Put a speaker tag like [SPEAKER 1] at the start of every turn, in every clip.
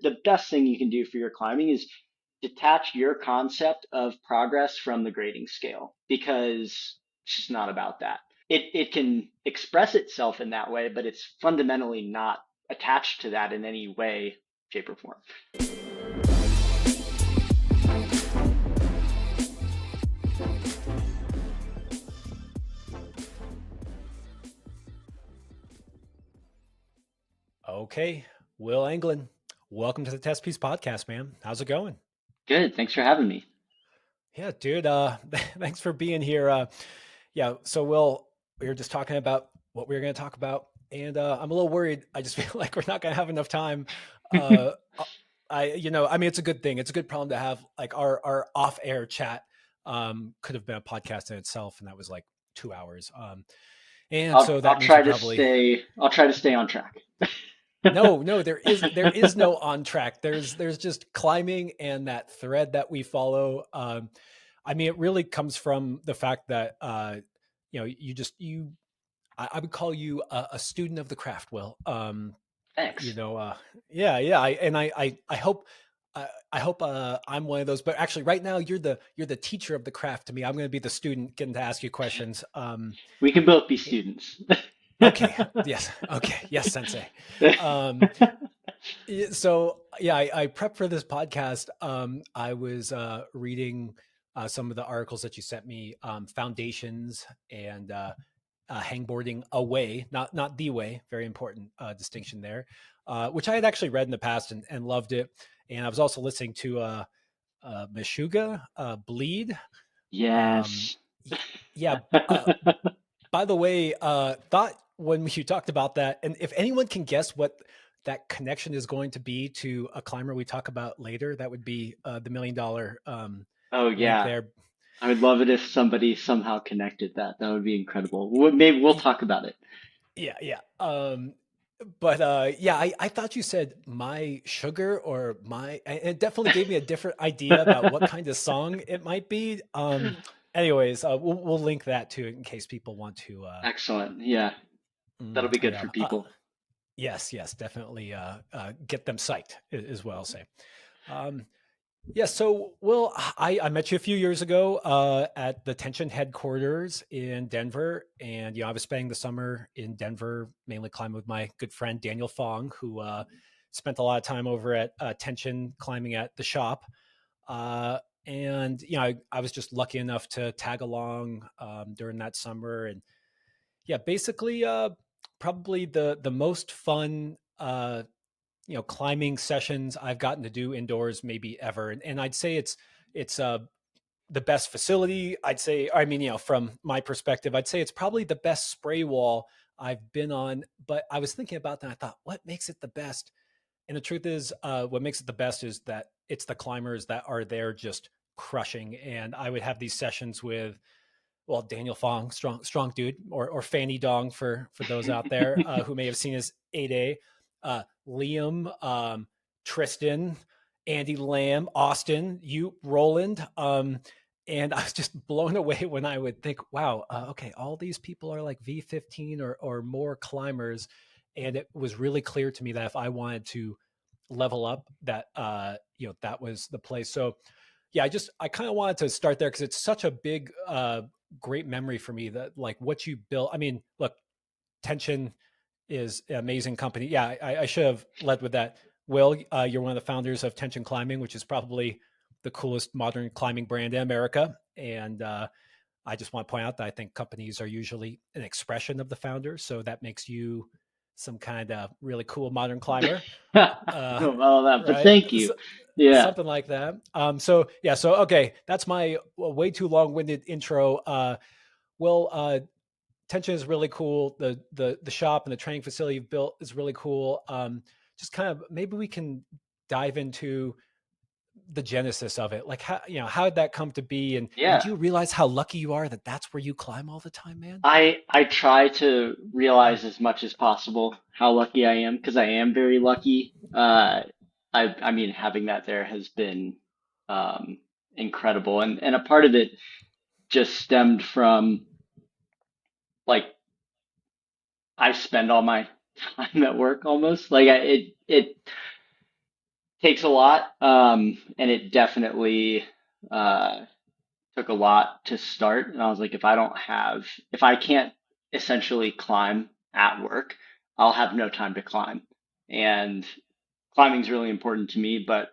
[SPEAKER 1] The best thing you can do for your climbing is detach your concept of progress from the grading scale because it's just not about that. It can express itself in that way, but it's fundamentally not attached to that in any way, shape, or form.
[SPEAKER 2] Okay, Will Anglin, welcome to the Testpiece podcast, man. How's it going?
[SPEAKER 1] Good. Thanks for having me.
[SPEAKER 2] Yeah, dude. Thanks for being here. Yeah, so Will, we were just talking about what we were going to talk about, and I'm a little worried. I just feel like we're not going to have enough time. Uh, I mean, it's a good thing. It's a good problem to have. Like our off-air chat could have been a podcast in itself, and that was like 2 hours. And so
[SPEAKER 1] I'll
[SPEAKER 2] that means we
[SPEAKER 1] try to
[SPEAKER 2] probably
[SPEAKER 1] stay. I'll try to stay on track.
[SPEAKER 2] no, there is no on track. There's just climbing and that thread that we follow. I mean, it really comes from the fact that I would call you a student of the craft, Will. You
[SPEAKER 1] Thanks.
[SPEAKER 2] know, yeah, yeah. I hope. I hope I'm one of those, but actually, right now you're the teacher of the craft to me. I'm going to be the student getting to ask you questions.
[SPEAKER 1] We can both be students.
[SPEAKER 2] Okay, yes, okay, yes, Sensei. Um, So yeah, I prepped for this podcast. I was reading some of the articles that you sent me, foundations and hangboarding away, not the way. Very important distinction there, which I had actually read in the past and loved it. And I was also listening to Meshuga Bleed. Um,
[SPEAKER 1] Yes.
[SPEAKER 2] y- yeah. By the way, thought when you talked about that, and if anyone can guess what that connection is going to be to a climber we talk about later, that would be the $1 million
[SPEAKER 1] Oh
[SPEAKER 2] link
[SPEAKER 1] yeah.
[SPEAKER 2] there.
[SPEAKER 1] I would love it if somebody somehow connected that. That would be incredible. Maybe we'll talk about it.
[SPEAKER 2] Yeah, yeah. But yeah, I thought you said my sugar or my, and it definitely gave me a different idea about what kind of song it might be. Anyways, we'll link that too in case people want to.
[SPEAKER 1] Excellent. Yeah, that'll be good
[SPEAKER 2] Yeah.
[SPEAKER 1] for people.
[SPEAKER 2] Yes, yes, definitely get them psyched, is what I'll say. Um, yeah, so Will, I met you a few years ago at the Tension headquarters in Denver, and I was spending the summer in Denver, mainly climbing with my good friend Daniel Fong, who spent a lot of time over at Tension climbing at the shop. And I was just lucky enough to tag along during that summer, and yeah, basically, probably the most fun climbing sessions I've gotten to do indoors maybe ever, and I'd say it's the best facility. I'd say, I mean, from my perspective, I'd say it's probably the best spray wall I've been on. But I was thinking about that, and I thought, what makes it the best? And the truth is, what makes it the best is that it's the climbers that are there just crushing. And I would have these sessions with well, Daniel Fong, strong dude, or Fanny Dong for those out there who may have seen his 8A, Liam, Tristan, Andy Lamb, Austin, you, Roland. And I was just blown away when I would think, wow, okay, all these people are like V15 or more climbers. And it was really clear to me that if I wanted to level up, that, that was the place. So, yeah, I kind of wanted to start there because it's such a big, great memory for me that like what you built. I mean, look, Tension is an amazing company. Yeah, I should have led with that. Will, you're one of the founders of Tension Climbing, which is probably the coolest modern climbing brand in America. And I just want to point out that I think companies are usually an expression of the founders. So that makes you some kind of really cool modern climber. Uh,
[SPEAKER 1] Well, but
[SPEAKER 2] right?
[SPEAKER 1] thank you. Yeah.
[SPEAKER 2] Something like that. So yeah, so okay, that's my way too long-winded intro. Well, Tension is really cool. The shop and the training facility you've built is really cool. Just kind of maybe we can dive into the genesis of it. Like how did that come to be? And do
[SPEAKER 1] Yeah.
[SPEAKER 2] you realize how lucky you are that that's where you climb all the time, man?
[SPEAKER 1] I try to realize as much as possible how lucky I am because I am very lucky. I mean having that there has been um incredible and a part of it just stemmed from like I spend all my time at work almost. Like it takes a lot, and it definitely uh, took a lot to start. And I was like, if I can't essentially climb at work, I'll have no time to climb. And climbing's really important to me, but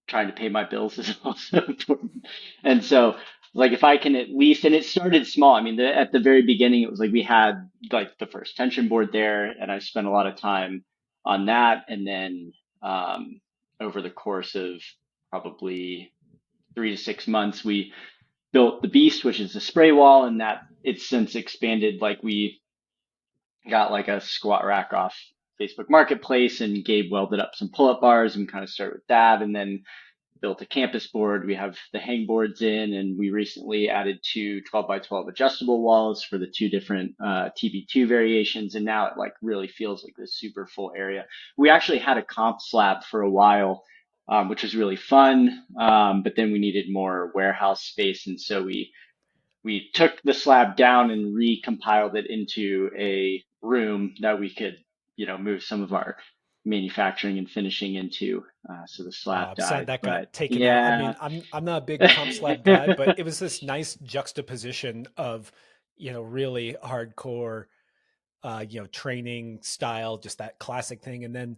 [SPEAKER 1] trying to pay my bills is also important. And so, like, if I can at least, and it started small. I mean, at the very beginning, it was like we had like the first tension board there, and I spent a lot of time on that. And then over the course of probably 3 to 6 months, we built the Beast, which is the spray wall, and that it's since expanded. Like we got like a squat rack off Facebook Marketplace, and Gabe welded up some pull-up bars and kind of started with that, and then built a campus board. We have the hang boards in, and we recently added two 12 by 12 adjustable walls for the two different TB2 variations. And now it like really feels like this super full area. We actually had a comp slab for a while, which was really fun. But then we needed more warehouse space. And so we took the slab down and recompiled it into a room that we could, move some of our manufacturing and finishing into. So the
[SPEAKER 2] Oh,
[SPEAKER 1] slab
[SPEAKER 2] I'm sad
[SPEAKER 1] died,
[SPEAKER 2] that
[SPEAKER 1] but
[SPEAKER 2] got taken out. I mean,
[SPEAKER 1] yeah.
[SPEAKER 2] I'm not a big comp slab guy, but it was this nice juxtaposition of, really hardcore, training style, just that classic thing, and then,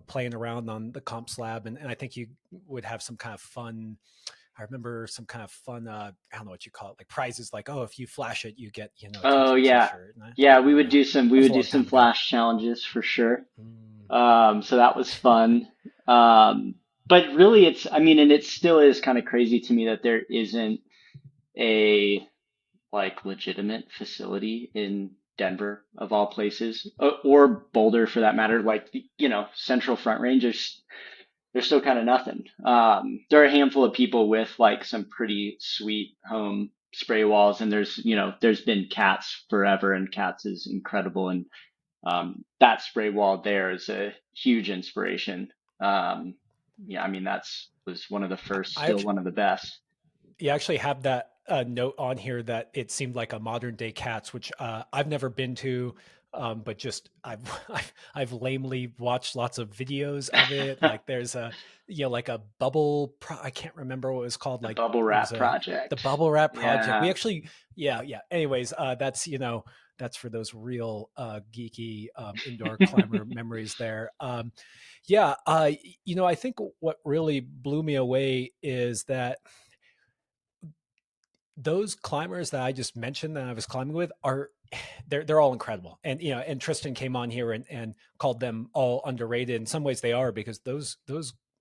[SPEAKER 2] playing around on the comp slab, and I think you would have some kind of fun. I remember some kind of fun, I don't know what you call it, like prizes, like, oh, if you flash it, you get, a
[SPEAKER 1] Oh
[SPEAKER 2] tension
[SPEAKER 1] yeah.
[SPEAKER 2] t-shirt. And
[SPEAKER 1] Yeah,
[SPEAKER 2] I don't know.
[SPEAKER 1] we
[SPEAKER 2] That was
[SPEAKER 1] would
[SPEAKER 2] a
[SPEAKER 1] do
[SPEAKER 2] long
[SPEAKER 1] some
[SPEAKER 2] time ago.
[SPEAKER 1] flash challenges for sure.
[SPEAKER 2] Mm.
[SPEAKER 1] So that was fun. But really I mean, and it still is kind of crazy to me that there isn't a like legitimate facility in Denver of all places, or Boulder for that matter. Like, Central Front Range, there's still kind of nothing. There are a handful of people with like some pretty sweet home spray walls, and there's been Cats forever, and Cats is incredible, and that spray wall there is a huge inspiration. Um, yeah, I mean that's was one of the first,
[SPEAKER 2] I
[SPEAKER 1] still
[SPEAKER 2] actually,
[SPEAKER 1] one of the best.
[SPEAKER 2] you actually have that note on here that it seemed like a modern day Cats, which I've never been to, but just I've lamely watched lots of videos of it. Like there's a like a I can't remember what it was called.
[SPEAKER 1] The
[SPEAKER 2] Like
[SPEAKER 1] Bubble
[SPEAKER 2] it was
[SPEAKER 1] Wrap
[SPEAKER 2] the
[SPEAKER 1] Project.
[SPEAKER 2] bubble wrap project. We
[SPEAKER 1] Yeah.
[SPEAKER 2] actually yeah. Anyways, that's that's for those real geeky indoor climber memories there. Yeah, I think what really blew me away is that those climbers that I just mentioned that I was climbing with are they're all incredible. And and Tristan came on here and called them all underrated. In some ways they are, because those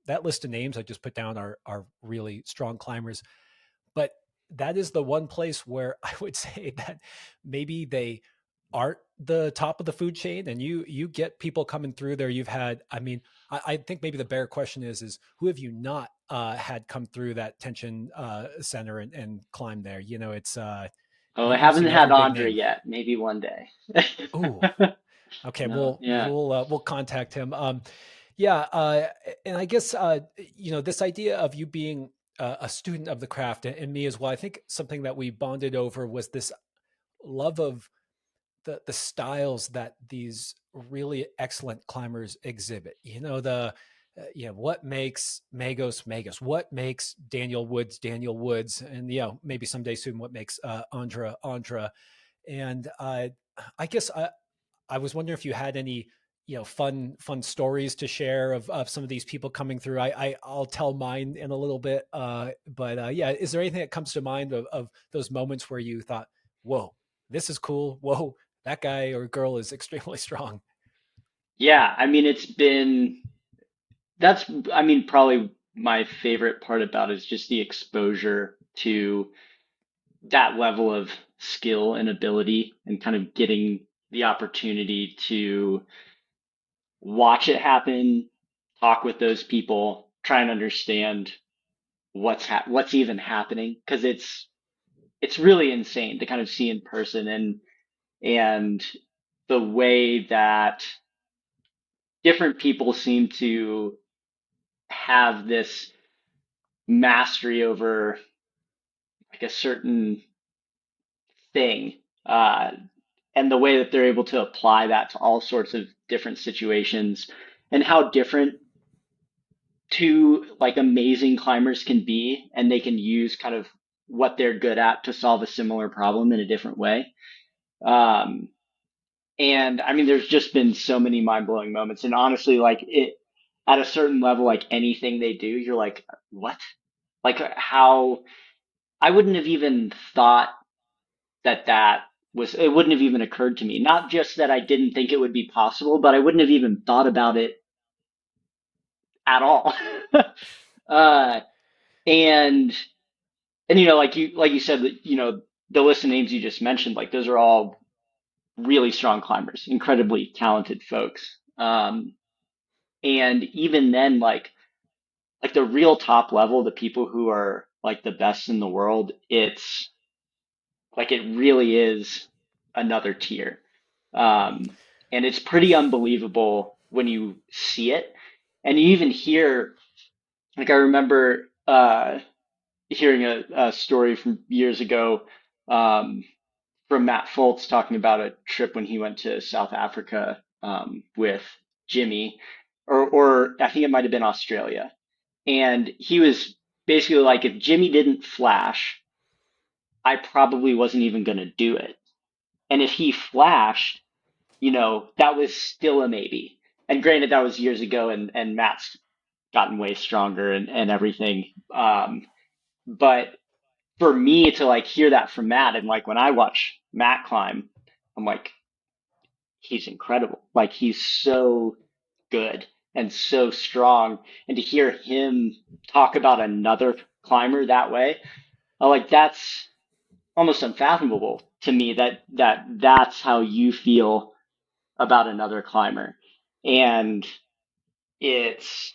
[SPEAKER 2] that list of names I just put down are really strong climbers. But that is the one place where I would say that maybe they aren't the top of the food chain, and you get people coming through there. You've had, I mean, I think maybe the better question is who have you not had come through that tension center and climb there? It's
[SPEAKER 1] Oh, I
[SPEAKER 2] you've
[SPEAKER 1] haven't
[SPEAKER 2] seen
[SPEAKER 1] had
[SPEAKER 2] every big
[SPEAKER 1] Andre
[SPEAKER 2] name.
[SPEAKER 1] yet. Maybe one day.
[SPEAKER 2] Ooh, okay,
[SPEAKER 1] No, yeah.
[SPEAKER 2] we'll contact him. Yeah, and I guess this idea of you being a student of the craft, and me as well. I think something that we bonded over was this love of the styles that these really excellent climbers exhibit. What makes Magos Magos? What makes Daniel Woods Daniel Woods? And maybe someday soon, what makes Andra Andra? And I guess I was wondering if you had any fun stories to share of some of these people coming through. I'll tell mine in a little bit, but yeah, is there anything that comes to mind of those moments where you thought, whoa, this is cool, whoa, that guy or girl is extremely strong?
[SPEAKER 1] Yeah, I mean that's I mean probably my favorite part about it is just the exposure to that level of skill and ability, and kind of getting the opportunity to watch it happen, talk with those people, try and understand what's even happening, because it's really insane to kind of see in person, and the way that different people seem to have this mastery over like a certain thing, uh, and the way that they're able to apply that to all sorts of different situations, and how different two like amazing climbers can be, and they can use kind of what they're good at to solve a similar problem in a different way. Um, and I mean, there's just been so many mind blowing moments. And honestly, like it at a certain level, like anything they do, you're like, what? Like how I wouldn't have even thought that it wouldn't have even occurred to me. Not just that I didn't think it would be possible, but I wouldn't have even thought about it at all. uh, and you know, like you said, you know, the list of names you just mentioned, like those are all really strong climbers, incredibly talented folks. And even then, like the real top level, the people who are like the best in the world, it's like it really is another tier. Um, and it's pretty unbelievable when you see it. And you even hear, like I remember hearing a story from years ago um, from Matt Foltz talking about a trip when he went to South Africa with Jimmy, or I think it might have been Australia. And he was basically like, if Jimmy didn't flash, I probably wasn't even going to do it. And if he flashed, you know, that was still a maybe. And granted, that was years ago, and Matt's gotten way stronger and everything. But for me to like hear that from Matt, and like when I watch Matt climb, I'm like, he's incredible. Like he's so good and so strong. And to hear him talk about another climber that way, I like that's almost unfathomable to me that's how you feel about another climber. And it's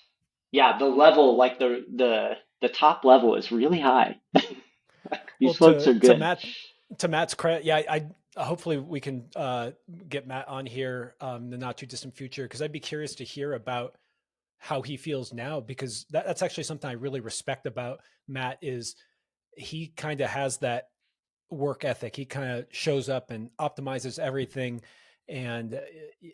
[SPEAKER 1] yeah, the level like the top level is really high.
[SPEAKER 2] Well,
[SPEAKER 1] These folks are good.
[SPEAKER 2] To Matt's credit, yeah, hopefully we can get Matt on here in the not too distant future, because I'd be curious to hear about how he feels now, because that's actually something I really respect about Matt is he kind of has that work ethic. He kind of shows up and optimizes everything. And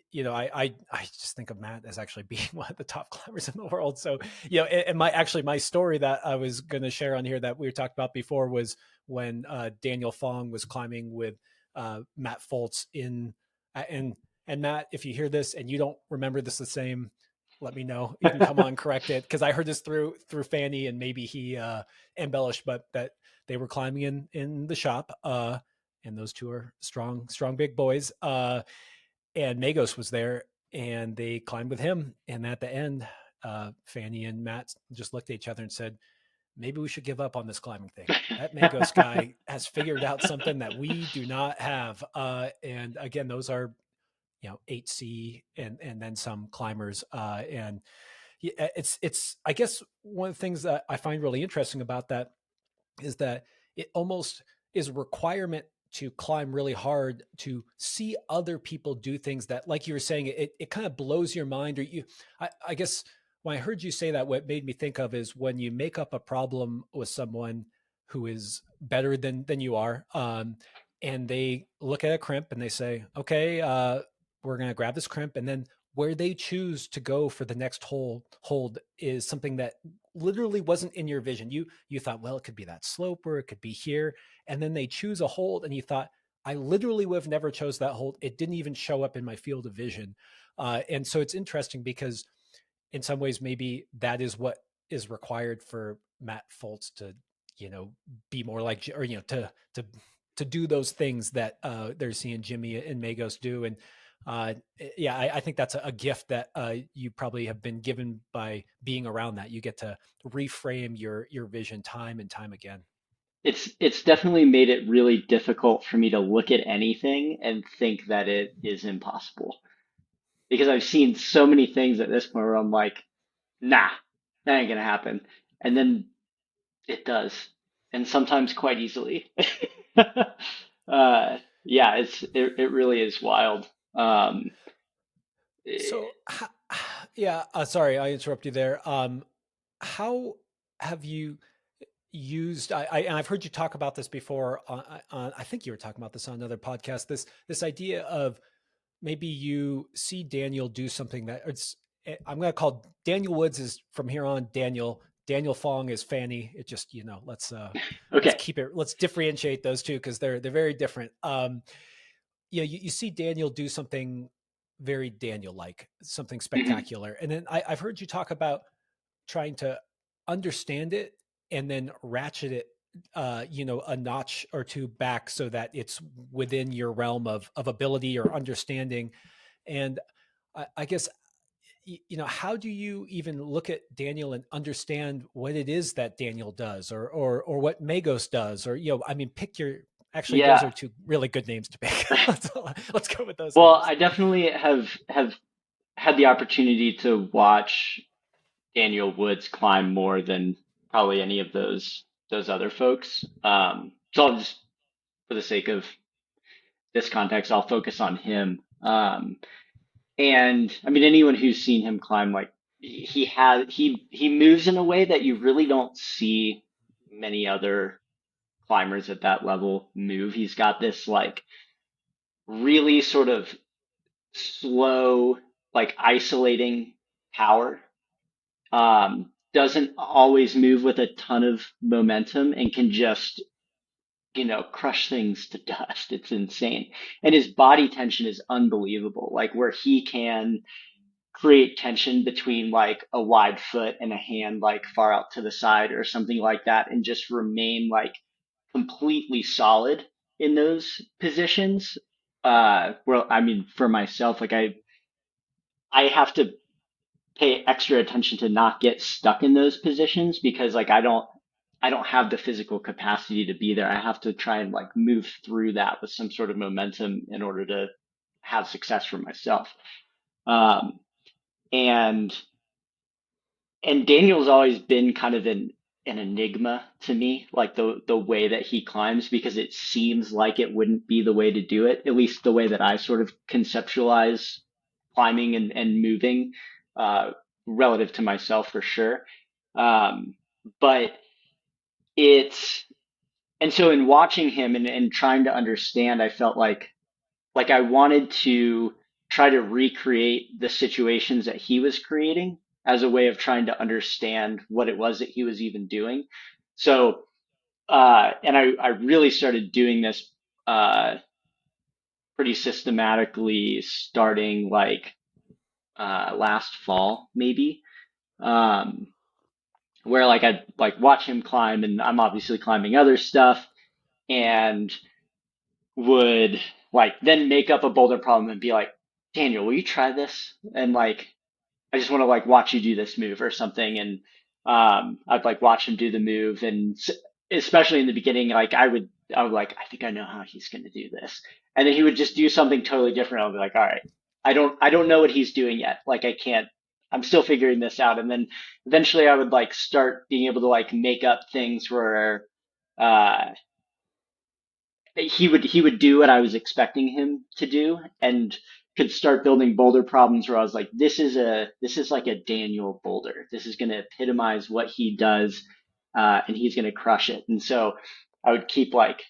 [SPEAKER 2] you know, I just think of Matt as actually being one of the top climbers in the world. So you know, and my story that I was going to share on here that we talked about before was when Daniel Fong was climbing with Matt Foltz in and Matt, if you hear this and you don't remember this the same, let me know. You can come on, correct it, because I heard this through Fanny, and maybe he embellished, but that they were climbing in the shop, and those two are strong big boys. And Magos was there, and they climbed with him. And at the end, Fanny and Matt just looked at each other and said, "Maybe we should give up on this climbing thing. That Magos guy has figured out something that we do not have." And again, those are 8C and then some climbers. And it's I guess one of the things that I find really interesting about that is that it almost is a requirement to climb really hard to see other people do things that, like you were saying, it kind of blows your mind. Or I guess when I heard you say that, what made me think of is when you make up a problem with someone who is better than you are, and they look at a crimp and they say, okay, we're going to grab this crimp, and then where they choose to go for the next hold is something that literally wasn't in your vision. You thought, well, it could be that slope or it could be here, and then they choose a hold, and you thought, I literally would have never chose that hold. It didn't even show up in my field of vision, and so it's interesting because in some ways maybe that is what is required for Matt Foltz to be more like, or to do those things that they're seeing Jimmy and Magos do. And yeah, I think that's a gift that you probably have been given by being around that. You get to reframe your vision time and time again.
[SPEAKER 1] It's definitely made it really difficult for me to look at anything and think that it is impossible because I've seen so many things at this point where I'm like, nah, that ain't gonna happen. And then it does, and sometimes quite easily. Yeah, it really is wild. Eh,
[SPEAKER 2] So yeah, sorry, I interrupt you there. How have you used and I've heard you talk about this before on, I think you were talking about this on another podcast, this idea of maybe you see Daniel do something that I'm going to call Daniel Woods is from here on Daniel. Daniel Fong is Fanny. It just, let's
[SPEAKER 1] Okay.
[SPEAKER 2] keep it. Let's differentiate those two because they're very different. You see Daniel do something very Daniel like, something
[SPEAKER 1] Mhm.
[SPEAKER 2] spectacular, and then I've heard you talk about trying to understand it and then ratchet it a notch or two back so that it's within your realm of ability or understanding. And I guess how do you even look at Daniel and understand what it is that Daniel does, or what Magos does, or I mean, pick your. Actually, those
[SPEAKER 1] Yeah.
[SPEAKER 2] are two really good names to pick. Let's go with those
[SPEAKER 1] Well,
[SPEAKER 2] names.
[SPEAKER 1] I definitely have had the opportunity to watch Daniel Woods climb more than probably any of those other folks. So I'll just, for the sake of this context, I'll focus on him. And I mean, anyone who's seen him climb, like he moves in a way that you really don't see many other climbers at that level move. He's got this like really sort of slow, like isolating power. Doesn't always move with a ton of momentum and can just, crush things to dust. It's insane. And his body tension is unbelievable. Like where he can create tension between like a wide foot and a hand like far out to the side or something like that and just remain like completely solid in those positions. Well, I mean, for myself, like I have to pay extra attention to not get stuck in those positions because like I don't have the physical capacity to be there. I have to try and like move through that with some sort of momentum in order to have success for myself. Um, and Daniel's always been kind of an enigma to me, like the way that he climbs, because it seems like it wouldn't be the way to do it, at least the way that I sort of conceptualize climbing and moving, uh, relative to myself for sure. Um, but it's and so in watching him and trying to understand, I felt like I wanted to try to recreate the situations that he was creating as a way of trying to understand what it was that he was even doing. So, and I really started doing this uh, pretty systematically starting like last fall, maybe, um, where like I'd like watch him climb, and I'm obviously climbing other stuff, and would like then make up a boulder problem and be like, Daniel, will you try this? And like, I just want to like watch you do this move or something. And I'd like watch him do the move. And especially in the beginning, like I would like, I think I know how he's going to do this. And then he would just do something totally different. I'll be like, all right, I don't know what he's doing yet. Like I can't, I'm still figuring this out. And then eventually I would like start being able to like make up things where, uh, he would do what I was expecting him to do and could start building boulder problems where I was like, this is like a Daniel boulder. This is going to epitomize what he does, and he's going to crush it. And so I would keep like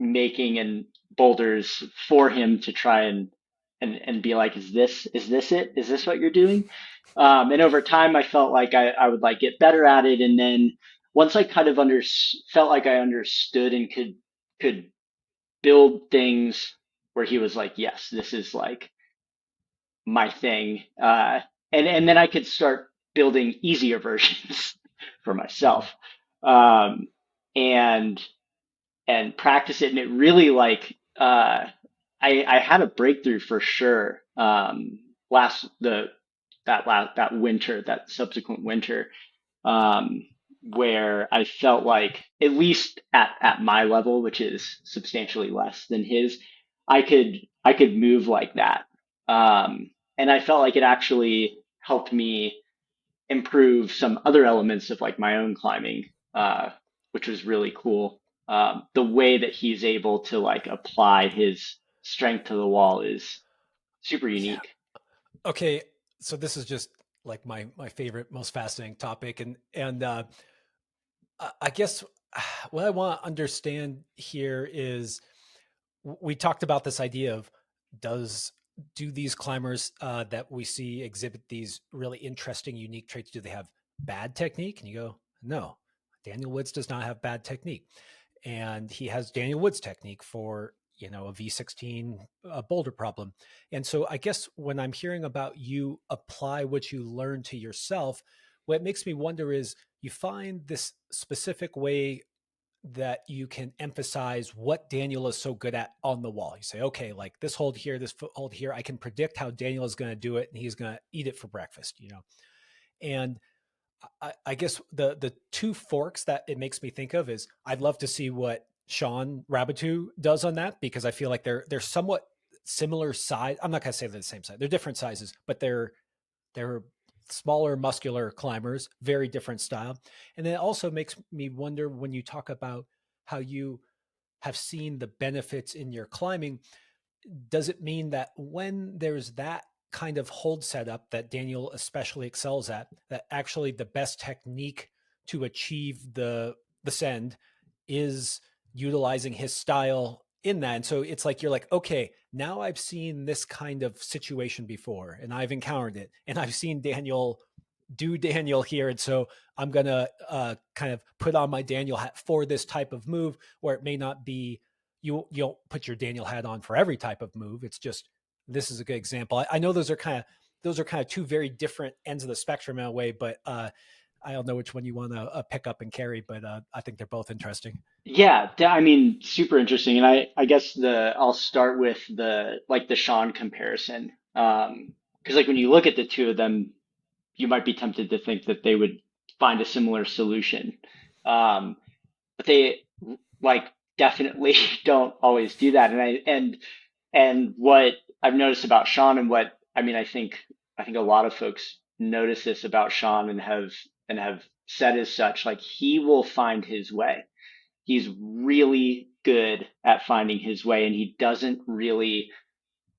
[SPEAKER 1] making and boulders for him to try and be like, is this it? Is this what you're doing? And over time, I felt like I would like get better at it, and then once I kind of felt like I understood and could build things where he was like, yes, this is like my thing. And then I could start building easier versions for
[SPEAKER 2] Mhm.
[SPEAKER 1] myself. Um, and, and practice it. And it really like, I had a breakthrough for sure. That winter, that subsequent winter, um, where I felt like, at least at my level, which is substantially less than his, I could move like that. And I felt like it actually helped me improve some other elements of like my own climbing, which was really cool. The way that he's able to like apply his strength to the wall is super
[SPEAKER 2] Yeah.
[SPEAKER 1] unique.
[SPEAKER 2] Okay. So this is just like my favorite, most fascinating topic, and I guess what I want to understand here is we talked about this idea of does do these climbers that we see exhibit these really interesting, unique traits, do they have bad technique? And you go, no, Daniel Woods does not have bad technique. And he has Daniel Woods technique for, a V16 boulder problem. And so I guess when I'm hearing about you apply what you learn to yourself, what makes me wonder is you find this specific way that you can emphasize what Daniel is so good at on the wall. You say, okay, like this hold here, this foothold here, I can predict how Daniel is going to do it and he's going to eat it for breakfast. And I guess the two forks that it makes me think of is I'd love to see what Sean Rabitou does on that, because I feel like they're somewhat similar size. I'm not going to say they're the same size. They're different sizes, but they're smaller, muscular climbers, very different style. And then it also makes me wonder when you talk about how you have seen the benefits in your climbing, does it mean that when there's that kind of hold setup that Daniel especially excels at, that actually the best technique to achieve the send is utilizing his style in that? And so it's like you're like, okay, now I've seen this kind of situation before and I've encountered it and I've seen Daniel do Daniel here. And so I'm going to kind of put on my Daniel hat for this type of move, where it may not be, you don't put your Daniel hat on for every type of move. It's just, this is a good example. I know those are kind of two very different ends of the spectrum in a way, but I don't know which one you want to pick up and carry, but I think they're both interesting.
[SPEAKER 1] Yeah, I mean, super interesting. And I guess I'll start with the Sean comparison. Because like when you look at the two of them, you might be tempted to think that they would find a similar solution. Um, but they like definitely don't always do that. And what I've noticed about Sean, and what I mean, I think a lot of folks notice this about Sean and have said as such, like he will find his way. He's really good at finding his way, and he doesn't really,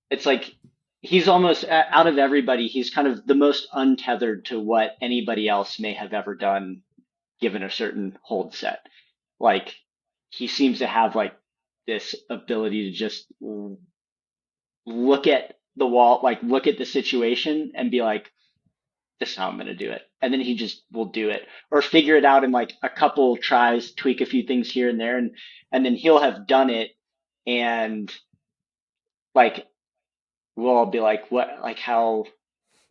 [SPEAKER 1] it's like he's almost out of everybody, he's kind of the most untethered to what anybody else may have ever done given a certain hold set. Like he seems to have like this ability to just look at the wall, like look at the situation and be like, this is how I'm going to do it. And then he just will do it or figure it out in like a couple tries, tweak a few things here and there. And then he'll have done it. And like, we'll all be like, what, like how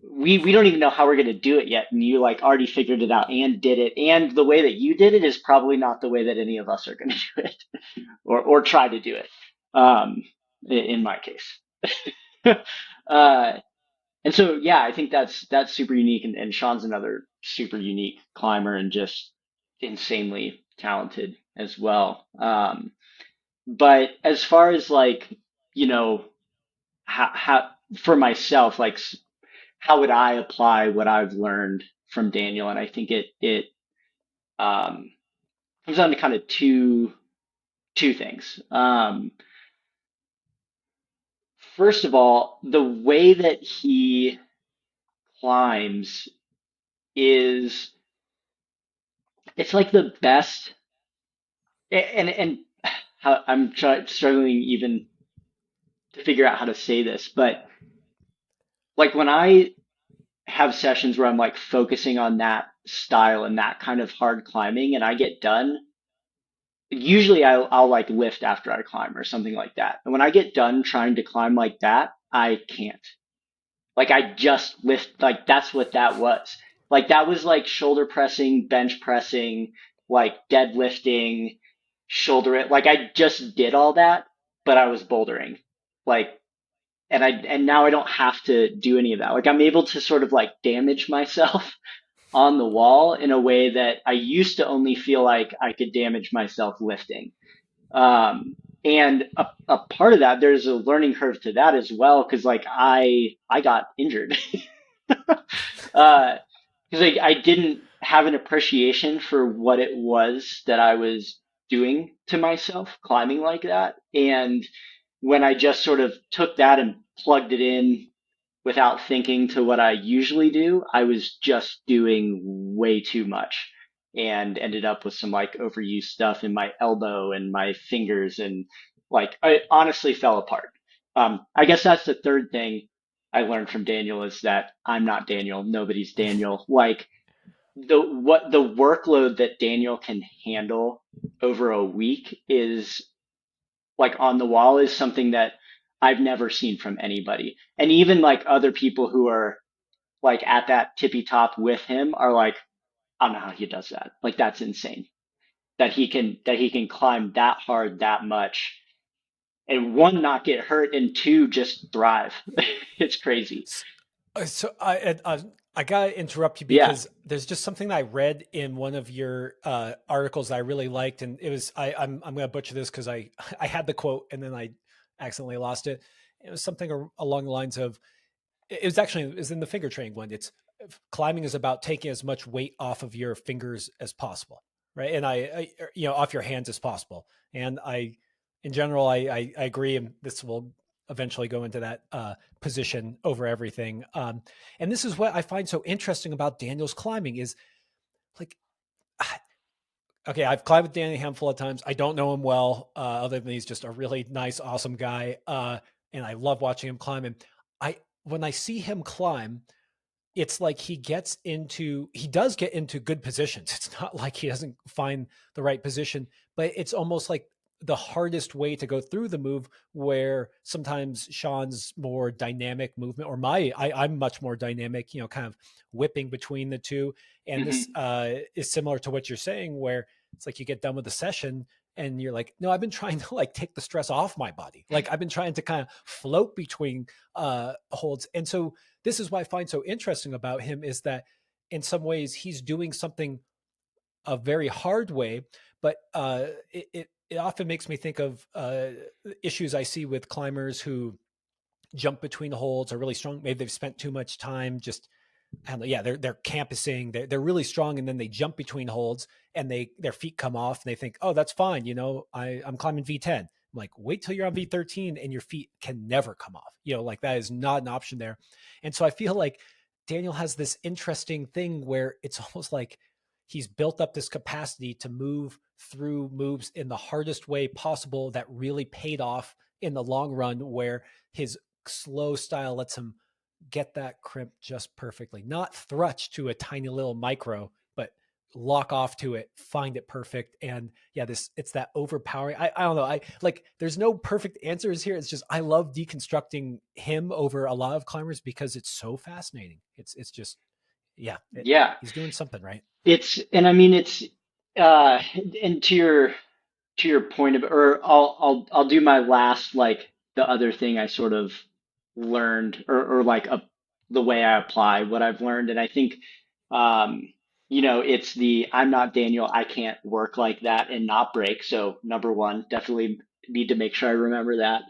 [SPEAKER 1] we don't even know how we're going to do it yet. And you like already figured it out and did it. And the way that you did it is probably not the way that any of us are going to do it or try to do it. Um, in my case. uh, And so, yeah, I think that's super unique, and Sean's another super unique climber and just insanely talented as well. But as far as like, you know, how for myself, like, how would I apply what I've learned from Daniel? And I think it um, comes down to kind of two things. First of all, the way that he climbs is it's like the best and how struggling even to figure out how to say this, but like when I have sessions where I'm like focusing on that style and that kind of hard climbing and I get done, usually I'll like lift after I climb or something like that. And when I get done trying to climb like that, I can't. Like I just lift, like that's what that was. Like that was like shoulder pressing, bench pressing, like deadlifting, shoulder it. Like I just did all that, but I was bouldering. Like and now I don't have to do any of that. Like I'm able to sort of like damage myself on the wall in a way that I used to only feel like I could damage myself lifting. And a part of that, there's a learning curve to that as well, because like I got injured. Because I didn't have an appreciation for what it was that I was doing to myself climbing like that. And when I just sort of took that and plugged it in without thinking to what I usually do, I was just doing way too much and ended up with some like overused stuff in my elbow and my fingers and like I honestly fell apart. I guess that's the third thing I learned from Daniel is that I'm not Daniel. Nobody's Daniel. Like the workload that Daniel can handle over a week is like on the wall is something that I've never seen from anybody. And even like other people who are like at that tippy top with him are like, I don't know how he does that. Like that's insane. That he can climb that hard that much and one not get hurt and two just thrive. It's crazy.
[SPEAKER 2] So I gotta interrupt you
[SPEAKER 1] Yeah.
[SPEAKER 2] because there's just something that I read in one of your articles that I really liked, and it was I'm gonna butcher this because I I had the quote and then I accidentally lost it. It was something along the lines of it was in the finger training one. It's climbing is about taking as much weight off of your fingers as possible, right? And off your hands as possible. And in general, I agree, and this will eventually go into that position over everything. And this is what I find so interesting about Daniel's climbing is like, okay, I've climbed with Danny a handful of times. I don't know him well, other than he's just a really nice, awesome guy, and I love watching him climb. And I when I see him climb, it's like he does get into good positions. It's not like he doesn't find the right position, but it's almost like the hardest way to go through the move where sometimes Sean's more dynamic movement or I'm much more dynamic, kind of whipping between the two. And this
[SPEAKER 1] Hmm.
[SPEAKER 2] is similar to what you're saying, where it's like you get done with the session and you're like, no, I've been trying to like take the stress off my body. Like I've been trying to kind of float between holds. And so this is what I find so interesting about him is that in some ways he's doing something a very hard way, but it often makes me think of issues I see with climbers who jump between the holds are really strong. Maybe they've spent too much time just and yeah, they're campusing. They're really strong, and then they jump between holds, and their feet come off, and they think, oh, that's fine. I'm climbing V10. I'm like, wait till you're on V13, and your feet can never come off. Like that is not an option there. And so I feel like Daniel has this interesting thing where it's almost like he's built up this capacity to move through moves in the hardest way possible that really paid off in the long run, where his slow style lets him get that crimp just perfectly, not thrust to a tiny little micro, but lock off to it, find it perfect. And yeah, it's that overpowering. I don't know. I like, there's no perfect answers here. It's just, I love deconstructing him over a lot of climbers because it's so fascinating. It's just, yeah,
[SPEAKER 1] Yeah.
[SPEAKER 2] he's doing something right.
[SPEAKER 1] And I mean, uh, and to your point of, or I'll do my last, like the other thing I sort of learned or like the way I apply what I've learned. And I think, um, it's I'm not Daniel. I can't work like that and not break. So number one, definitely need to make sure I remember that.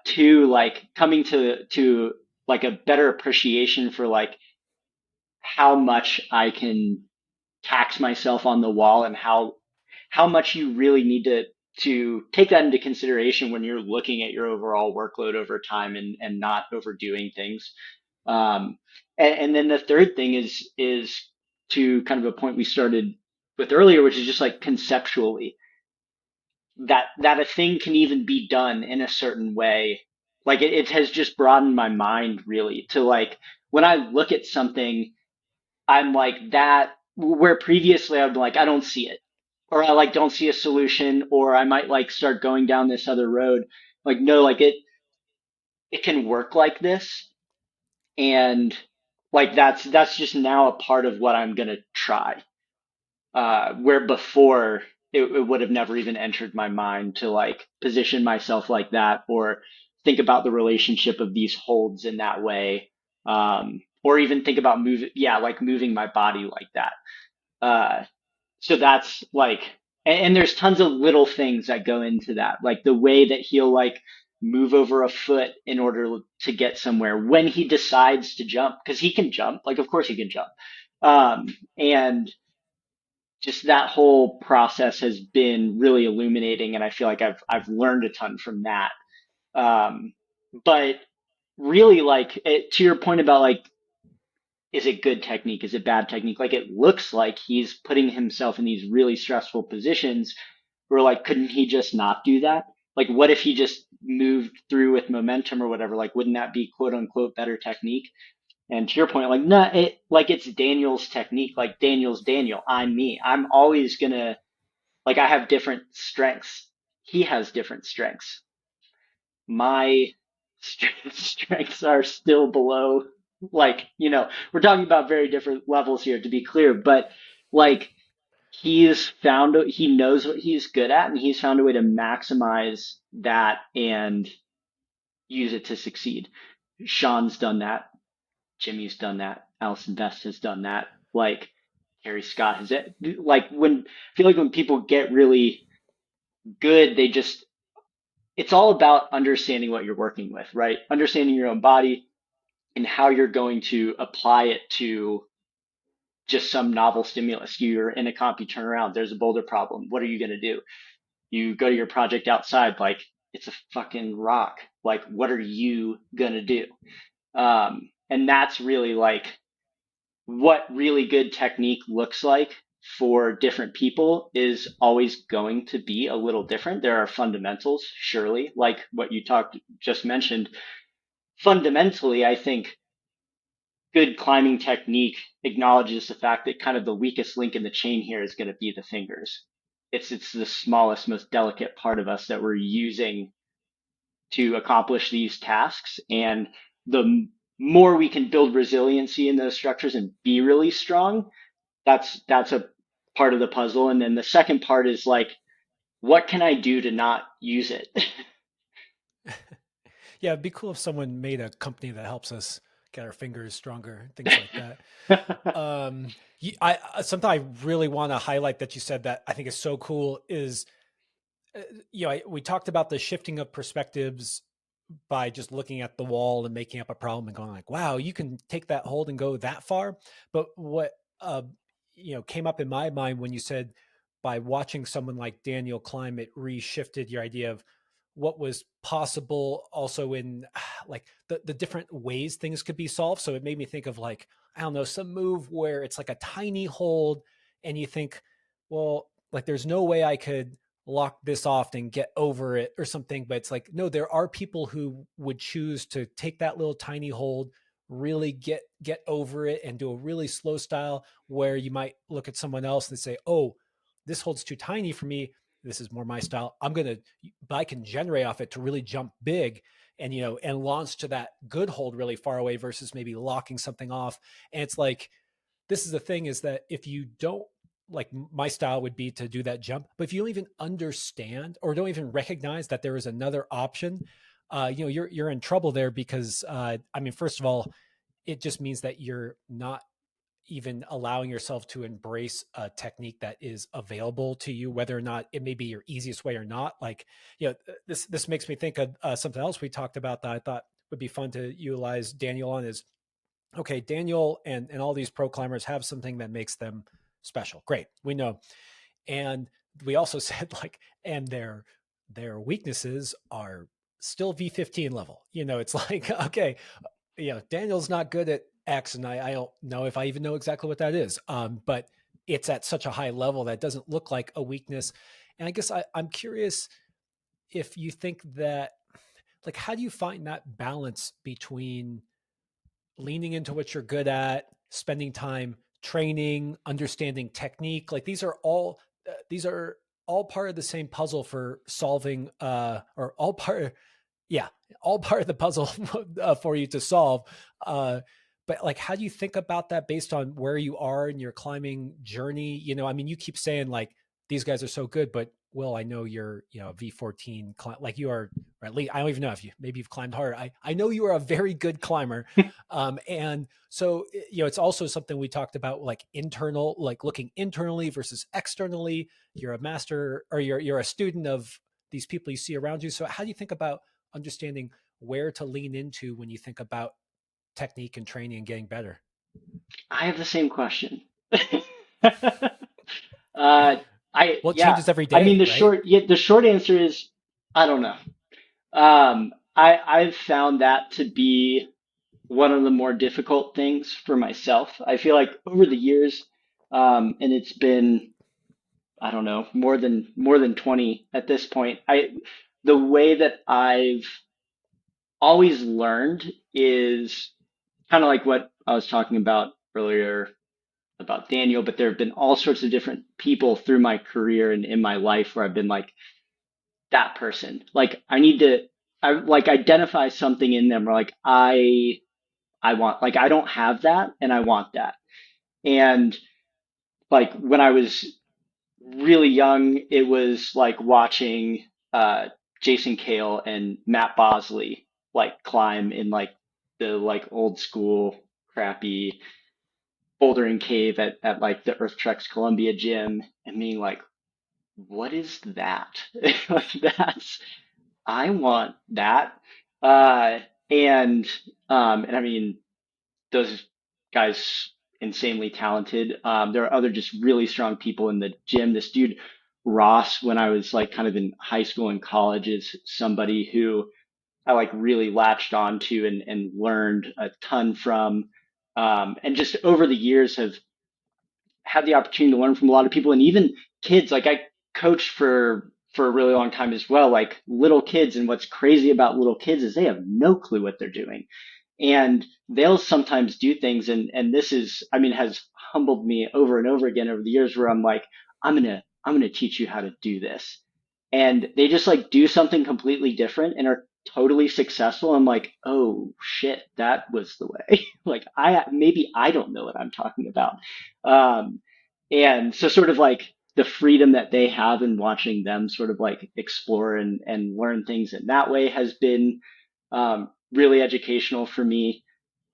[SPEAKER 1] Two, like coming to like a better appreciation for like how much I can tax myself on the wall and how much you really need to take that into consideration when you're looking at your overall workload over time and not overdoing things. Um, and then the third thing is to kind of a point we started with earlier, which is just like conceptually that a thing can even be done in a certain way. Like it has just broadened my mind really to like when I look at something I'm like that where previously I'd be like, I don't see it. Or I like don't see a solution, or I might like start going down this other road. Like, no, like it can work like this. And like that's just now a part of what I'm gonna try. Where before it would have never even entered my mind to like position myself like that or think about the relationship of these holds in that way. Or even think about like moving my body like that. So that's like, and there's tons of little things that go into that, like the way that he'll like move over a foot in order to get somewhere when he decides to jump, because he can jump. Like, of course he can jump. And just that whole process has been really illuminating, and I feel like I've learned a ton from that. But really, like to your point about like is it good technique? Is it bad technique? Like it looks like he's putting himself in these really stressful positions where like couldn't he just not do that? like what if he just moved through with momentum or whatever? Like, wouldn't that be quote unquote better technique? And to your point, like, no, like it's Daniel's technique. Like Daniel's Daniel. I'm me. I'm always gonna, like, I have different strengths. He has different strengths. My strengths are still below, like, we're talking about very different levels here to be clear, but like, he knows what he's good at and he's found a way to maximize that and use it to succeed. Sean's done that. Jimmy's done that. Allison Best has done that. Like, Harry Scott has it. Like, I feel like when people get really good, it's all about understanding what you're working with, right? Understanding your own body and how you're going to apply it to just some novel stimulus. You're in a comp, you turn around, there's a boulder problem. What are you going to do? You go to your project outside, like, it's a fucking rock. Like, what are you going to do? And that's really like what really good technique looks like for different people is always going to be a little different. There are fundamentals, surely, like what you just mentioned. Fundamentally, I think good climbing technique acknowledges the fact that kind of the weakest link in the chain here is going to be the fingers. It's the smallest, most delicate part of us that we're using to accomplish these tasks. And the more we can build resiliency in those structures and be really strong, that's a part of the puzzle. And then the second part is like, what can I do to not use it?
[SPEAKER 2] Yeah, it'd be cool if someone made a company that helps us get our fingers stronger, things like that. Um, something I really want to highlight that you said that I think is so cool is, we talked about the shifting of perspectives by just looking at the wall and making up a problem and going like, wow, you can take that hold and go that far. But what, came up in my mind when you said by watching someone like Daniel climb, it reshifted your idea of what was possible also in like the different ways things could be solved. So it made me think of like, I don't know, some move where it's like a tiny hold and you think, well, like there's no way I could lock this off and get over it or something. But it's like, no, there are people who would choose to take that little tiny hold, really get over it and do a really slow style where you might look at someone else and say, oh, this hold's too tiny for me. This is more my style. But I can generate off it to really jump big and, and launch to that good hold really far away versus maybe locking something off. And it's like, this is the thing is that if you don't, like my style would be to do that jump, but if you don't even understand or don't even recognize that there is another option, you're in trouble there because, I mean, first of all, it just means that you're not even allowing yourself to embrace a technique that is available to you, whether or not it may be your easiest way or not. Like, this makes me think of something else we talked about that I thought would be fun to utilize Daniel on is, okay, Daniel and all these pro climbers have something that makes them special. Great. We know. And we also said like, and their weaknesses are still V15 level. It's like, okay, Daniel's not good at X, and I don't know if I even know exactly what that is. But it's at such a high level that doesn't look like a weakness. And I guess I'm curious if you think that, like, how do you find that balance between leaning into what you're good at, spending time training, understanding technique? Like these are all part of the same puzzle for solving, or all part, yeah, all part of the puzzle for you to solve. But like, how do you think about that based on where you are in your climbing journey? I mean, you keep saying like these guys are so good, but Will, I know you're, V14, like you are, or at least I don't even know if maybe you've climbed harder. I know you are a very good climber. And so, it's also something we talked about, like internal, like looking internally versus externally. You're a master or you're a student of these people you see around you. So how do you think about understanding where to lean into when you think about technique and training and getting better?
[SPEAKER 1] I have the same question. uh,
[SPEAKER 2] Well, it
[SPEAKER 1] yeah,
[SPEAKER 2] changes every
[SPEAKER 1] I mean,
[SPEAKER 2] day, right?
[SPEAKER 1] the short answer is, I don't know. I've found that to be one of the more difficult things for myself. I feel like over the years, and it's been, I don't know, more than 20 at this point. the way that I've always learned is kind of like what I was talking about earlier about Daniel, but there have been all sorts of different people through my career and in my life where I've been like that person. Like I need to I like identify something in them where like I want like I don't have that and I want that. And like when I was really young, it was like watching Jason Cale and Matt Bosley like climb in like the like old school crappy bouldering cave at like the Earth Treks Columbia gym and being like, what is that? Like that's I want that. Uh and and I mean those guys insanely talented. There are other just really strong people in the gym. This dude Ross, when I was like kind of in high school and college, is somebody who I like really latched onto and learned a ton from. And just over the years have had the opportunity to learn from a lot of people and even kids. Like I coached for a really long time as well, like little kids. And what's crazy about little kids is they have no clue what they're doing and they'll sometimes do things and this is I mean has humbled me over and over again over the years where I'm like I'm going to teach you how to do this and they just like do something completely different and are totally successful. I'm like, oh shit, that was the way. Like I maybe I don't know what I'm talking about. um and so sort of like the freedom that they have in watching them sort of like explore and learn things in that way has been really educational for me.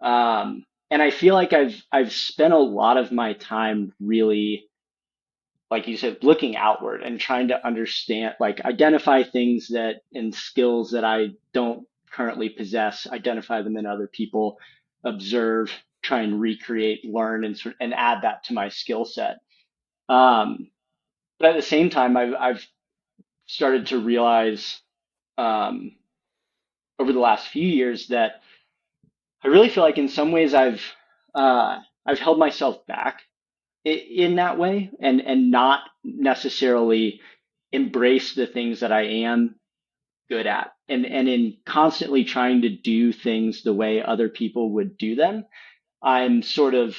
[SPEAKER 1] And I feel like I've spent a lot of my time really, like you said, looking outward and trying to understand, like identify things that and skills that I don't currently possess, identify them in other people, observe, try and recreate, learn, and add that to my skill set. Um, but at the same time, I've started to realize um, over the last few years that I really feel like in some ways I've held myself back in that way and not necessarily embrace the things that I am good at and in constantly trying to do things the way other people would do them, I'm sort of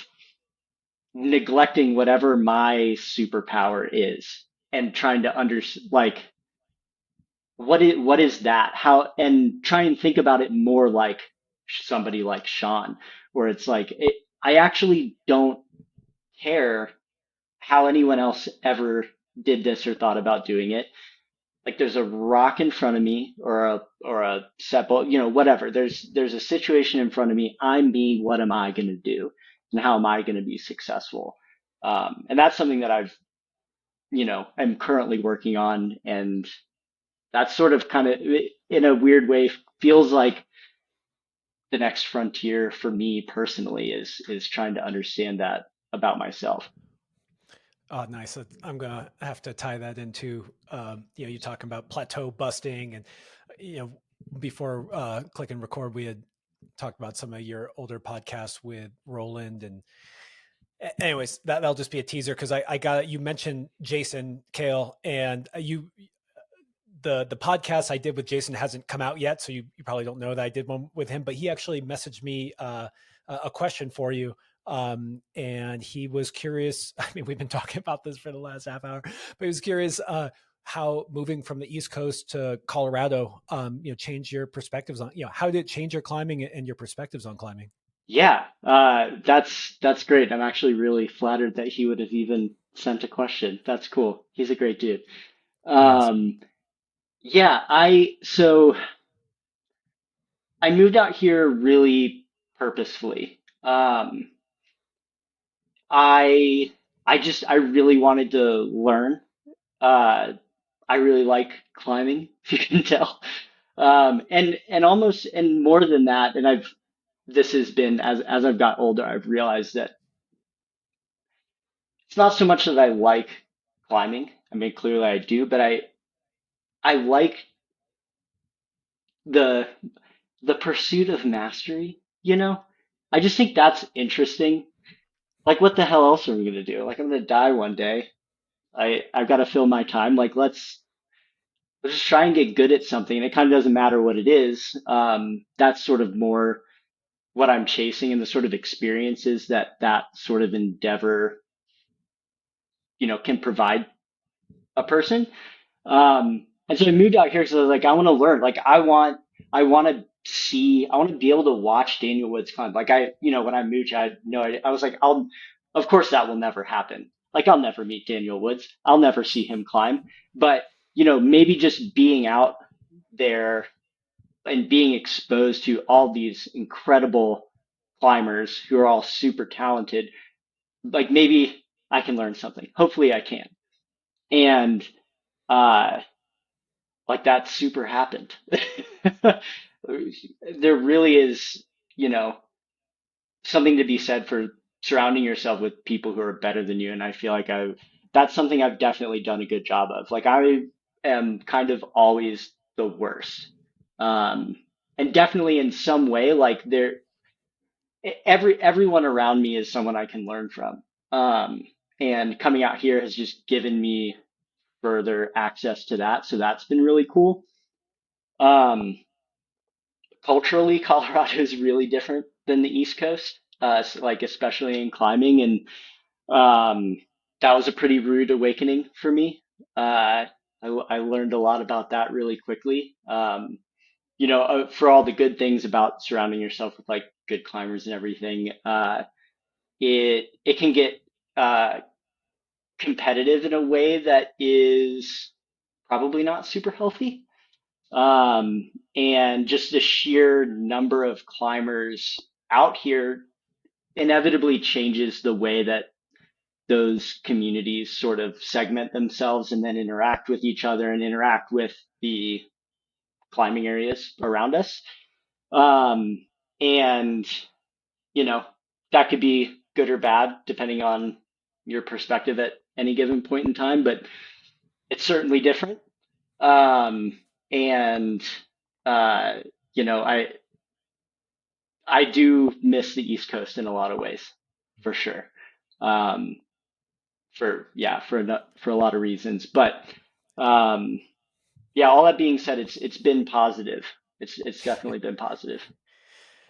[SPEAKER 1] neglecting whatever my superpower is and trying to like what is that? How and try and think about it more like somebody like Sean, where it's like I actually don't care how anyone else ever did this or thought about doing it. Like there's a rock in front of me or a set ball, whatever. There's a situation in front of me. I'm me. What am I going to do? And how am I going to be successful? And that's something that I'm currently working on, and that's sort of kind of in a weird way feels like the next frontier for me personally is trying to understand that about myself.
[SPEAKER 2] Oh, nice. I'm gonna have to tie that into you talking about plateau busting, and you know, before click and record, we had talked about some of your older podcasts with Roland, and anyways, that'll just be a teaser because I got you mentioned Jason Kale, and the podcast I did with Jason hasn't come out yet, so you probably don't know that I did one with him. But he actually messaged me a question for you, and he was curious. I mean, we've been talking about this for the last half hour, but he was curious how moving from the East Coast to Colorado, changed your perspectives on, how did it change your climbing and your perspectives on climbing?
[SPEAKER 1] Yeah, that's great. I'm actually really flattered that he would have even sent a question. That's cool. He's a great dude.
[SPEAKER 2] He is.
[SPEAKER 1] Um, yeah, I moved out here really purposefully. I I really wanted to learn. Uh, I really like climbing, if you can tell. And almost and more than that, and I've this has been as I've got older, I've realized that it's not so much that I like climbing. I mean, clearly I do, but I like the the pursuit of mastery, you know? I just think that's interesting. Like what the hell else are we gonna do? Like I'm gonna die one day. I've got to fill my time. Like just try and get good at something. And it kind of doesn't matter what it is. That's sort of more what I'm chasing and the sort of experiences that that sort of endeavor, can provide a person. And so I moved out here because I was like, I want to learn. Like I want to be able to watch Daniel Woods climb. Like when I moved, I had no idea. I was like, of course that will never happen. Like I'll never meet Daniel Woods. I'll never see him climb. But, maybe just being out there and being exposed to all these incredible climbers who are all super talented, like maybe I can learn something. Hopefully I can. And, uh, like that super happened. There really is, you know, something to be said for surrounding yourself with people who are better than you. And I feel like that's something I've definitely done a good job of. Like I am kind of always the worst. Um, and definitely in some way, like everyone around me is someone I can learn from. Um, and coming out here has just given me further access to that. So that's been really cool. Um, Culturally, Colorado is really different than the East Coast, like especially in climbing, and that was a pretty rude awakening for me. I learned a lot about that really quickly. For all the good things about surrounding yourself with like good climbers and everything, it can get uh, competitive in a way that is probably not super healthy. And just the sheer number of climbers out here inevitably changes the way that those communities sort of segment themselves and then interact with each other and interact with the climbing areas around us. Um, and, you know, that could be good or bad depending on your perspective at any given point in time, but it's certainly different. Um, and, uh, you know, I do miss the East Coast in a lot of ways, for sure. Um, for a lot of reasons, but um, yeah. All that being said, it's been positive. It's definitely been positive.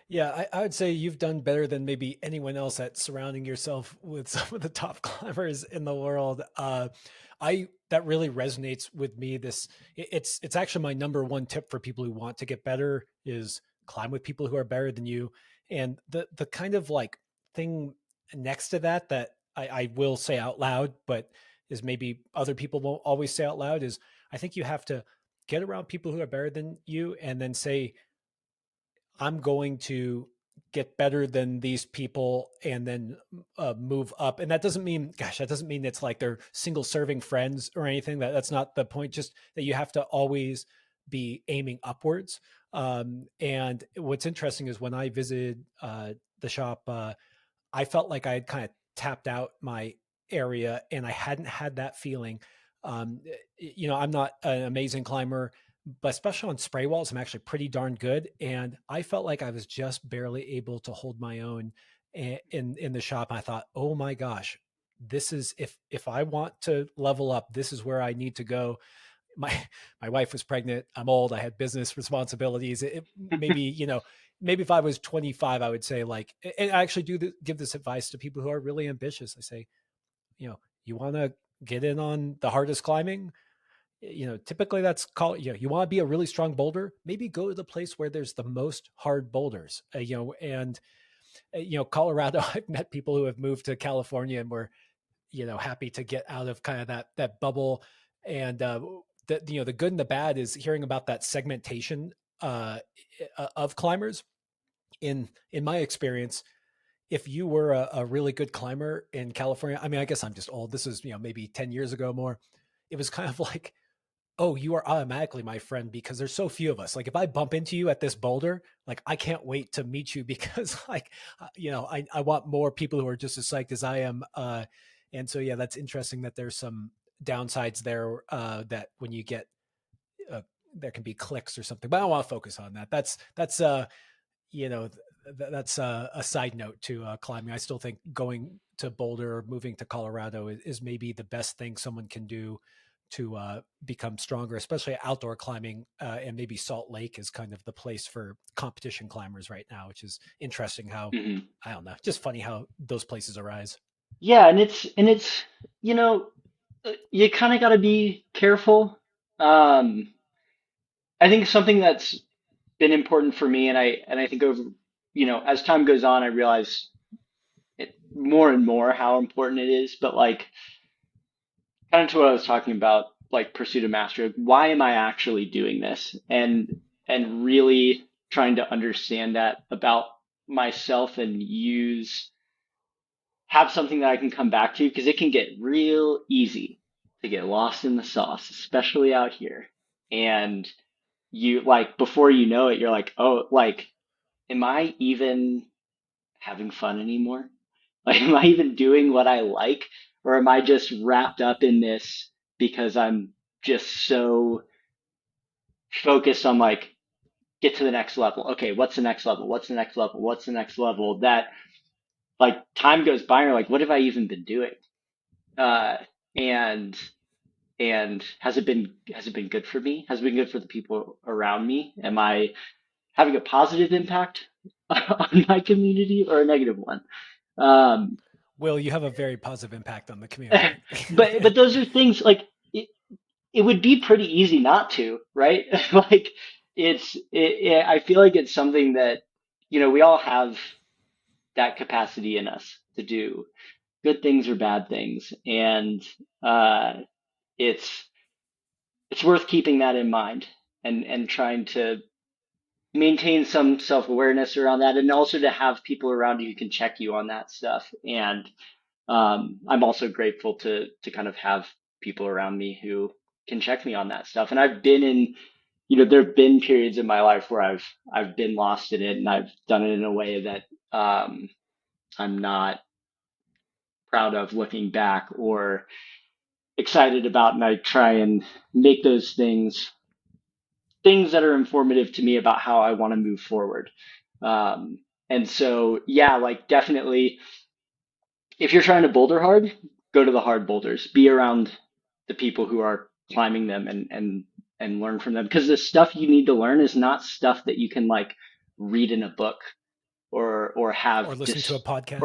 [SPEAKER 2] Yeah, I would say you've done better than maybe anyone else at surrounding yourself with some of the top climbers in the world. I that really resonates with me. It's actually my number one tip for people who want to get better is climb with people who are better than you. And the kind of like thing next to that that I will say out loud, but is maybe other people won't always say out loud is I think you have to get around people who are better than you and then say I'm going to get better than these people and then move up. And that doesn't mean, gosh, that doesn't mean it's like they're single serving friends or anything. That's not the point. Just that you have to always be aiming upwards. And what's interesting is when I visited the shop, I felt like I had kind of tapped out my area and I hadn't had that feeling. I'm not an amazing climber, but especially on spray walls, I'm actually pretty darn good. And I felt like I was just barely able to hold my own in the shop. I thought, oh my gosh, this is if I want to level up, this is where I need to go. My my wife was pregnant. I'm old. I had business responsibilities. Maybe maybe if I was 25, I would say like, and I actually give this advice to people who are really ambitious. I say, you want to get in on the hardest climbing. Typically that's called, you want to be a really strong boulder. Maybe go to the place where there's the most hard boulders. And Colorado. I've met people who have moved to California and were happy to get out of kind of that bubble. And the good and the bad is hearing about that segmentation uh, of climbers. In my experience, if you were a really good climber in California, I mean, I guess I'm just old. This is maybe 10 years ago more. It was kind of like, oh, you are automatically my friend because there's so few of us. Like if I bump into you at this boulder, like I can't wait to meet you because like, I want more people who are just as psyched as I am. And so, yeah, that's interesting that there's some downsides there that when you get, uh, there can be clicks or something, but I don't want to focus on that. You know, that's a side note to climbing. I still think going to Boulder or moving to Colorado is maybe the best thing someone can do to become stronger, especially outdoor climbing. And maybe Salt Lake is kind of the place for competition climbers right now, which is interesting how,
[SPEAKER 1] Hmm.
[SPEAKER 2] I don't know, just funny how those places arise.
[SPEAKER 1] Yeah, and it's you know you kind of got to be careful. Um, I think something that's been important for me, and I think over as time goes on, I realize it more and more how important it is. But like kind of to what I was talking about, like pursuit of mastery. Like, why am I actually doing this? And really trying to understand that about myself and have something that I can come back to because it can get real easy to get lost in the sauce, especially out here. And you like before you know it, you're like, oh, like, am I even having fun anymore? Like, am I even doing what I like? Or am I just wrapped up in this because I'm just so focused on like, get to the next level. Okay, what's the next level? What's the next level? What's the next level? That like time goes by and you're like, what have I even been doing? Uh, and has it been good for me? Has it been good for the people around me? Am I having a positive impact on my community or a negative one? Um,
[SPEAKER 2] Will, you have a very positive impact on the community.
[SPEAKER 1] but those are things like it would be pretty easy not to, right? Like I feel like it's something that we all have that capacity in us to do good things or bad things, and uh, it's it's worth keeping that in mind and trying to maintain some self-awareness around that, and also to have people around you who can check you on that stuff. And I'm also grateful to kind of have people around me who can check me on that stuff. And I've been in, there have been periods in my life where I've been lost in it, and I've done it in a way that I'm not proud of looking back or excited about, and I try and make those things that are informative to me about how I want to move forward. And so, yeah, like definitely, if you're trying to boulder hard, go to the hard boulders. Be around the people who are climbing them and learn from them. Because the stuff you need to learn is not stuff that you can like read in a book or have
[SPEAKER 2] Or listen to a
[SPEAKER 1] or
[SPEAKER 2] podcast.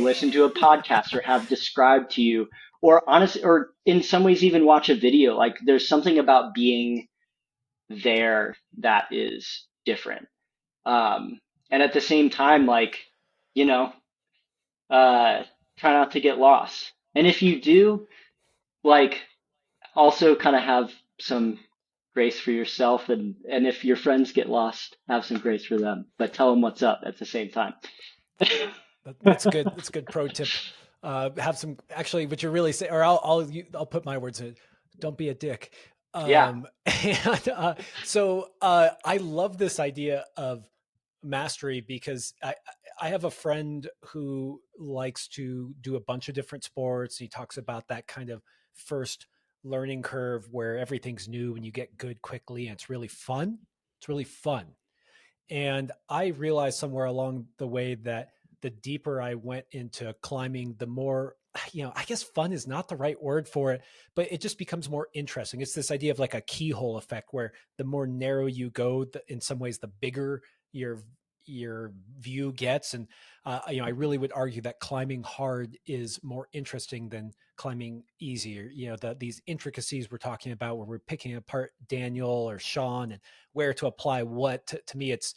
[SPEAKER 1] listen to a podcast or have described to you or honestly or in some ways even watch a video. Like there's something about being there that is different. And at the same time, like, you know, uh, try not to get lost. And if you do, like, also kind of have some grace for yourself, and if your friends get lost, have some grace for them, but tell them what's up at the same time.
[SPEAKER 2] That's good. That's a good pro tip. Have some actually, what you're really saying, or I'll put my words in. Don't be a dick.
[SPEAKER 1] Yeah.
[SPEAKER 2] And I love this idea of mastery because I have a friend who likes to do a bunch of different sports. He talks about that kind of first learning curve where everything's new and you get good quickly and it's really fun. It's really fun. And I realized somewhere along the way that the deeper I went into climbing, the more, I guess fun is not the right word for it, but it just becomes more interesting. It's this idea of like a keyhole effect where the more narrow you go, in some ways, the bigger your view gets. And I really would argue that climbing hard is more interesting than climbing easier. These intricacies we're talking about, where we're picking apart Daniel or Sean and where to apply what. To me, it's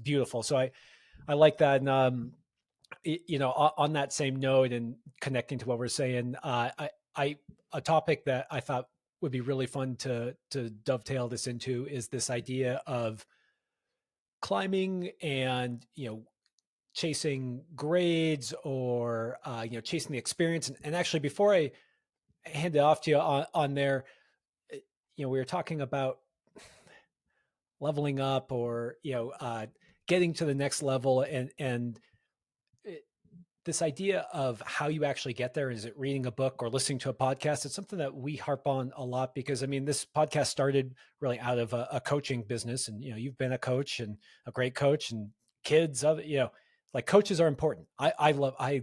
[SPEAKER 2] beautiful. So I like that. And on that same note and connecting to what we're saying, I a topic that I thought would be really fun to dovetail this into is this idea of climbing and chasing grades or chasing the experience. And actually, before I hand it off to you on there, we were talking about leveling up or getting to the next level, and this idea of how you actually get there. Is it reading a book or listening to a podcast? It's something that we harp on a lot because I mean, this podcast started really out of a coaching business, and you've been a coach and a great coach, and kids, other, like coaches are important. I love I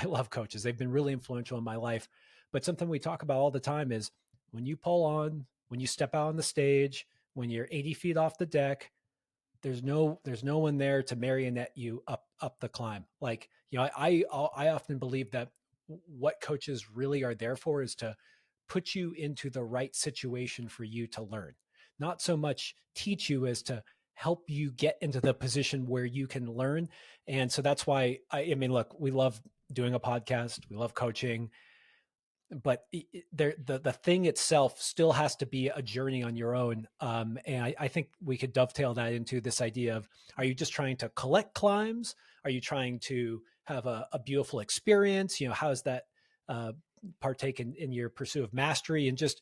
[SPEAKER 2] love coaches. They've been really influential in my life. But something we talk about all the time is when you pull on, when you step out on the stage, when you're 80 feet off the deck, there's no one there to marionette you up the climb. Like, I often believe that what coaches really are there for is to put you into the right situation for you to learn, not so much teach you as to help you get into the position where you can learn. And so that's why I mean, look, we love doing a podcast, we love coaching, but the thing itself still has to be a journey on your own. And I think we could dovetail that into this idea of, are you just trying to collect climbs? Are you trying to have a beautiful experience? How does that partake in your pursuit of mastery? And just,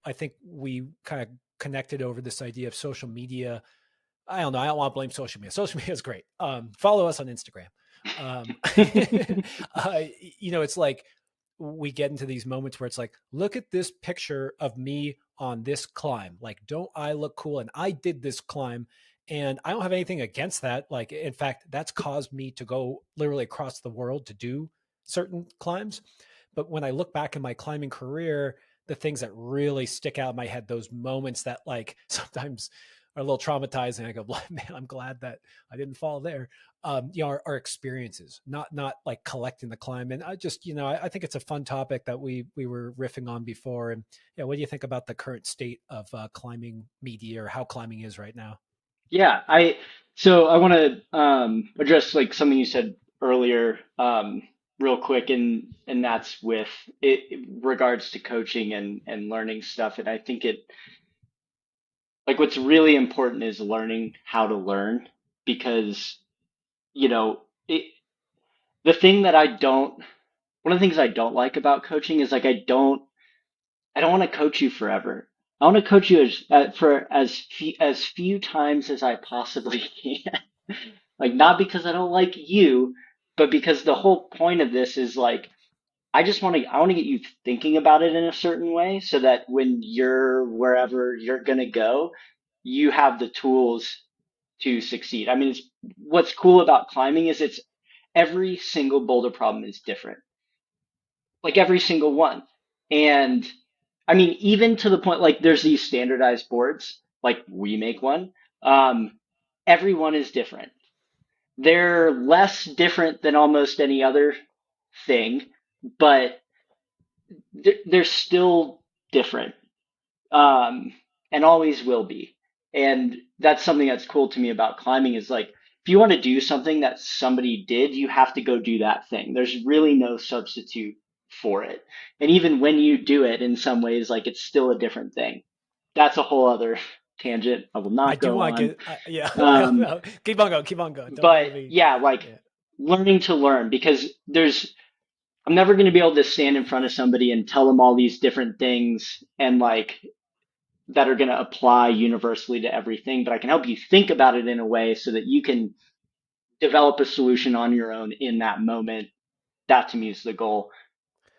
[SPEAKER 2] I think we kind of connected over this idea of social media. I don't know. I don't want to blame social media. Social media is great. Follow us on Instagram. Um, it's like, we get into these moments where it's like, look at this picture of me on this climb. Like, don't I look cool? And I did this climb, and I don't have anything against that. Like, in fact, that's caused me to go literally across the world to do certain climbs. But when I look back in my climbing career, the things that really stick out in my head, those moments that like sometimes are a little traumatizing. I go, man, I'm glad that I didn't fall there. Our experiences, not like collecting the climb. And I just, I think it's a fun topic that we were riffing on before. And yeah, what do you think about the current state of climbing media, or how climbing is right now?
[SPEAKER 1] Yeah, I want to address like something you said earlier, real quick, and that's with regards to coaching and learning stuff. And I think like what's really important is learning how to learn, because you know it, the thing that I don't one of the things I don't like about coaching is like I don't want to coach you forever. I want to coach you for as few times as I possibly can. Like, not because I don't like you, but because the whole point of this is like, I want to get you thinking about it in a certain way so that when you're wherever you're going to go, you have the tools to succeed. I mean, what's cool about climbing is every single boulder problem is different, like every single one. And I mean, even to the point, like there's these standardized boards, like we make one. Um, everyone is different. They're less different than almost any other thing, but they're still different, um, and always will be. And that's something that's cool to me about climbing is like, if you want to do something that somebody did, you have to go do that thing. There's really no substitute for it. And even when you do it in some ways, like it's still a different thing. That's a whole other tangent I will
[SPEAKER 2] I
[SPEAKER 1] not
[SPEAKER 2] do
[SPEAKER 1] go
[SPEAKER 2] want to
[SPEAKER 1] on.
[SPEAKER 2] get, yeah,
[SPEAKER 1] Um,
[SPEAKER 2] keep on going, keep on going. Don't
[SPEAKER 1] but
[SPEAKER 2] let me,
[SPEAKER 1] yeah, like
[SPEAKER 2] yeah.
[SPEAKER 1] learning to learn, because I'm never going to be able to stand in front of somebody and tell them all these different things and like that are going to apply universally to everything, but I can help you think about it in a way so that you can develop a solution on your own in that moment. That to me is the goal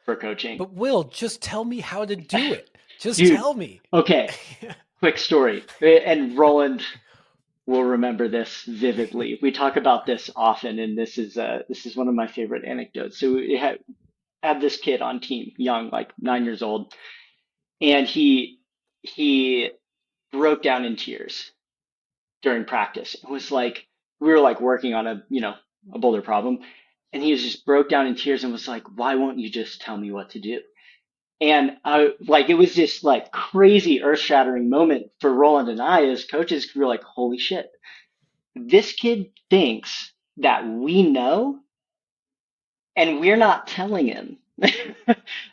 [SPEAKER 1] for coaching.
[SPEAKER 2] But Will, just tell me how to do it. Just
[SPEAKER 1] Dude,
[SPEAKER 2] tell me.
[SPEAKER 1] okay, quick story. And Roland will remember this vividly. We talk about this often, and this is one of my favorite anecdotes. So we had this kid on team, young, like 9 years old, and he broke down in tears during practice. It was like we were like working on a boulder problem, and he was just broke down in tears and was like, "Why won't you just tell me what to do?" And I like it was this like crazy earth shattering moment for Roland and I as coaches. We were like, "Holy shit, this kid thinks that we know, and we're not telling him."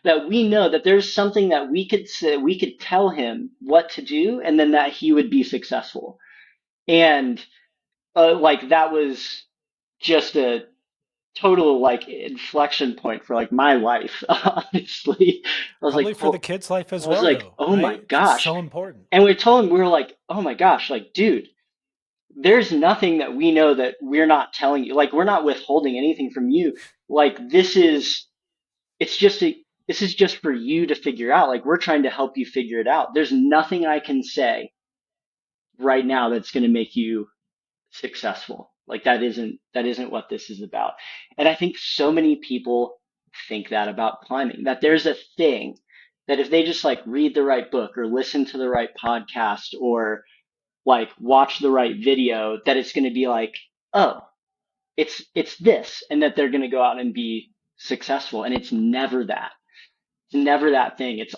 [SPEAKER 1] That we know that there's something that we could say, we could tell him what to do, and then that he would be successful. And like that was just a total like inflection point for like my life. Honestly,
[SPEAKER 2] Probably for the kid's life
[SPEAKER 1] I
[SPEAKER 2] as
[SPEAKER 1] was
[SPEAKER 2] well,
[SPEAKER 1] like,
[SPEAKER 2] though,
[SPEAKER 1] oh my
[SPEAKER 2] right? It's
[SPEAKER 1] gosh.
[SPEAKER 2] so important.
[SPEAKER 1] And we told him, we were like, oh my gosh, like dude, there's nothing that we know that we're not telling you. Like we're not withholding anything from you. Like it's just this is just for you to figure out. Like we're trying to help you figure it out. There's nothing I can say right now that's going to make you successful. Like that isn't what this is about. And I think so many people think that about climbing, that there's a thing that if they just like read the right book or listen to the right podcast or like watch the right video, that it's going to be like, oh, it's this, and that they're going to go out and be successful. And it's never that. It's never that thing. It's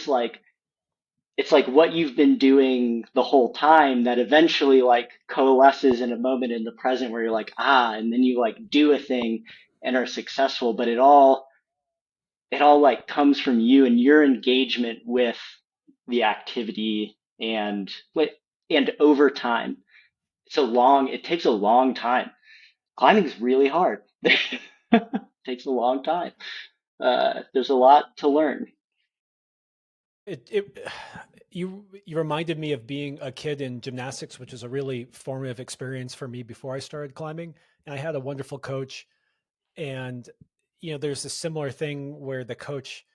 [SPEAKER 1] like what you've been doing the whole time that eventually like coalesces in a moment in the present where you're like, ah, and then you like do a thing and are successful. But it all like comes from you and your engagement with the activity and over time. It takes a long time. Climbing's really hard. It takes a long time. There's a lot to learn.
[SPEAKER 2] It you reminded me of being a kid in gymnastics, which was a really formative experience for me before I started climbing. And I had a wonderful coach, and there's a similar thing where the coach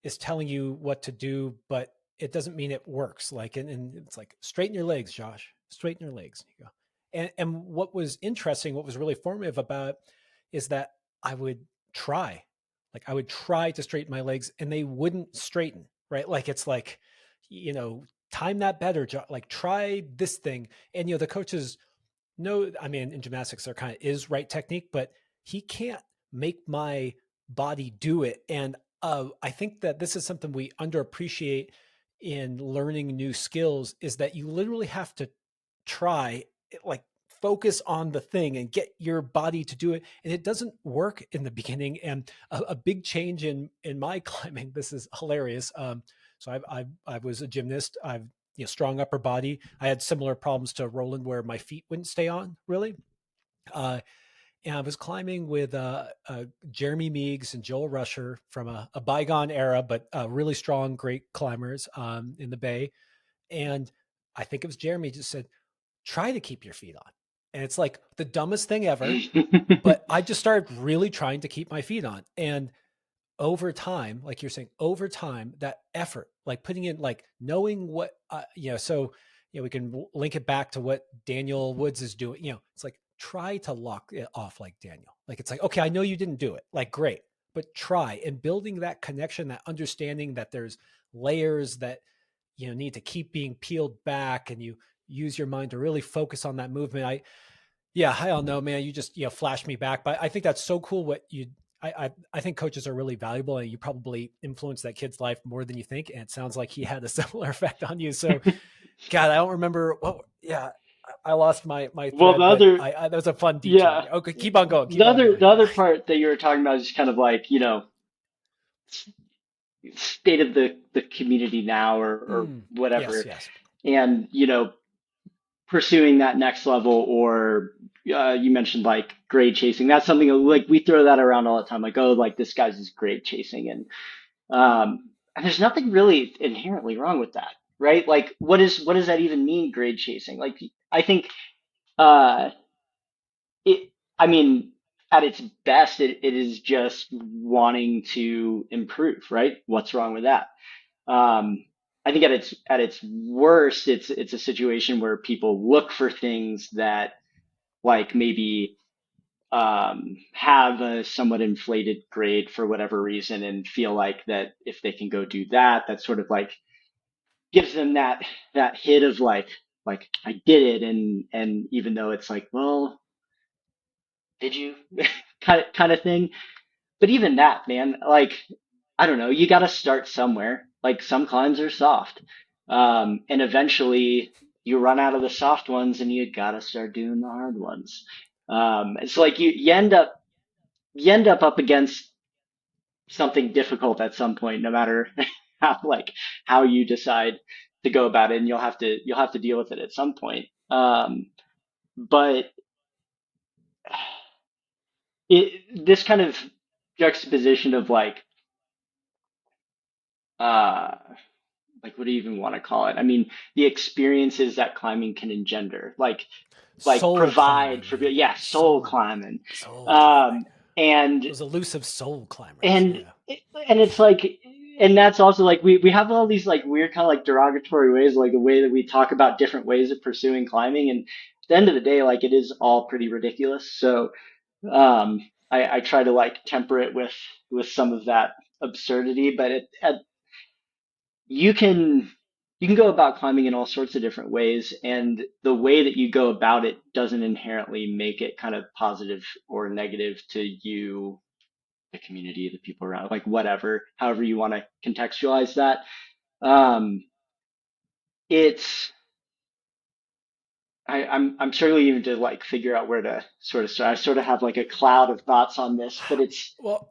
[SPEAKER 2] is telling you what to do, but it doesn't mean it works. Like, and it's like, straighten your legs, Josh, straighten your legs. You go. And what was interesting, what was really formative about it is that I would try, I would try to straighten my legs and they wouldn't straighten, right? Like, it's like, time that better, like try this thing. And, the coaches know, I mean, in gymnastics, there kind of is right technique, but he can't make my body do it. And I think that this is something we underappreciate in learning new skills, is that you literally have to try, like focus on the thing and get your body to do it. And it doesn't work in the beginning. And a big change in my climbing, this is hilarious. So I was a gymnast. I've strong upper body. I had similar problems to Roland where my feet wouldn't stay on really. Uh, and I was climbing with Jeremy Meeks and Joel Rusher from a bygone era, but really strong, great climbers in the Bay. And I think it was Jeremy just said, try to keep your feet on. And it's like the dumbest thing ever. But I just started really trying to keep my feet on. And over time, like you're saying, over time, that effort, like putting in, like knowing what, so, we can link it back to what Daniel Woods is doing. It's like, try to lock it off like Daniel. Like, it's like, okay, I know you didn't do it. Like, great, but try. And building that connection, that understanding that there's layers that, need to keep being peeled back, and you use your mind to really focus on that movement. I don't know, man, you just, flash me back, but I think that's so cool what you, I think coaches are really valuable, and you probably influence that kid's life more than you think. And it sounds like he had a similar effect on you. So, God, I don't remember. Well, yeah, I lost my
[SPEAKER 1] Well, the
[SPEAKER 2] thread, but
[SPEAKER 1] other,
[SPEAKER 2] that was a fun detour.
[SPEAKER 1] yeah,
[SPEAKER 2] Okay, keep on going.
[SPEAKER 1] the
[SPEAKER 2] Keep on
[SPEAKER 1] other,
[SPEAKER 2] going.
[SPEAKER 1] the
[SPEAKER 2] Yeah.
[SPEAKER 1] other part that you were talking about is kind of like, state of the community now or
[SPEAKER 2] Yes.
[SPEAKER 1] whatever.
[SPEAKER 2] Yes.
[SPEAKER 1] And, pursuing that next level or you mentioned like grade chasing. That's something like we throw that around all the time. Like, oh, like this guy's is grade chasing. And there's nothing really inherently wrong with that, right? Like what does that even mean, grade chasing? Like I think uh it I mean at its best it is just wanting to improve, right? What's wrong with that? Um, I think at its worst, it's a situation where people look for things that like maybe have a somewhat inflated grade for whatever reason, and feel like that if they can go do that, that sort of like gives them that hit of like I did it, and even though it's like, well, did you kind of thing. But even that, man, like, I don't know, you got to start somewhere. Like some climbs are soft. And eventually you run out of the soft ones and you got to start doing the hard ones. It's like you end up against something difficult at some point, no matter how you decide to go about it, and you'll have to deal with it at some point. But this kind of juxtaposition of uh, what do you even want to call it? I mean, the experiences that climbing can engender, like
[SPEAKER 2] Soul
[SPEAKER 1] provide
[SPEAKER 2] climbing,
[SPEAKER 1] for,
[SPEAKER 2] man.
[SPEAKER 1] yeah, soul climbing,
[SPEAKER 2] Soul climbing.
[SPEAKER 1] um, and
[SPEAKER 2] Those elusive soul climbers.
[SPEAKER 1] and
[SPEAKER 2] Yeah.
[SPEAKER 1] and it's like, and that's also like we have all these like weird kind of like derogatory ways, like the way that we talk about different ways of pursuing climbing, and at the end of the day, like it is all pretty ridiculous. So, I try to like temper it with some of that absurdity, but you can you can go about climbing in all sorts of different ways, and the way that you go about it doesn't inherently make it kind of positive or negative to you, the community, the people around, like whatever, however you want to contextualize that. Um, it's I'm struggling even to like figure out where to sort of start. I sort of have like a cloud of thoughts on this, but it's
[SPEAKER 2] Well,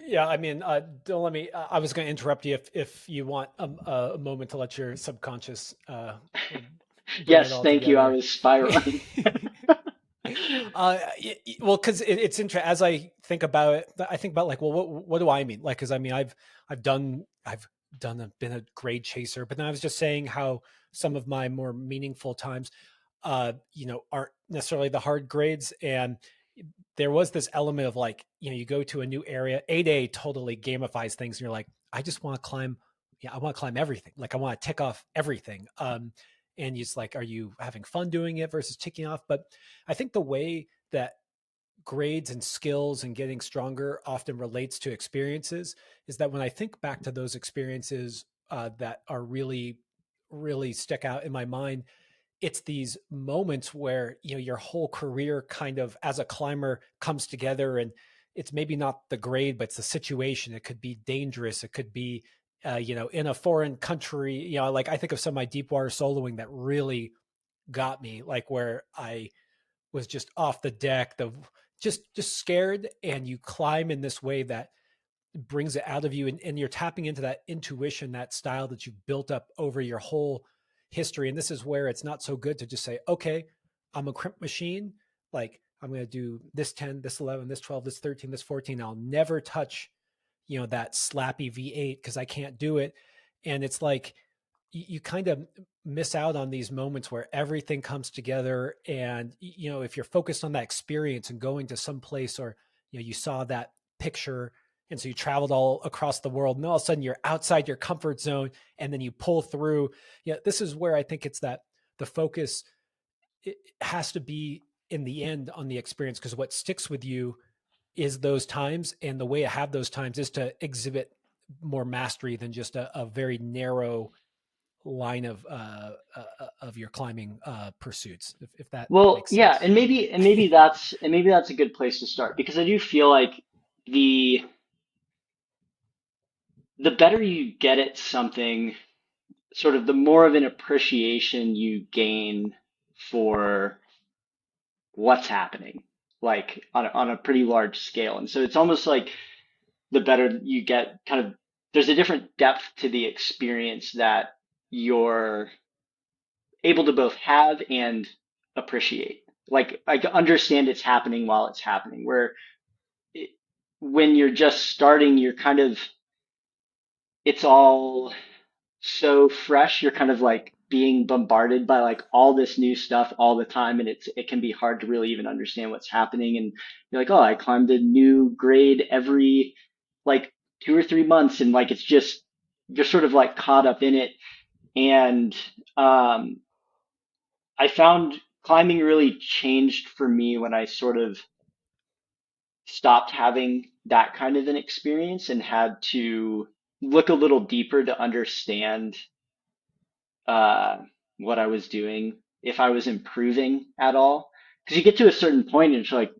[SPEAKER 2] yeah, I mean, don't let me. I was going to interrupt you if you want a moment to let your subconscious bring it
[SPEAKER 1] yes,
[SPEAKER 2] all
[SPEAKER 1] thank you. I
[SPEAKER 2] together.
[SPEAKER 1] was spiraling.
[SPEAKER 2] Well, because it's interesting as I think about it. I think about like, well, what do I mean? Like, because I mean, I've done been a grade chaser, but then I was just saying how some of my more meaningful times, aren't necessarily the hard grades, and there was this element of like, you go to a new area. 8A totally gamifies things, and you're like, I just want to climb. Yeah, I want to climb everything. Like, I want to tick off everything. And it's like, are you having fun doing it versus ticking off? But I think the way that grades and skills and getting stronger often relates to experiences is that when I think back to those experiences that are really, really stick out in my mind, it's these moments where your whole career kind of as a climber comes together, and it's maybe not the grade, but it's the situation. It could be dangerous, it could be in a foreign country. Like, I think of some of my deep water soloing that really got me, like where I was just off the deck, the just scared, and you climb in this way that brings it out of you, and you're tapping into that intuition, that style that you've built up over your whole history. And this is where it's not so good to just say, okay, I'm a crimp machine, like I'm going to do this 10, this 11, this 12, this 13, this 14. I'll never touch that slappy V8 because I can't do it. And it's like you kind of miss out on these moments where everything comes together. And if you're focused on that experience and going to some place, or you saw that picture, and so you traveled all across the world, and all of a sudden you're outside your comfort zone, and then you pull through. This is where I think it's that the focus, it has to be in the end on the experience, because what sticks with you is those times, and the way to have those times is to exhibit more mastery than just a very narrow line of your climbing pursuits, if that
[SPEAKER 1] Well,
[SPEAKER 2] makes
[SPEAKER 1] yeah,
[SPEAKER 2] sense.
[SPEAKER 1] and maybe that's a good place to start, because I do feel like the the better you get at something, sort of the more of an appreciation you gain for what's happening, like on a pretty large scale. And so it's almost like the better you get, kind of, there's a different depth to the experience that you're able to both have and appreciate. Like, I understand it's happening while it's happening. Where it, when you're just starting, you're kind of, it's all so fresh. You're kind of like being bombarded by like all this new stuff all the time, and it can be hard to really even understand what's happening. And you're like, oh, I climbed a new grade every like 2 or 3 months, and like it's just, you're sort of like caught up in it. And um, I found climbing really changed for me when I sort of stopped having that kind of an experience and had to look a little deeper to understand uh, what I was doing, if I was improving at all. Because you get to a certain point and it's like,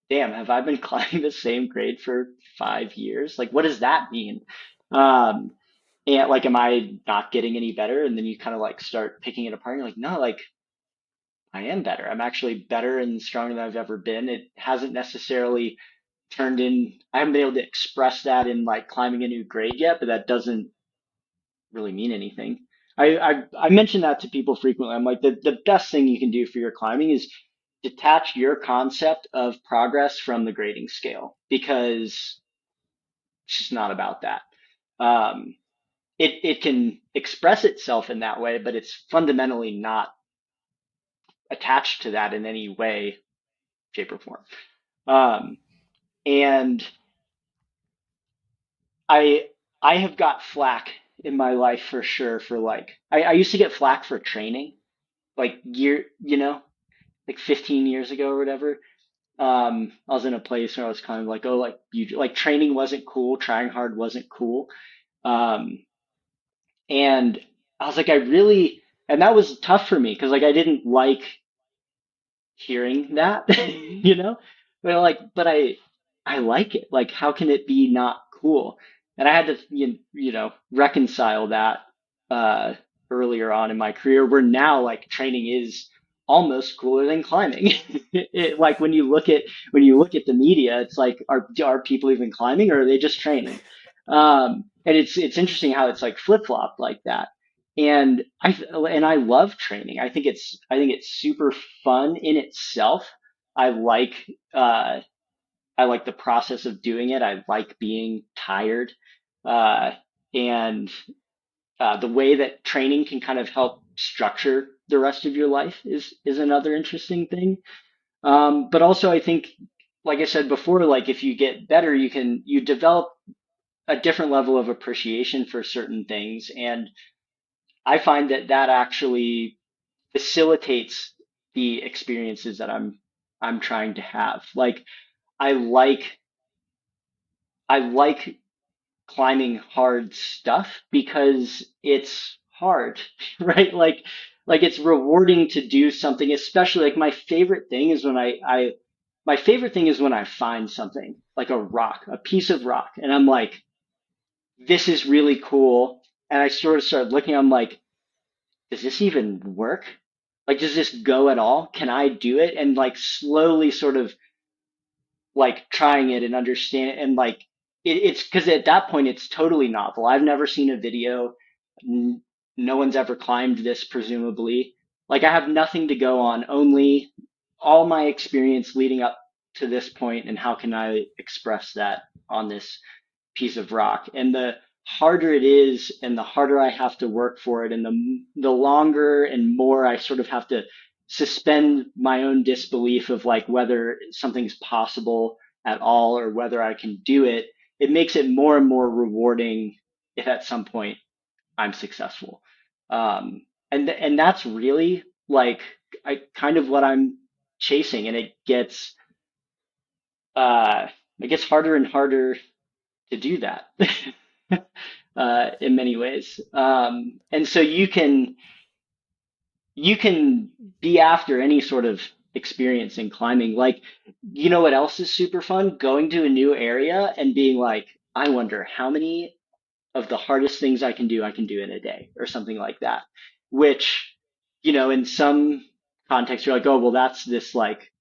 [SPEAKER 1] damn, have I been climbing the same grade for 5 years? Like, what does that mean? Um, and like, am I not getting any better? And then you kind of like start picking it apart. And you're like, no, like, I am better. I'm actually better and stronger than I've ever been. It hasn't necessarily turned in, I haven't been able to express that in like climbing a new grade yet, but that doesn't really mean anything. I mention that to people frequently. I'm like, the best thing you can do for your climbing is detach your concept of progress from the grading scale, because it's just not about that. Um, it can express itself in that way, but it's fundamentally not attached to that in any way, shape, or form. Um, and I I have got flack in my life for sure for like, I used to get flack for training like like 15 years ago or whatever. I was in a place where I was kind of like, oh, like you like training wasn't cool, trying hard wasn't cool. Um, and I was like, I really, and that was tough for me because like I didn't like hearing that, you know, but like, but I like it. Like, how can it be not cool? And I had to, reconcile that uh, earlier on in my career, where now like training is almost cooler than climbing. Like when you look at the media, it's like, are people even climbing or are they just training? And it's interesting how it's like flip flop like that. And I love training. I think it's super fun in itself. I like uh, I like the process of doing it. I like being tired, uh, and the way that training can kind of help structure the rest of your life is another interesting thing. But also, I think, like I said before, like if you get better, you develop a different level of appreciation for certain things, and I find that that actually facilitates the experiences that I'm trying to have. Like I like I like climbing hard stuff because it's hard, right? Like it's rewarding to do something, especially like my favorite thing is when I find something like a rock, a piece of rock, and I'm like, this is really cool. And I sort of start looking, I'm like, does this even work? Like, does this go at all? Can I do it? And like slowly sort of like trying it and understand and like it's because at that point it's totally novel. I've never seen a video. No one's ever climbed this, presumably. Like I have nothing to go on, only all my experience leading up to this point, and how can I express that on this piece of rock. And the harder it is and the harder I have to work for it and the longer and more I sort of have to suspend my own disbelief of like whether something's possible at all or whether I can do it, it makes it more and more rewarding if at some point I'm successful. And that's really like I kind of what I'm chasing, and uh, it gets harder and harder to do that in many ways. And so you can be after any sort of experience in climbing. Like, you know what else is super fun? Going to a new area and being like, I wonder how many of the hardest things I can do in a day or something like that. Which, in some contexts, you're like, oh, well, that's this like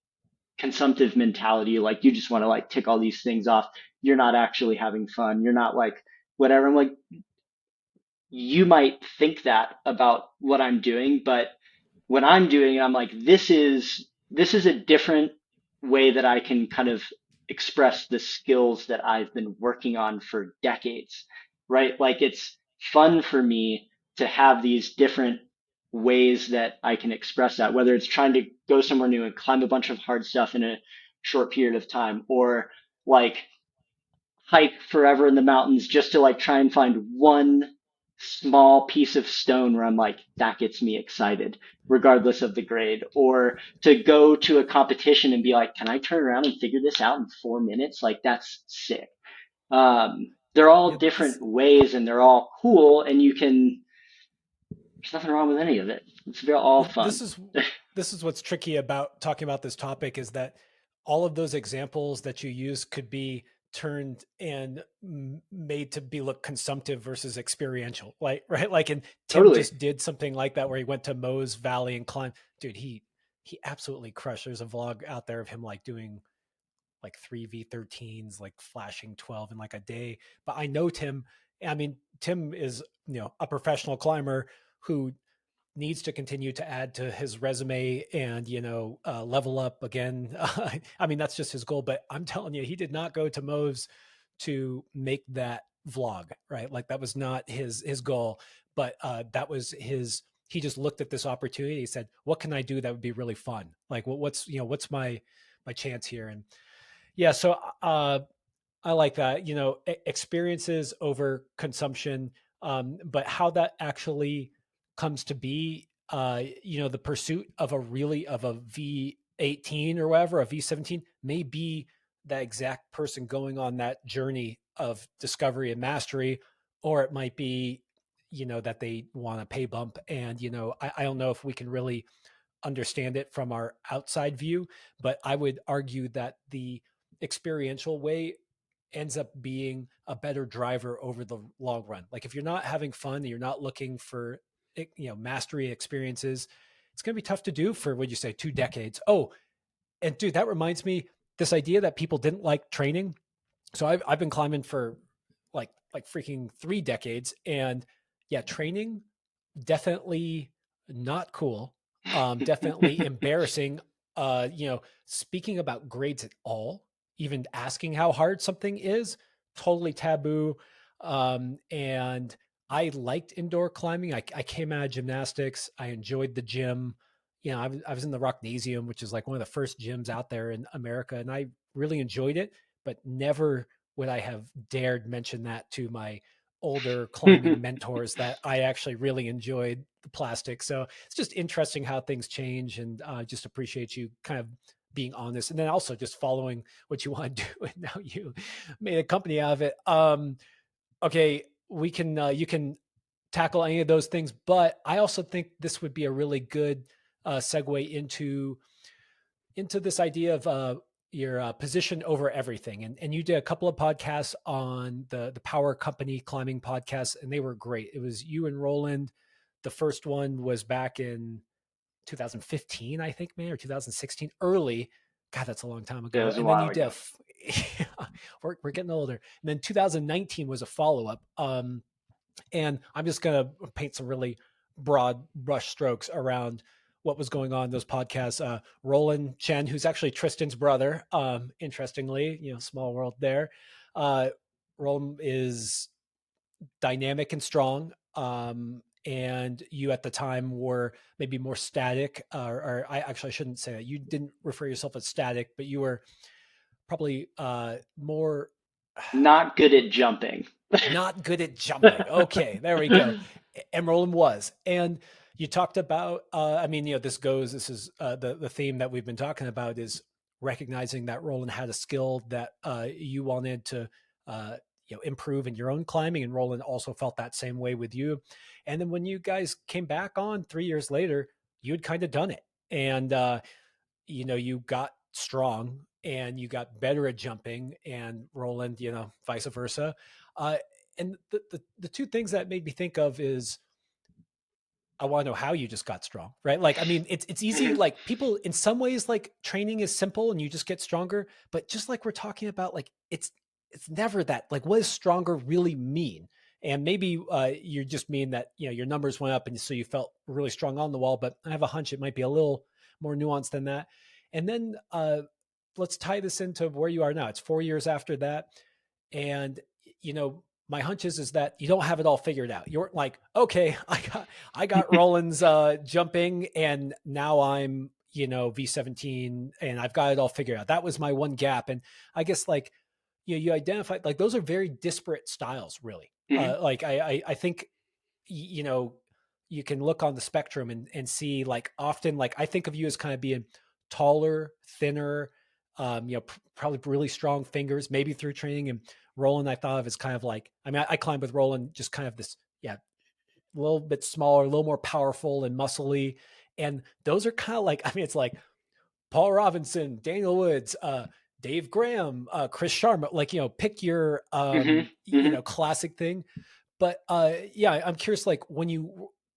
[SPEAKER 1] consumptive mentality. Like, you just want to like tick all these things off. You're not actually having fun. You're not like, whatever. I'm like, you might think that about what I'm doing, but when I'm doing it, I'm like, this is a different way that I can kind of express the skills that I've been working on for decades, right? Like it's fun for me to have these different ways that I can express that, whether it's trying to go somewhere new and climb a bunch of hard stuff in a short period of time, or like hike forever in the mountains just to like try and find one small piece of stone where I'm like, that gets me excited, regardless of the grade. Or to go to a competition and be like, can I turn around and figure this out in 4 minutes? Like, that's sick. They're
[SPEAKER 2] Yeah,
[SPEAKER 1] all different ways and they're all cool, and there's nothing wrong with any of it. It's all
[SPEAKER 2] well,
[SPEAKER 1] fun.
[SPEAKER 2] this is what's tricky about talking about this topic is that all of those examples that you use could be turned and made to be look consumptive versus experiential, like right, like and Tim
[SPEAKER 1] Totally.
[SPEAKER 2] just did something like that where he went to Mose Valley and climbed. Dude, he absolutely crushed. There's a vlog out there of him like doing like 3v13s, like flashing 12 in like a day. But I know Tim. I mean, Tim is, a professional climber who needs to continue to add to his resume and, level up again. I mean, that's just his goal. But I'm telling you, he did not go to Moe's to make that vlog, right? Like that was not his goal, but that was his. He just looked at this opportunity. He said, "What can I do that would be really fun? Like, what's my chance here?" And yeah, so I like that. Experiences over consumption, but how that actually comes to be. The pursuit of a V18 or whatever, a V17, may be that exact person going on that journey of discovery and mastery, or it might be, that they want a pay bump. And, I don't know if we can really understand it from our outside view, but I would argue that the experiential way ends up being a better driver over the long run. Like if you're not having fun and you're not looking for mastery experiences, it's going to be tough to do for, would you say, 2 decades. Oh, and dude, that reminds me, this idea that people didn't like training. So I've been climbing for like freaking 3 decades, and yeah, training definitely not cool. Definitely embarrassing. Speaking about grades at all, even asking how hard something is, totally taboo. And I liked indoor climbing. I came out of gymnastics. I enjoyed the gym. I was in the Rocknasium, which is like one of the first gyms out there in America, and I really enjoyed it. But never would I have dared mention that to my older climbing mentors that I actually really enjoyed the plastic. So it's just interesting how things change, and just appreciate you kind of being honest, and then also just following what you want to do. And now you made a company out of it. Okay, we can you can tackle any of those things, but I also think this would be a really good segue into this idea of your position over everything. And you did a couple of podcasts on the Power Company climbing podcast, and they were great. It was you and Roland. The first one was back in 2015, I think, man, or 2016, early. God, that's a long time
[SPEAKER 1] It
[SPEAKER 2] ago.
[SPEAKER 1] was a
[SPEAKER 2] And then
[SPEAKER 1] while
[SPEAKER 2] you did
[SPEAKER 1] ago.
[SPEAKER 2] we're getting older. And then 2019 was a follow up. And I'm just going to paint some really broad brush strokes around what was going on in those podcasts. Roland Chen, who's actually Tristan's brother, interestingly, small world there. Uh, Roland is dynamic and strong. And you at the time were maybe more static, or I actually shouldn't say that. You didn't refer yourself as static, but you were probably more
[SPEAKER 1] Not good at jumping.
[SPEAKER 2] not good at jumping. Okay, there we go. And Roland was. And you talked about, this is the theme that we've been talking about, is recognizing that Roland had a skill that you wanted to, improve in your own climbing. And Roland also felt that same way with you. And then when you guys came back on 3 years later, you had kind of done it. And, you got strong and you got better at jumping, and Roland, vice versa. Uh, and the two things that made me think of is, I want to know how you just got strong, right? Like, I mean, it's easy. Like people, in some ways, like training is simple and you just get stronger. But just like we're talking about, like it's never that. Like, what does stronger really mean? And maybe you just mean that your numbers went up, and so you felt really strong on the wall. But I have a hunch it might be a little more nuanced than that. And then let's tie this into where you are now. It's 4 years after that, and my hunch is that you don't have it all figured out. You're like, okay, I got Roland's jumping, and now I'm V17, and I've got it all figured out. That was my one gap, and I guess like you identified, like those are very disparate styles, really.
[SPEAKER 1] Mhm.
[SPEAKER 2] Like I think you know you can look on the spectrum and see, like, often, like I think of you as kind of being taller, thinner, probably really strong fingers, maybe through training. And Roland, I thought of as kind of like, I mean, I climbed with Roland, just kind of this, yeah, a little bit smaller, a little more powerful and muscly. And those are kind of like, I mean, it's like Paul Robinson, Daniel Woods, Dave Graham, Chris Sharma, like, pick your,
[SPEAKER 1] Mhm. Mhm.
[SPEAKER 2] classic thing. But yeah, I'm curious, like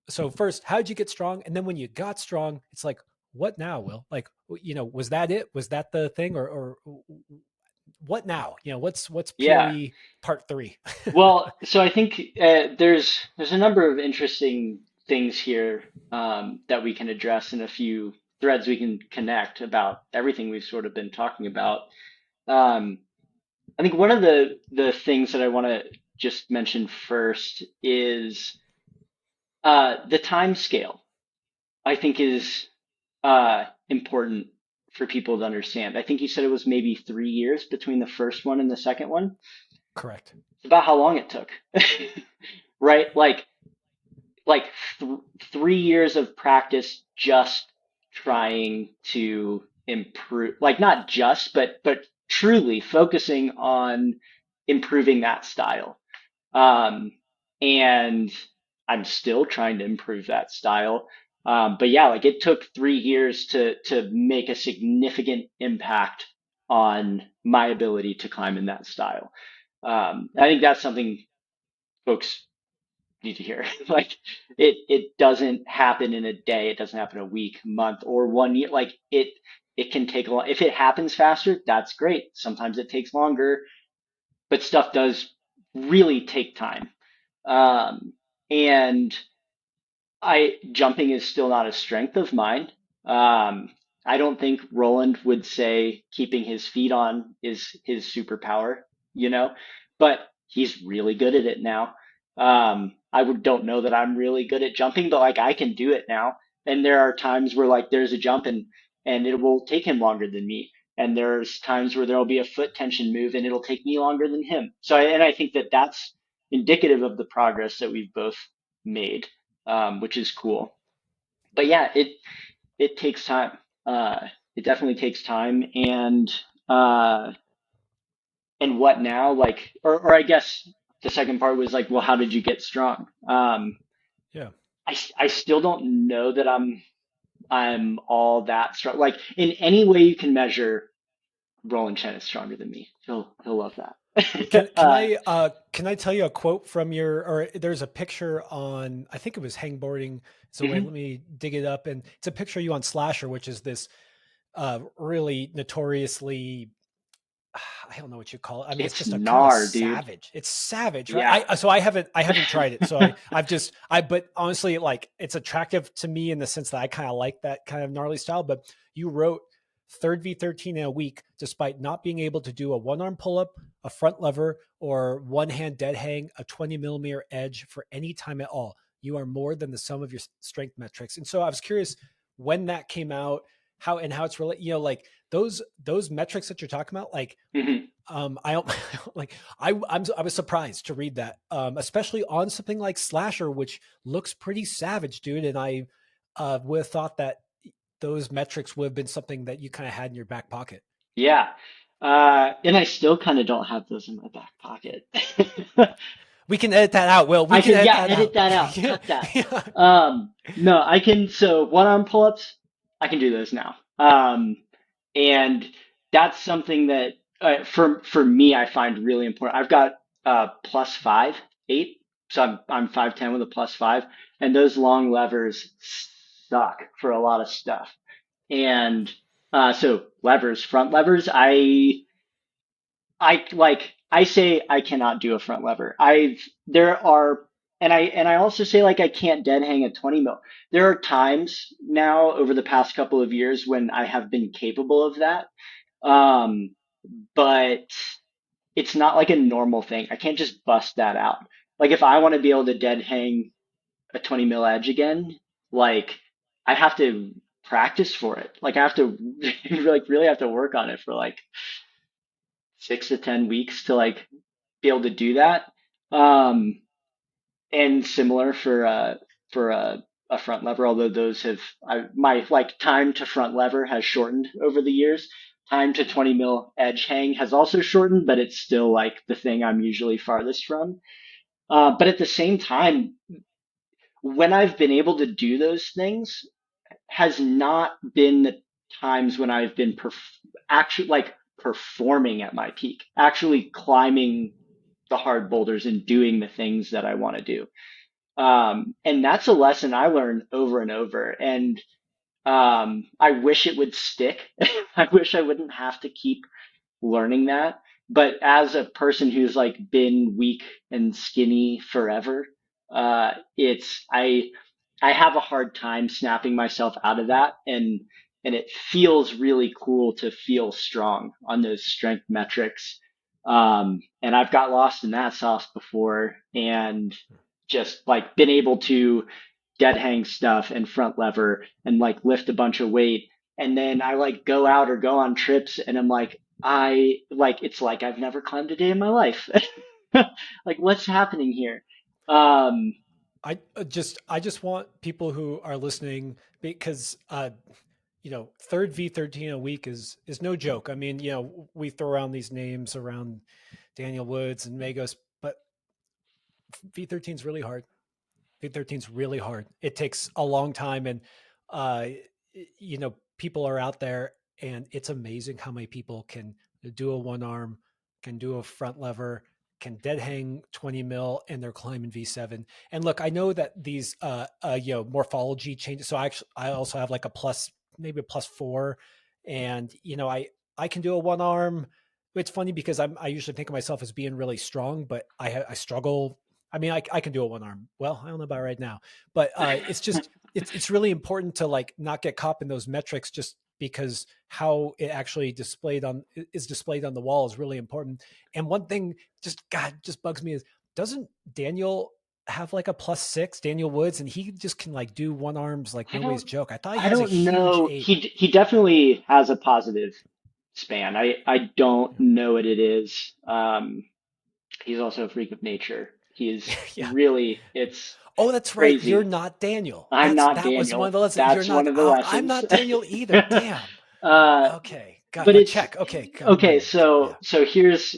[SPEAKER 2] so first, how did you get strong? And then when you got strong, it's like, what now, Will? Like, was that it? Was that the thing? Or what now? What's
[SPEAKER 1] Yeah.
[SPEAKER 2] POE part three?
[SPEAKER 1] Well, so I think there's a number of interesting things here that we can address, in a few threads we can connect about everything we've sort of been talking about. Um, I think one of the things that I want to just mention first is the time scale. I think is important for people to understand. I think you said it was maybe 3 years between the first one and the second one.
[SPEAKER 2] Correct.
[SPEAKER 1] It's about how long it took, right? Like 3 years of practice just trying to improve, like not just, but truly focusing on improving that style. Um, and I'm still trying to improve that style. But yeah, like it took 3 years to make a significant impact on my ability to climb in that style. I think that's something folks need to hear. Like it doesn't happen in a day, it doesn't happen a week, month, or 1 year. Like it can take a lot. If it happens faster, that's great. Sometimes it takes longer, but stuff does really take time. Um, and I jumping is still not a strength of mine. Um, I don't think Roland would say keeping his feet on is his superpower, you know, but he's really good at it now. Don't know that I'm really good at jumping, but like I can do it now. And there are times where like there's a jump and it will take him longer than me. And there's times where there will be a foot tension move and it'll take me longer than him. And I think that that's indicative of the progress that we've both made, which is cool. But yeah, it takes time. It definitely takes time, uh, and what now? Like, or I guess the second part was like, well, how did you get strong?
[SPEAKER 2] Yeah.
[SPEAKER 1] I still don't know that I'm all that strong. Like in any way you can measure, Roland Chen is stronger than me. He'll love
[SPEAKER 2] Can
[SPEAKER 1] that.
[SPEAKER 2] can I can I tell you a quote from your, or there's a picture on, I think it was hangboarding. So wait,
[SPEAKER 1] Mhm.
[SPEAKER 2] let me dig it up, and it's a picture of you on Slasher, which is this really notoriously, I don't know what you call it. I mean, it's
[SPEAKER 1] It's
[SPEAKER 2] just a kind of
[SPEAKER 1] gnar, dude.
[SPEAKER 2] savage. It's savage, right?
[SPEAKER 1] Yeah.
[SPEAKER 2] So I haven't tried it. So I've just but honestly, like it's attractive to me in the sense that I kind of like that kind of gnarly style. But you wrote third V13 in a week, despite not being able to do a one arm pull up, a front lever, or one hand dead hang, a 20 millimeter edge for any time at all. You are more than the sum of your strength metrics. And so I was curious when that came out, how it's really, like those metrics that you're talking about, like
[SPEAKER 1] Mhm.
[SPEAKER 2] I don't like I was surprised to read that, especially on something like Slasher, which looks pretty savage, dude. And I would have thought that those metrics would have been something that you kind of had in your back pocket.
[SPEAKER 1] Yeah. And I still kind of don't have those in my back pocket.
[SPEAKER 2] We can edit that out. Will, we
[SPEAKER 1] I
[SPEAKER 2] can
[SPEAKER 1] can,
[SPEAKER 2] edit
[SPEAKER 1] yeah,
[SPEAKER 2] that
[SPEAKER 1] edit
[SPEAKER 2] out.
[SPEAKER 1] that out,
[SPEAKER 2] Yeah,
[SPEAKER 1] cut that.
[SPEAKER 2] yeah,
[SPEAKER 1] No, I can, so one arm pull-ups, I can do those now. And that's something that, for me, I find really important. I've got, +5, 8. So I'm 5'10" with a +5. And those long levers suck for a lot of stuff. And, so levers, front levers, I say I cannot do a front lever. There are and I also say like I can't dead hang a 20 mil. There are times now over the past couple of years when I have been capable of that. Um, but it's not like a normal thing. I can't just bust that out. Like if I want to be able to dead hang a 20 mil edge again, like I have to practice for it. Like I have to like really have to work on it for like 6 to 10 weeks to like be able to do that. Um, and similar for a front lever, although my like time to front lever has shortened over the years. Time to 20 mil edge hang has also shortened, but it's still like the thing I'm usually farthest from. But at the same time, when I've been able to do those things, has not been the times when I've been actually like performing at my peak, actually climbing the hard boulders and doing the things that I want to do. And that's a lesson I learned over and over. And I wish it would stick. I wish I wouldn't have to keep learning that. But as a person who's like been weak and skinny forever, I have a hard time snapping myself out of that, and it feels really cool to feel strong on those strength metrics. And I've got lost in that sauce before, and just like been able to dead hang stuff and front lever and like lift a bunch of weight, and then I like go out or go on trips and I'm like it's like I've never climbed a day in my life. Like what's happening here? Um,
[SPEAKER 2] I just want people who are listening, because third V13 a week is no joke. I mean, we throw around these names around Daniel Woods and Magos, but V13 is really hard. V13 is really hard. It takes a long time, and uh, people are out there, and it's amazing how many people can do a one arm, can do a front lever, can dead hang 20 mil, and they're climbing V7. And look, I know that these morphology changes. So I also have like a plus, maybe a +4, and I can do a one arm. It's funny because I usually think of myself as being really strong, but I struggle. I mean, I can do a one arm. Well, I don't know about right now, but it's just it's really important to like not get caught in those metrics just because how it actually is displayed on the wall is really important. And one thing just bugs me is, doesn't Daniel have like a +6, Daniel Woods, and he just can like do one arms like
[SPEAKER 1] I
[SPEAKER 2] nobody's
[SPEAKER 1] don't
[SPEAKER 2] joke. I thought he
[SPEAKER 1] I
[SPEAKER 2] has a
[SPEAKER 1] don't
[SPEAKER 2] huge
[SPEAKER 1] know.
[SPEAKER 2] 8.
[SPEAKER 1] He definitely has a positive span. I don't
[SPEAKER 2] Yeah.
[SPEAKER 1] know what it is. He's also a freak of nature. He's
[SPEAKER 2] Yeah.
[SPEAKER 1] really, it's
[SPEAKER 2] Oh, that's right. You're
[SPEAKER 1] crazy.
[SPEAKER 2] not Daniel.
[SPEAKER 1] I'm not
[SPEAKER 2] That was one of
[SPEAKER 1] Daniel.
[SPEAKER 2] the lessons. You're
[SPEAKER 1] That's one
[SPEAKER 2] not.
[SPEAKER 1] of the
[SPEAKER 2] Oh, I'm
[SPEAKER 1] lessons.
[SPEAKER 2] not Daniel either. Damn.
[SPEAKER 1] uh,
[SPEAKER 2] Okay, got
[SPEAKER 1] but
[SPEAKER 2] a
[SPEAKER 1] it's
[SPEAKER 2] check. Okay, got
[SPEAKER 1] okay.
[SPEAKER 2] money. Yeah.
[SPEAKER 1] So here's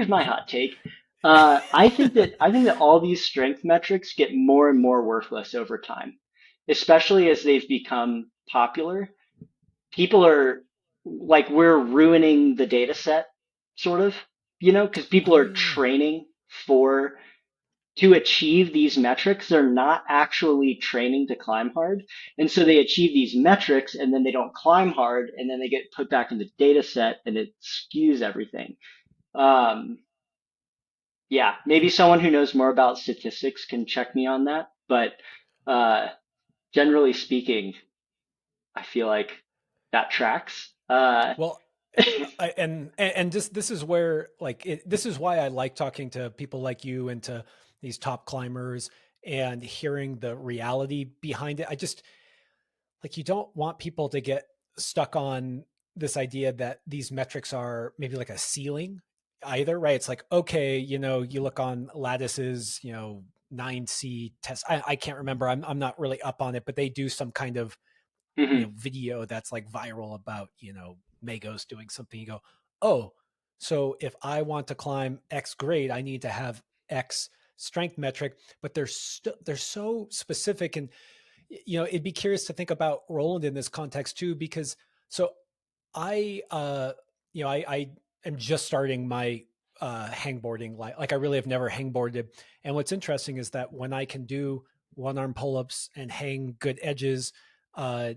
[SPEAKER 1] my hot take. I think that all these strength metrics get more and more worthless over time, especially as they've become popular. People are like, we're ruining the data set, sort of, because people are
[SPEAKER 2] Oh,
[SPEAKER 1] training for to achieve these metrics. They're not actually training to climb hard. And so they achieve these metrics and then they don't climb hard and then they get put back in the data set and it skews everything. Um, yeah, maybe someone who knows more about statistics can check me on that. But uh, generally speaking, I feel like that tracks.
[SPEAKER 2] well, and just this is where like this is why I like talking to people like you and to these top climbers and hearing the reality behind it. I just like, you don't want people to get stuck on this idea that these metrics are maybe like a ceiling either, right? It's like, okay, you look on Lattice's, 9C test. I can't remember. I'm not really up on it, but they do some kind of,
[SPEAKER 1] Mhm,
[SPEAKER 2] video that's like viral about, Magos doing something. You go, oh, so if I want to climb X grade, I need to have X strength metric, but they're so specific. And it'd be curious to think about Roland in this context too, because so I, I am just starting my hangboarding. Like I really have never hangboarded. And what's interesting is that when I can do one arm pull-ups and hang good edges, uh,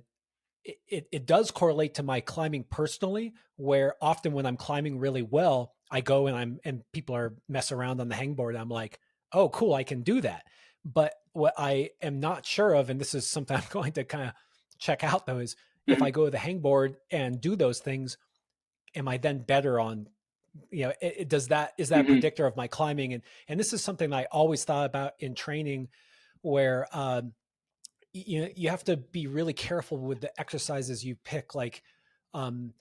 [SPEAKER 2] it does correlate to my climbing personally, where often when I'm climbing really well, I go and people are mess around on the hangboard. I'm like, oh, cool, I can do that. But what I am not sure of, and this is something I'm going to kind of check out though, is if
[SPEAKER 1] mhm,
[SPEAKER 2] I go to the hangboard and do those things, am I then better on, does that, is that a
[SPEAKER 1] mhm,
[SPEAKER 2] predictor of my climbing? And this is something I always thought about in training, where you have to be really careful with the exercises you pick. Like, um,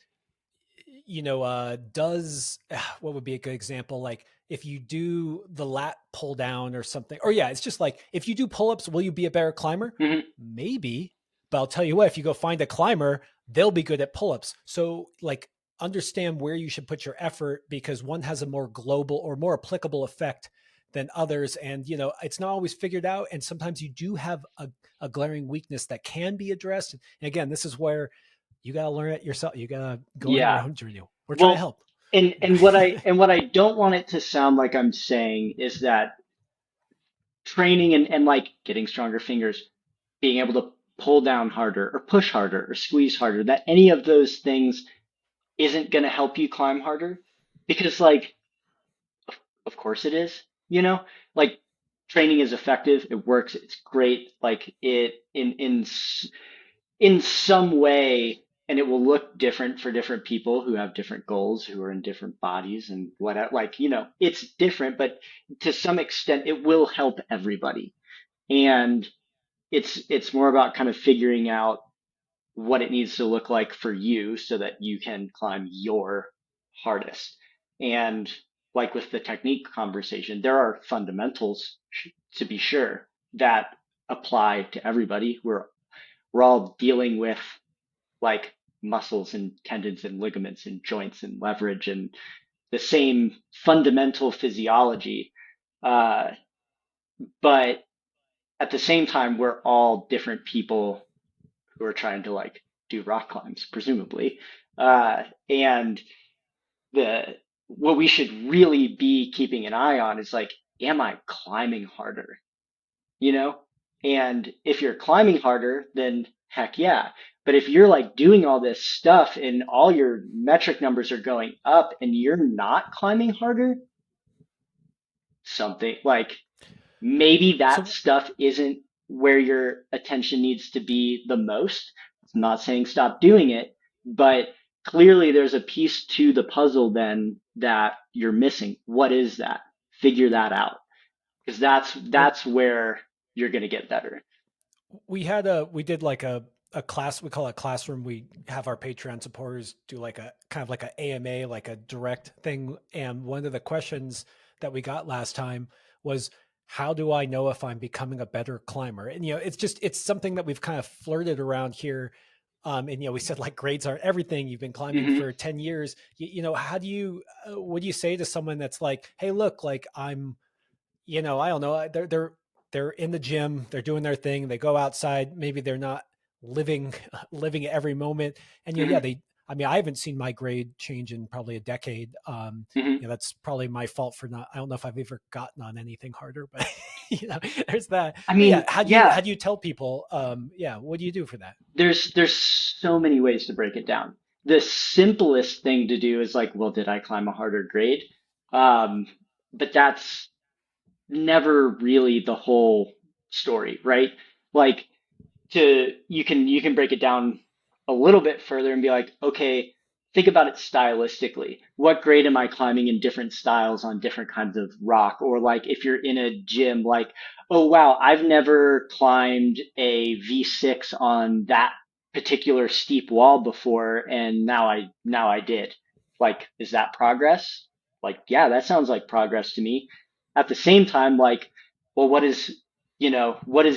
[SPEAKER 2] does what would be a good example? Like if you do the lat pull down or something, or yeah, it's just like if you do pull ups, will you be a better climber?
[SPEAKER 1] mhm,
[SPEAKER 2] Maybe, but I'll tell you what, if you go find a climber, they'll be good at pull ups. So like understand where you should put your effort, because one has a more global or more applicable effect than others. And it's not always figured out, and sometimes you do have a glaring weakness that can be addressed. And again, this is where you got to learn it yourself. You got to go on your
[SPEAKER 1] yeah.
[SPEAKER 2] own journey. We're trying to
[SPEAKER 1] Well,
[SPEAKER 2] help.
[SPEAKER 1] and what I don't want it to sound like I'm saying is that training and like getting stronger fingers, being able to pull down harder or push harder or squeeze harder, that any of those things isn't going to help you climb harder. Because like, of course it is, like training is effective. It works. It's great. Like it in some way, and it will look different for different people who have different goals, who are in different bodies and whatever. Like, it's different, but to some extent it will help everybody. And it's more about kind of figuring out what it needs to look like for you so that you can climb your hardest. And like with the technique conversation, there are fundamentals to be sure that apply to everybody. We're all dealing with like muscles and tendons and ligaments and joints and leverage and the same fundamental physiology. Uh, but at the same time, we're all different people who are trying to like do rock climbs, presumably. And the what we should really be keeping an eye on is like, am I climbing harder? You know? And if you're climbing harder, then heck yeah. But if you're like doing all this stuff and all your metric numbers are going up and you're not climbing harder, something like maybe that
[SPEAKER 2] So
[SPEAKER 1] stuff isn't where your attention needs to be the most. I'm not saying stop doing it, but clearly there's a piece to the puzzle then that you're missing. What is that? Figure that out because
[SPEAKER 2] well,
[SPEAKER 1] that's where you're going to get better.
[SPEAKER 2] we did like a class, we call it classroom. We have our Patreon supporters do like a kind of like a AMA, like a direct thing. And one of the questions that we got last time was, how do I know if I'm becoming a better climber? And it's just it's something that we've kind of flirted around here. And we said like grades aren't everything. You've been climbing
[SPEAKER 1] Hmm.
[SPEAKER 2] for 10 years. How do you what do you say to someone that's like, hey, look, like I'm, I don't know. They're in the gym. They're doing their thing. They go outside. Maybe they're not living living every moment. And yeah,
[SPEAKER 1] Hmm.
[SPEAKER 2] they. I mean, I haven't seen my grade change in probably a decade.
[SPEAKER 1] Hmm.
[SPEAKER 2] That's probably my fault for not. I don't know if I've ever gotten on anything harder, but there's that.
[SPEAKER 1] I
[SPEAKER 2] But yeah,
[SPEAKER 1] mean,
[SPEAKER 2] how
[SPEAKER 1] yeah,
[SPEAKER 2] do you tell people? Yeah, what do you do for that?
[SPEAKER 1] there's so many ways to break it down. The simplest thing to do is like, well, did I climb a harder grade? Um, but that's never really the whole story, right? Like to you can break it down a little bit further and be like, okay, think about it stylistically. What grade am I climbing in different styles on different kinds of rock? Or like if you're in a gym, like, oh wow, I've never climbed a V6 on that particular steep wall before, and now I did. Like, is that progress? Like, yeah, that sounds like progress to me. At the same time, like, well, what does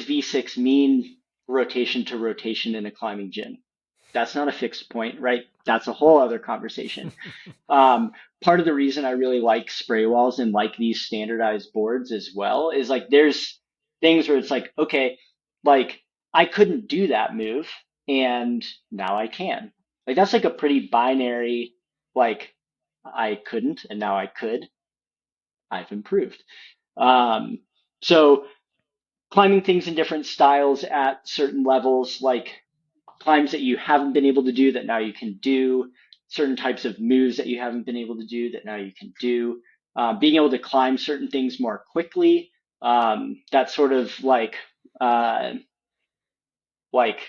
[SPEAKER 1] V6 mean rotation to rotation in a climbing gym? That's not a fixed point, right? That's a whole other conversation. Um, Part of the reason I really like spray walls and like these standardized boards as well is like there's things where it's like, okay, like I couldn't do that move and now I can. Like that's like a pretty binary, like I couldn't and now I could. I've improved. Um, so climbing things in different styles at certain levels, like climbs that you haven't been able to do that now you can do, certain types of moves that you haven't been able to do that now you can do, being able to climb certain things more quickly. That sort of uh, like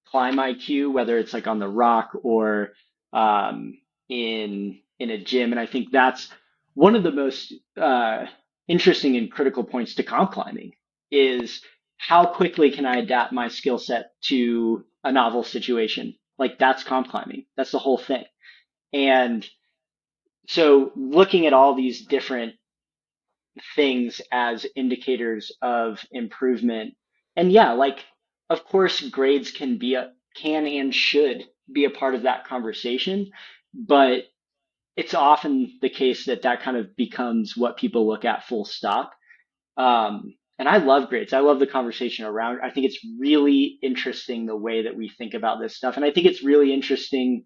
[SPEAKER 1] climb IQ, whether it's like on the rock or in a gym. And I think that's one of the most interesting and critical points to comp climbing is how quickly can I adapt my skill set to a novel situation? Like that's comp climbing. That's the whole thing. And so looking at all these different things as indicators of improvement. And yeah, like of course grades can and should be a part of that conversation, but it's often the case that that kind of becomes what people look at full stop. And I love grades. I love the conversation around. I think it's really interesting the way that we think about this stuff, and I think it's really interesting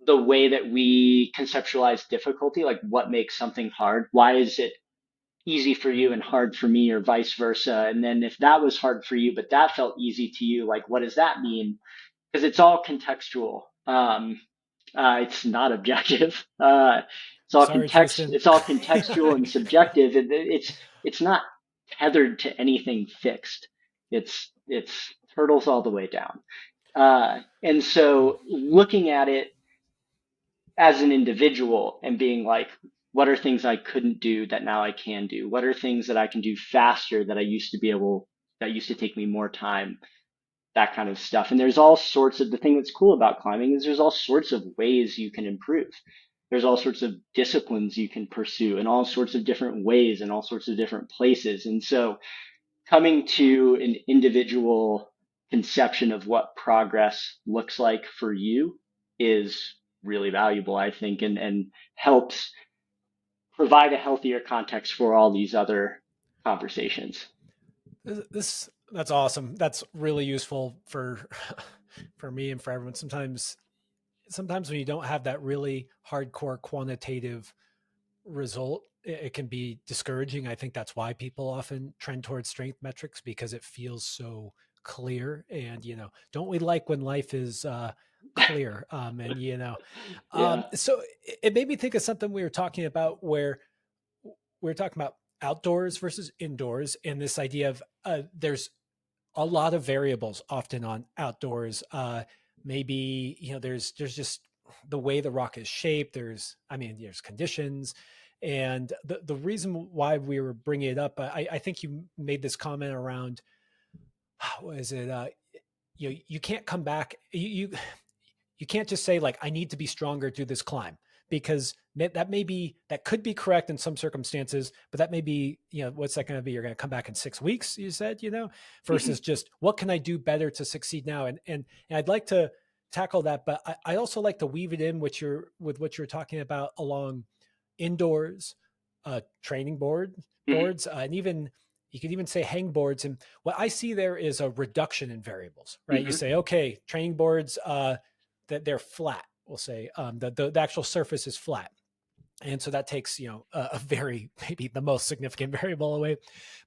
[SPEAKER 1] the way that we conceptualize difficulty. Like, what makes something hard? Why is it easy for you and hard for me or vice versa? And then if that was hard for you, but that felt easy to you, like what does that mean? Because it's all contextual. It's not objective.
[SPEAKER 2] Sorry, Jason.
[SPEAKER 1] It's all contextual and subjective. It's not tethered to anything fixed. It's hurdles all the way down. And so looking at it as an individual and being like, what are things I couldn't do that now I can do? What are things that I can do faster that used to take me more time? That kind of stuff. And there's all sorts of, the thing that's cool about climbing is there's all sorts of ways you can improve. There's all sorts of disciplines you can pursue in all sorts of different ways and all sorts of different places. And so coming to an individual conception of what progress looks like for you is really valuable, I think, and helps provide a healthier context for all these other conversations.
[SPEAKER 2] This that's awesome. That's really useful for for me and for everyone. Sometimes when you don't have that really hardcore quantitative result, it can be discouraging. I think that's why people often trend towards strength metrics, because it feels so clear. And don't we like when life is clear? And
[SPEAKER 1] Yeah.
[SPEAKER 2] so it made me think of something we were talking about, where we were talking about outdoors versus indoors, and this idea of there's a lot of variables often on outdoors. Maybe there's just the way the rock is shaped. There's conditions, and the reason why we were bringing it up, I think you made this comment around, what is it? You can't come back. You can't just say, like, I need to be stronger through this climb, because that could be correct in some circumstances, but that may be, what's that going to be? You're going to come back in 6 weeks, you said, versus just what can I do better to succeed now? And I'd like to tackle that, but I also like to weave it in with what you're talking about along indoors, training
[SPEAKER 1] Hmm.
[SPEAKER 2] boards, and even you could even say hang boards. And what I see there is a reduction in variables, right? You
[SPEAKER 1] Hmm.
[SPEAKER 2] say, okay, training boards, that they're flat. We'll say the actual surface is flat, and so that takes a very, maybe the most significant variable away.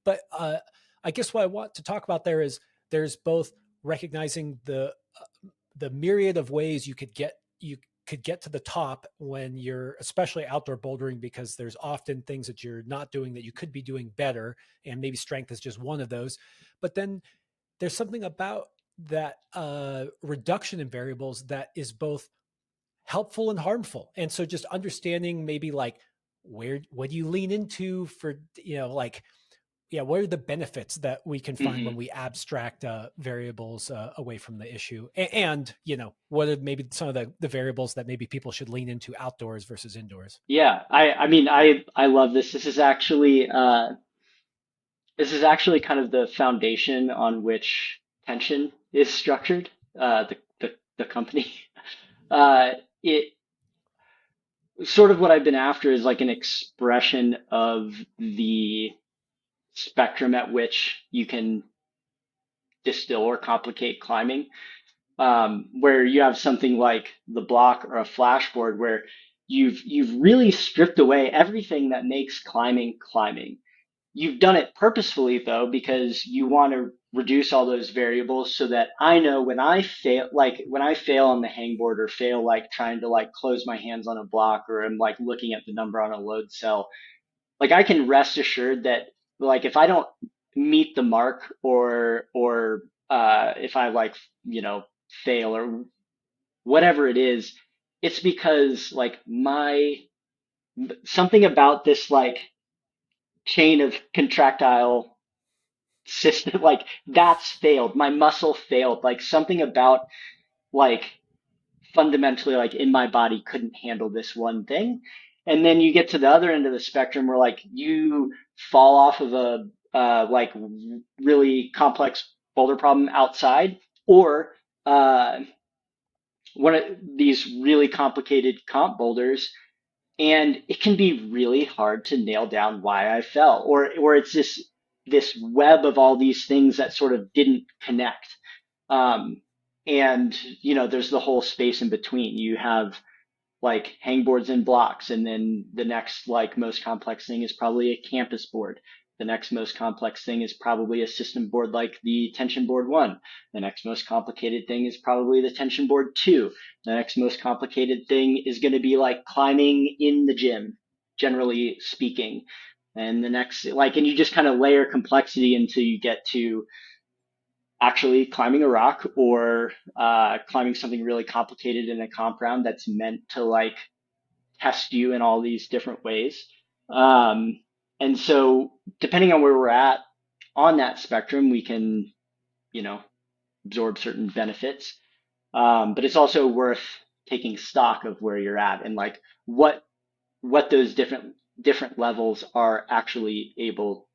[SPEAKER 2] But I guess what I want to talk about there is there's both recognizing the myriad of ways you could get to the top when you're especially outdoor bouldering, because there's often things that you're not doing that you could be doing better, and maybe strength is just one of those. But then there's something about that reduction in variables that is both helpful and harmful. And so just understanding, maybe like, what do you lean into for, like, yeah, what are the benefits that we can find
[SPEAKER 1] Hmm.
[SPEAKER 2] when we abstract variables away from the issue? And what are maybe some of the variables that maybe people should lean into outdoors versus indoors?
[SPEAKER 1] Yeah. I mean, I love this. This is actually kind of the foundation on which tension is structured. The company. It sort of what I've been after is like an expression of the spectrum at which you can distill or complicate climbing, where you have something like the block or a flashboard where you've really stripped away everything that makes climbing climbing. You've done it purposefully though, because you want to reduce all those variables so that I know when I fail on the hangboard, or fail like trying to like close my hands on a block, or I'm like looking at the number on a load cell, like I can rest assured that like if I don't meet the mark, or if I like, fail or whatever it is, it's because like my something about this like chain of contractile system, like that's failed. My muscle failed. Like something about like fundamentally like in my body couldn't handle this one thing. And then you get to the other end of the spectrum where like you fall off of a like really complex boulder problem outside, or uh, one of these really complicated comp boulders, and it can be really hard to nail down why I fell, or it's this web of all these things that sort of didn't connect. Um, and there's the whole space in between. You have like hangboards and blocks, and then the next like most complex thing is probably a campus board. The next most complex thing is probably a system board like the tension board 1. The next most complicated thing is probably the tension board 2. The next most complicated thing is going to be like climbing in the gym, generally speaking. And the next, like, and you just kind of layer complexity until you get to actually climbing a rock, or climbing something really complicated in a comp round that's meant to like test you in all these different ways. Um, and so, depending on where we're at on that spectrum, we can, you know, absorb certain benefits. But it's also worth taking stock of where you're at, and like what those different levels are actually able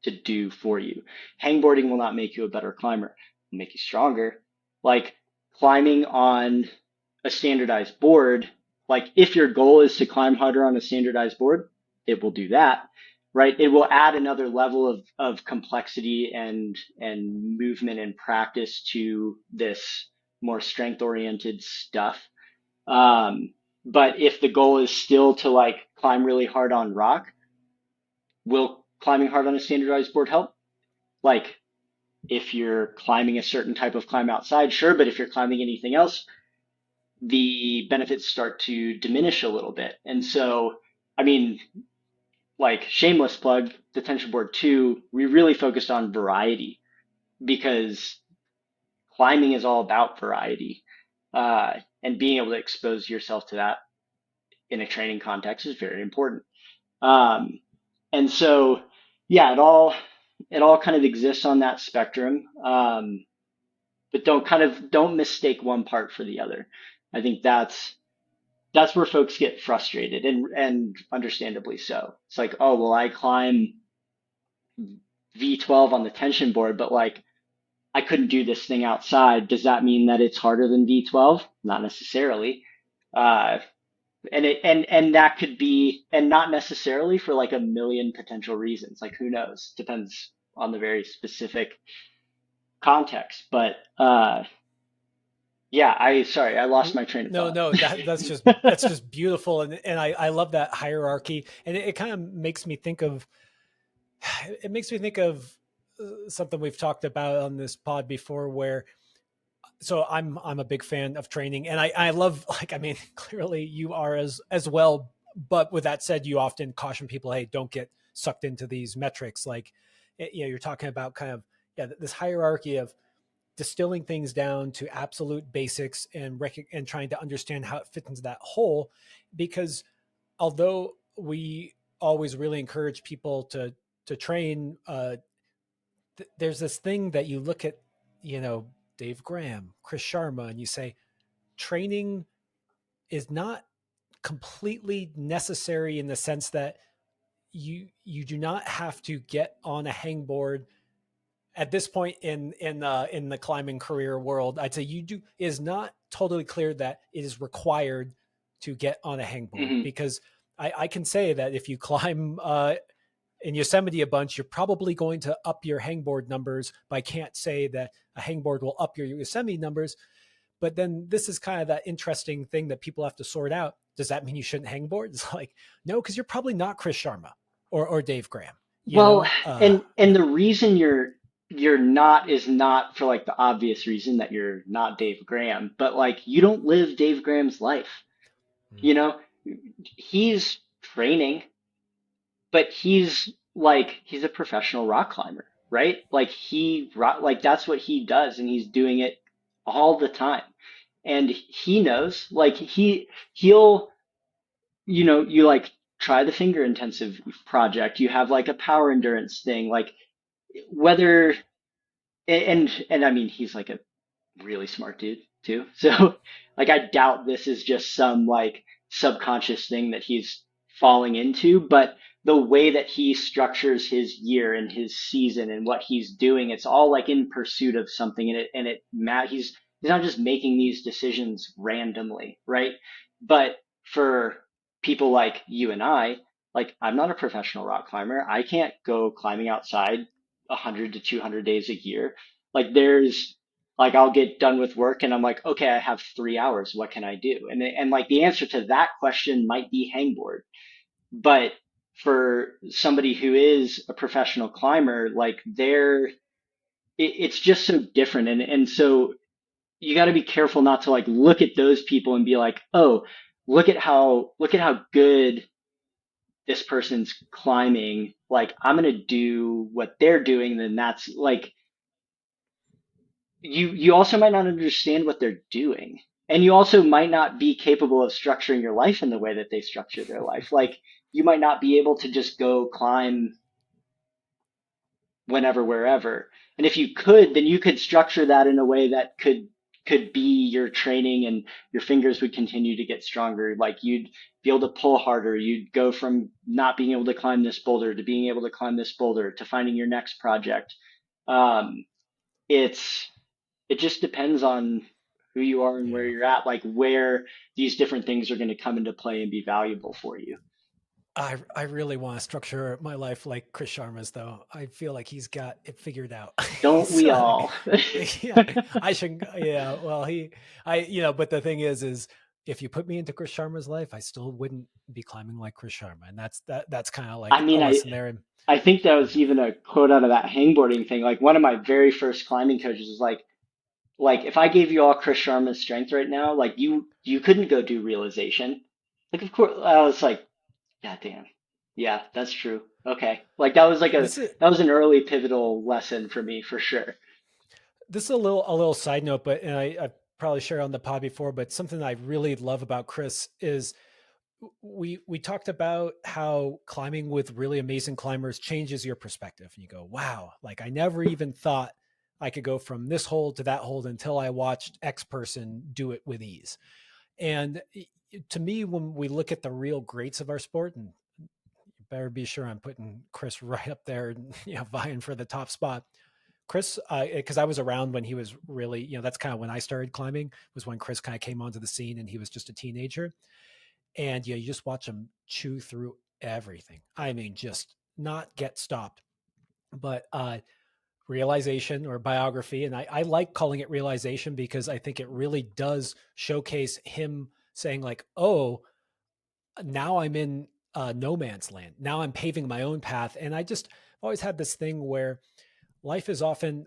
[SPEAKER 1] to do for you. Hangboarding will not make you a better climber. make you stronger. Like climbing on a standardized board, like if your goal is to climb harder on a standardized board, it will do that, right? It will add another level of complexity and movement and practice to this more strength oriented stuff. Um, but if the goal is still to like climb really hard on rock, will climbing hard on a standardized board help? Like if you're climbing a certain type of climb outside, sure, but if you're climbing anything else, the benefits start to diminish a little bit. And so, I mean, like shameless plug, the tension board 2, we really focused on variety because climbing is all about variety. And being able to expose yourself to that in a training context is very important. Um, and so, yeah, it all kind of exists on that spectrum. But don't mistake one part for the other. I think that's where folks get frustrated and understandably so. It's like, oh, well, I climb V12 on the tension board, but like I couldn't do this thing outside. Does that mean that it's harder than V12? Not necessarily. Uh, and that could be, and not necessarily for like a million potential reasons. Like who knows? Depends on the very specific context. But yeah, I lost my train of
[SPEAKER 2] No,
[SPEAKER 1] thought.
[SPEAKER 2] no, that's just beautiful, and I love that hierarchy, and it kind of makes me think of it makes me think of something we've talked about on this pod before, where so I'm a big fan of training, and I love, like, I mean, clearly you are as well, but with that said, you often caution people, hey, don't get sucked into these metrics, like, you know, you're talking about kind of, yeah, this hierarchy of distilling things down to absolute basics and trying to understand how it fits into that whole. Because although we always really encourage people to train, there's this thing that you look at, you know, Dave Graham, Chris Sharma, and you say training is not completely necessary in the sense that you do not have to get on a hangboard at this point in the climbing career world. I'd say you do is not totally clear that it is required to get on a hangboard,
[SPEAKER 1] Hmm.
[SPEAKER 2] because I can say that if you climb in Yosemite a bunch, you're probably going to up your hangboard numbers, but I can't say that a hangboard will up your Yosemite numbers. But then this is kind of that interesting thing that people have to sort out. Does that mean you shouldn't hangboard? It's like, no, because you're probably not Chris Sharma or Dave Graham, you
[SPEAKER 1] Well,
[SPEAKER 2] know?
[SPEAKER 1] and the reason you're not is not for like the obvious reason that you're not Dave Graham, but like you don't live Dave Graham's life.
[SPEAKER 2] Mm.
[SPEAKER 1] You know, he's training, but he's a professional rock climber, right? Like like that's what he does, and he's doing it all the time. And he knows, like he'll you like try the finger intensive project. You have like a power endurance thing, like whether and I mean he's like a really smart dude too. So like I doubt this is just some like subconscious thing that he's falling into, but the way that he structures his year and his season and what he's doing, it's all like in pursuit of something, he's not just making these decisions randomly, right? But for people like you and I, like I'm not a professional rock climber. I can't go climbing outside 100 to 200 days a year. Like there's like I'll get done with work and I'm like, okay, I have 3 hours. What can I do? And like the answer to that question might be hangboard. But for somebody who is a professional climber, like it's just so different. And so you got to be careful not to like look at those people and be like, oh, look at how good this person's climbing. Like I'm gonna do what they're doing. Then that's like you also might not understand what they're doing, and you also might not be capable of structuring your life in the way that they structure their life. Like you might not be able to just go climb whenever wherever, and if you could, then you could structure that in a way that could be your training, and your fingers would continue to get stronger. Like you'd be able to pull harder. You'd go from not being able to climb this boulder to being able to climb this boulder to finding your next project. um, it's it just depends on who you are and where
[SPEAKER 2] Yeah.
[SPEAKER 1] you're at, like where these different things are going to come into play and be valuable for you.
[SPEAKER 2] I really want to structure my life like Chris Sharma's though. I feel like he's got it figured out.
[SPEAKER 1] Don't we
[SPEAKER 2] So
[SPEAKER 1] all?
[SPEAKER 2] yeah, I should yeah, well but the thing is if you put me into Chris Sharma's life, I still wouldn't be climbing like Chris Sharma. And that's kind of
[SPEAKER 1] I
[SPEAKER 2] like a
[SPEAKER 1] mean,
[SPEAKER 2] lesson there. And
[SPEAKER 1] I think that was
[SPEAKER 2] yeah.
[SPEAKER 1] even a quote out of that hangboarding thing. Like one of my very first climbing coaches was like if I gave you all Chris Sharma's strength right now, like you couldn't go do realization. Like of course I was like, God damn. Yeah, that's true. Okay. Like
[SPEAKER 2] This is
[SPEAKER 1] that was an early pivotal lesson for me for sure.
[SPEAKER 2] this is a little side note, but and I probably shared on the pod before, but something I really love about Chris is we talked about how climbing with really amazing climbers changes your perspective. And you go, wow, like I never even thought I could go from this hold to that hold until I watched X person do it with ease. And to me, when we look at the real greats of our sport, and you better be sure I'm putting Chris right up there, vying for the top spot. Chris, because I was around when he was really, that's kind of when I started climbing, was when Chris kind of came onto the scene and he was just a teenager. And you just watch him chew through everything. I mean, just not get stopped. But realization or biography, and I like calling it realization because I think it really does showcase him saying like, oh, now I'm in no man's land. Now I'm paving my own path. And I just always had this thing where life is often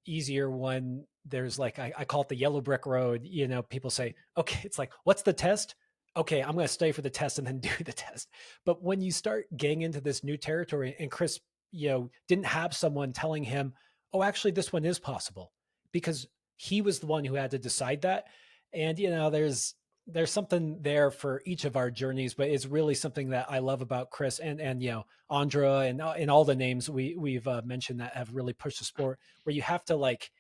[SPEAKER 2] easier when there's like I call it the yellow brick road. People say, okay, it's like, what's the test? Okay, I'm going to stay for the test and then do the test. But when you start getting into this new territory, and Chris, didn't have someone telling him, oh, actually, this one is possible, because he was the one who had to decide that. And there's something there for each of our journeys, but it's really something that I love about Chris and Andra and all the names we've mentioned that have really pushed the sport, where you have to like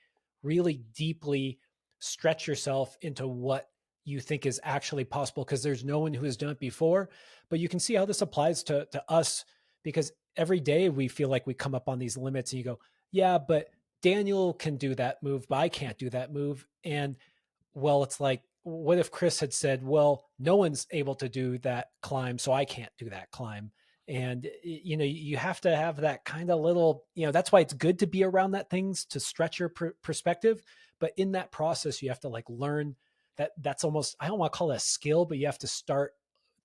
[SPEAKER 2] really deeply stretch yourself into what you think is actually possible, because there's no one who has done it before. But you can see how this applies to us, because every day we feel like we come up on these limits and you go, yeah, but Daniel can do that move, but I can't do that move. And well, it's like, what if Chris had said, well, no one's able to do that climb, so I can't do that climb. And you have to have that kind of little, that's why it's good to be around that things to stretch your perspective. But in that process, you have to like learn that's almost, I don't want to call it a skill, but you have to start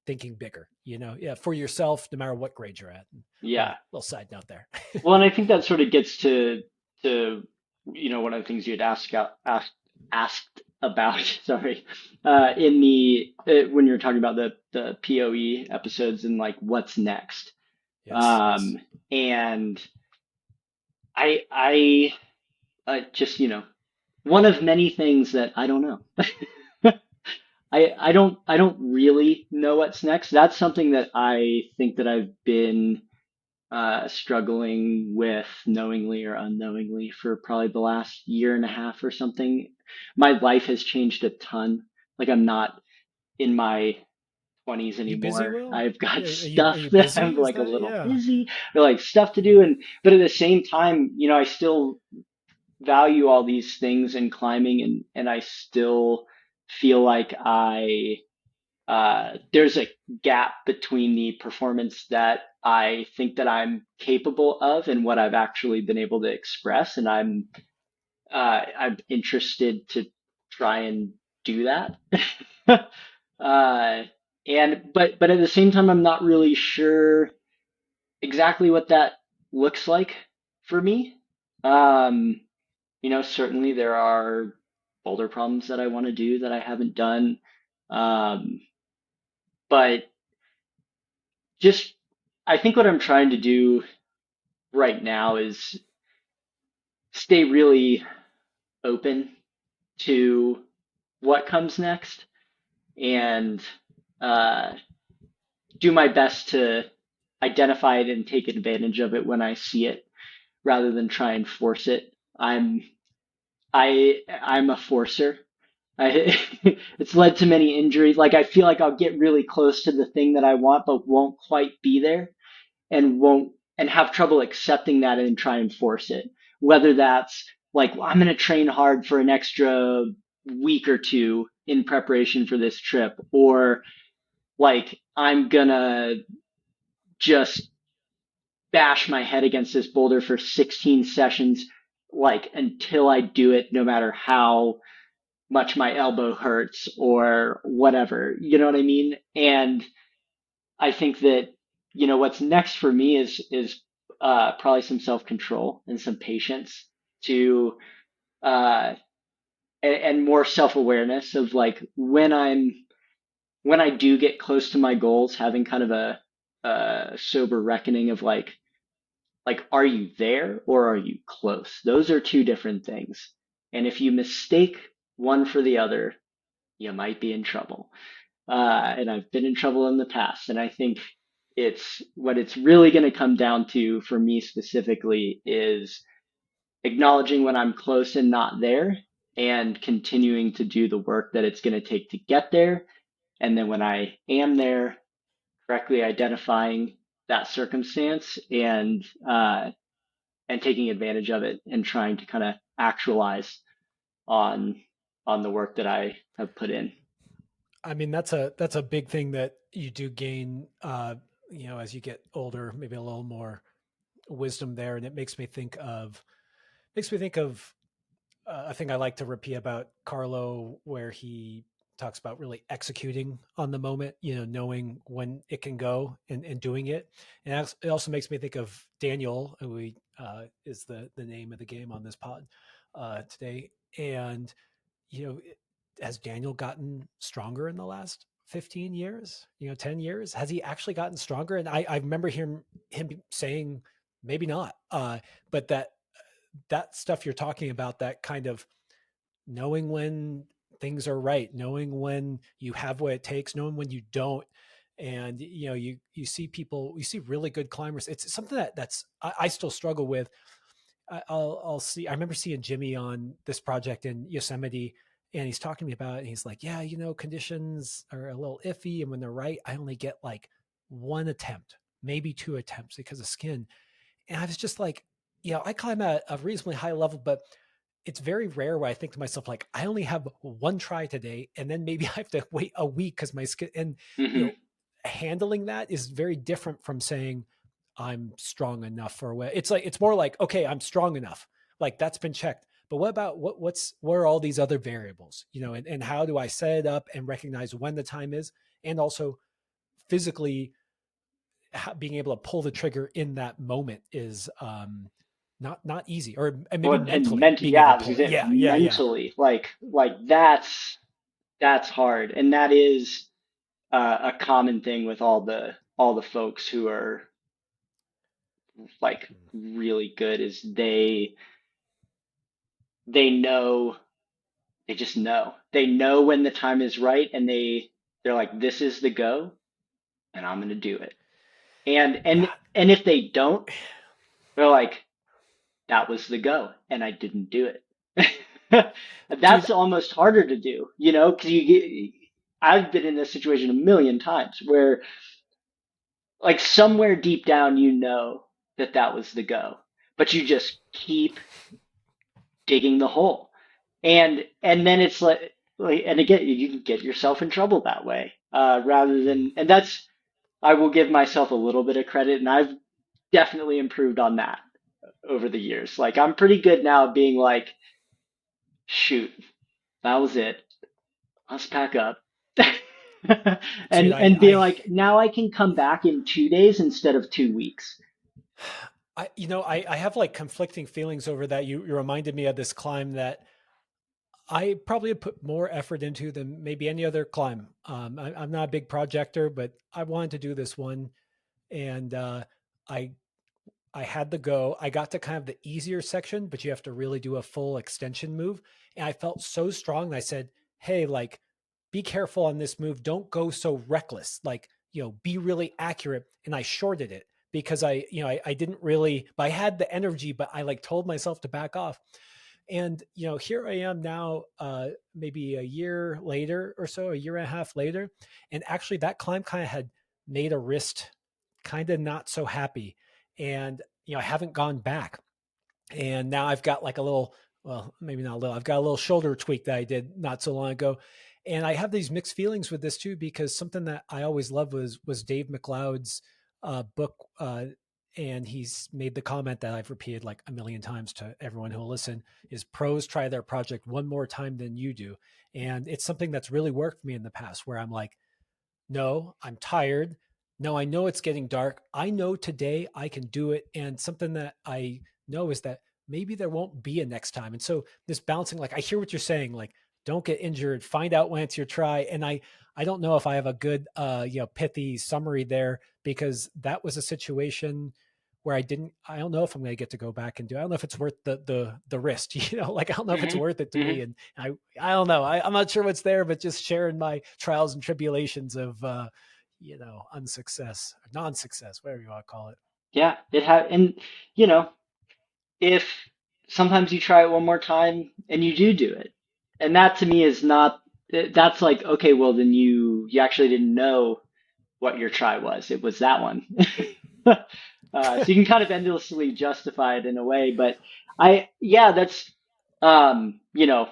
[SPEAKER 2] thinking bigger, yeah, for yourself, no matter what grade you're at.
[SPEAKER 1] Yeah.
[SPEAKER 2] Little side note there.
[SPEAKER 1] Well, and I think that sort of gets to one of the things you'd asked about, sorry, in the when you're talking about the POE episodes and like what's next.
[SPEAKER 2] Yes, yes.
[SPEAKER 1] Um, and I just one of many things that I don't know. I don't really know what's next. That's something that I think that I've been struggling with knowingly or unknowingly for probably the last year and a half or something. My life has changed a ton. Like I'm not in my 20s
[SPEAKER 2] You busy,
[SPEAKER 1] anymore.
[SPEAKER 2] Will?
[SPEAKER 1] I've got
[SPEAKER 2] Yeah, are
[SPEAKER 1] stuff
[SPEAKER 2] you
[SPEAKER 1] that
[SPEAKER 2] busy?
[SPEAKER 1] I'm
[SPEAKER 2] Is
[SPEAKER 1] like a
[SPEAKER 2] that,
[SPEAKER 1] little
[SPEAKER 2] yeah.
[SPEAKER 1] busy or like stuff to do. But at the same time, I still value all these things in climbing and I still feel like there's a gap between the performance that I think that I'm capable of and what I've actually been able to express, and I'm interested to try and do that. uh, but at the same time, I'm not really sure exactly what that looks like for me. Um, certainly there are boulder problems that I want to do that I haven't done. Um, but just I think what I'm trying to do right now is stay really open to what comes next and uh, do my best to identify it and take advantage of it when I see it rather than try and force it. I'm a forcer. I, it's led to many injuries. Like I feel like I'll get really close to the thing that I want, but won't quite be there. And won't and have trouble accepting that and try and force it. Whether that's like, well, I'm going to train hard for an extra week or two in preparation for this trip, or like, I'm going to just bash my head against this boulder for 16 sessions, like until I do it, no matter how much my elbow hurts or whatever. You know what I mean? And I think that, what's next for me is probably some self control and some patience to uh, and more self awareness of like when I do get close to my goals, having kind of a sober reckoning of like, are you there or are you close? Those are two different things. And if you mistake one for the other, you might be in trouble. And I've been in trouble in the past. And I think it's what it's really going to come down to for me specifically is acknowledging when I'm close and not there and continuing to do the work that it's going to take to get there. And then when I am there, correctly identifying that circumstance and taking advantage of it and trying to kind of actualize on on the work that I have put in.
[SPEAKER 2] I mean, that's a big thing that you do gain, as you get older, maybe a little more wisdom there. And it makes me think of a thing I like to repeat about Carlo, where he talks about really executing on the moment, knowing when it can go and doing it. And it also makes me think of Daniel, who is the name of the game on this pod today. And, you know, has Daniel gotten stronger in the last 15 years, 10 years? Has he actually gotten stronger? And I remember him saying, maybe not. But that stuff you're talking about, that kind of knowing when things are right, knowing when you have what it takes, knowing when you don't. And you see people, you see really good climbers. It's something I still struggle with. I'll see. I remember seeing Jimmy on this project in Yosemite, and he's talking to me about it. And he's like, "Yeah, conditions are a little iffy, and when they're right, I only get like one attempt, maybe two attempts because of skin." And I was just like, I climb at a reasonably high level, but it's very rare where I think to myself, like, I only have one try today, and then maybe I have to wait a week because my skin, and you
[SPEAKER 1] Mm-hmm.
[SPEAKER 2] know, handling that is very different from saying I'm strong enough for a way. It's more like, okay, I'm strong enough. Like that's been checked. But what about what are all these other variables? And how do I set it up and recognize when the time is, and also physically being able to pull the trigger in that moment is not easy, or and maybe
[SPEAKER 1] Well, and
[SPEAKER 2] mentally being able
[SPEAKER 1] yeah, I
[SPEAKER 2] to
[SPEAKER 1] was
[SPEAKER 2] pull
[SPEAKER 1] gonna
[SPEAKER 2] it.
[SPEAKER 1] say
[SPEAKER 2] Yeah.
[SPEAKER 1] mentally, like that's hard, and that is a common thing with all the folks who are like really good is they know they just know they know when the time is right, and they're like, this is the go, and I'm gonna do it. And
[SPEAKER 2] Yeah.
[SPEAKER 1] and and if they don't, they're like, that was the go, and I didn't do it.
[SPEAKER 2] Dude,
[SPEAKER 1] That's almost harder to do, because I've been in this situation a million times where, like, somewhere deep down, that that was the go, but you just keep digging the hole, and then it's like, and again, you can get yourself in trouble that way, rather than, and that's, I will give myself a little bit of credit, and I've definitely improved on that over the years. Like, I'm pretty good now at being like, shoot, that was it. Let's pack up.
[SPEAKER 2] dude,
[SPEAKER 1] And be like, now I can come back in 2 days instead of 2 weeks.
[SPEAKER 2] I have like conflicting feelings over that. You reminded me of this climb that I probably have put more effort into than maybe any other climb. I'm not a big projector, but I wanted to do this one, and I I had the go. I got to kind of the easier section, but you have to really do a full extension move. And I felt so strong. And I said, "Hey, like, be careful on this move. Don't go so reckless. Like, be really accurate." And I shorted it because I didn't really, but I had the energy, but I like told myself to back off. And, here I am now, maybe a year later or so, a year and a half later. And actually that climb kind of had made a wrist kind of not so happy. And, I haven't gone back. And now I've got like a little well, maybe not a little. I've got a little shoulder tweak that I did not so long ago, and I have these mixed feelings with this too because something that I always loved was Dave McLeod's book, and he's made the comment that I've repeated like a million times to everyone who'll listen: is pros try their project one more time than you do, and it's something that's really worked for me in the past where I'm like, no, I'm tired. No, I know it's getting dark. I know today I can do it. And something that I know is that maybe there won't be a next time. And so this balancing, like I hear what you're saying, like don't get injured, find out when it's your try. And I don't know if I have a good pithy summary there because that was a situation where I don't know if I'm going to get to go back and do, I don't know if it's worth the risk, like, I don't know if it's
[SPEAKER 1] Hmm.
[SPEAKER 2] worth it to
[SPEAKER 1] Hmm.
[SPEAKER 2] me. And I don't know. I'm not sure what's there, but just sharing my trials and tribulations of, unsuccess, non-success, whatever you want to call it.
[SPEAKER 1] Yeah, and you know, if sometimes you try it one more time and you do it, and that to me is not, that's like, okay, well then you actually didn't know what your try was. It was that one. So you can kind of endlessly justify it in a way, but yeah, that's, you know,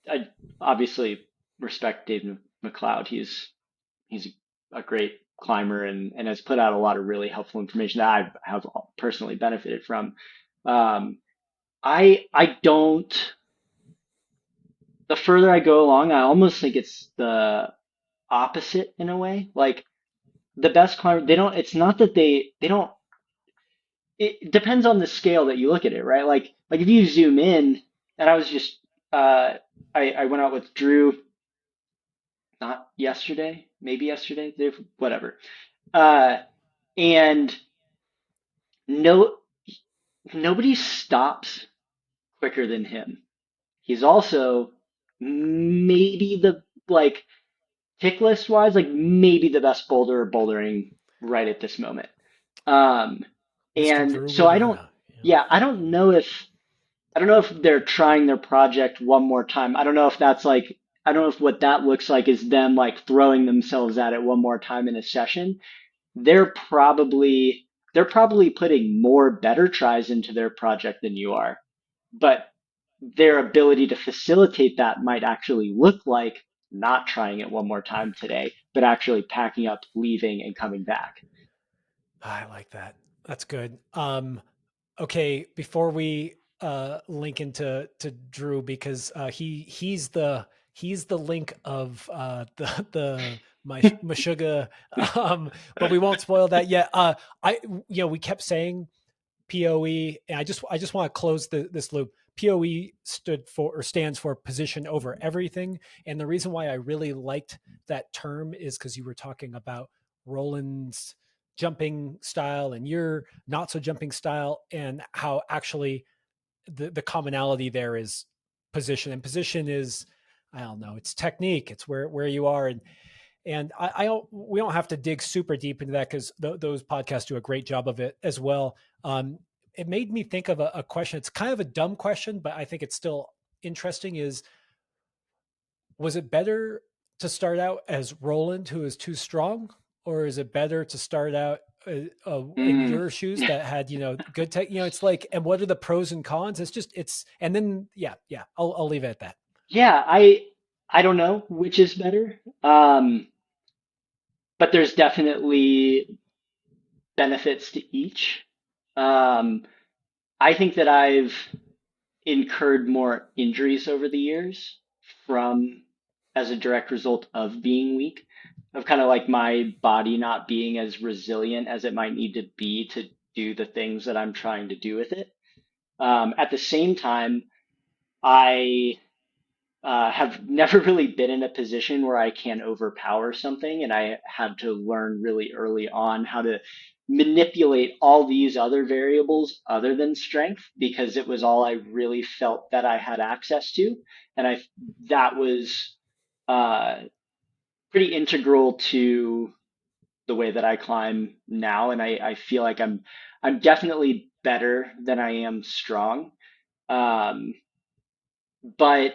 [SPEAKER 1] I obviously respect Dave McLeod. He's a great climber and has put out a lot of really helpful information that I have personally benefited from. Um, I don't. The further I go along, I almost think it's the opposite in a way. Like the best climber, they don't. It's not that they don't. It depends on the scale that you look at it, right? Like if you zoom in, and I was just I went out with Drew not yesterday, maybe yesterday, whatever. Uh, and no, nobody stops quicker than him. He's also maybe the like tick list wise, like maybe the best boulder bouldering right at this moment. Um,
[SPEAKER 2] Mr.
[SPEAKER 1] and
[SPEAKER 2] Drew
[SPEAKER 1] so I don't,
[SPEAKER 2] Ruana. Yeah.
[SPEAKER 1] yeah, I don't know if they're trying their project one more time. I don't know if that's like, I don't know if what that looks like is them like throwing themselves at it one more time in a session. They're probably they're probably putting more better tries into their project than you are, but their ability to facilitate that might actually look like not trying it one more time today, but actually packing up, leaving, and coming back.
[SPEAKER 2] I like that. That's good. Okay, before we link into to Drew because he's the link of the my Meshuggah, but we won't spoil that yet. I we kept saying POE, and I just want to close this loop. POE stood for or stands for position over everything, and the reason why I really liked that term is because you were talking about Roland's jumping style and your not so jumping style, and how actually the commonality there is position, and position is, I don't know, it's technique, it's where you are, and I don't, we don't have to dig super deep into that because those podcasts do a great job of it as well. It made me think of a question. It's kind of a dumb question, but I think it's still interesting. Is was it better to start out as Roland, who is too strong, or is it better to start out in
[SPEAKER 1] Mm.
[SPEAKER 2] your shoes that had good tech? It's like, and what are the pros and cons? And then yeah, I'll leave it at that.
[SPEAKER 1] Yeah, I don't know which is better, but there's definitely benefits to each. Um, I think that I've incurred more injuries over the years from as a direct result of being weak, of kind of like my body not being as resilient as it might need to be to do the things that I'm trying to do with it. At the same time, I have never really been in a position where I can overpower something, and I had to learn really early on how to manipulate all these other variables other than strength because it was all I really felt that I had access to, and I that was uh, pretty integral to the way that I climb now, and I feel like I'm definitely better than I am strong. Um, but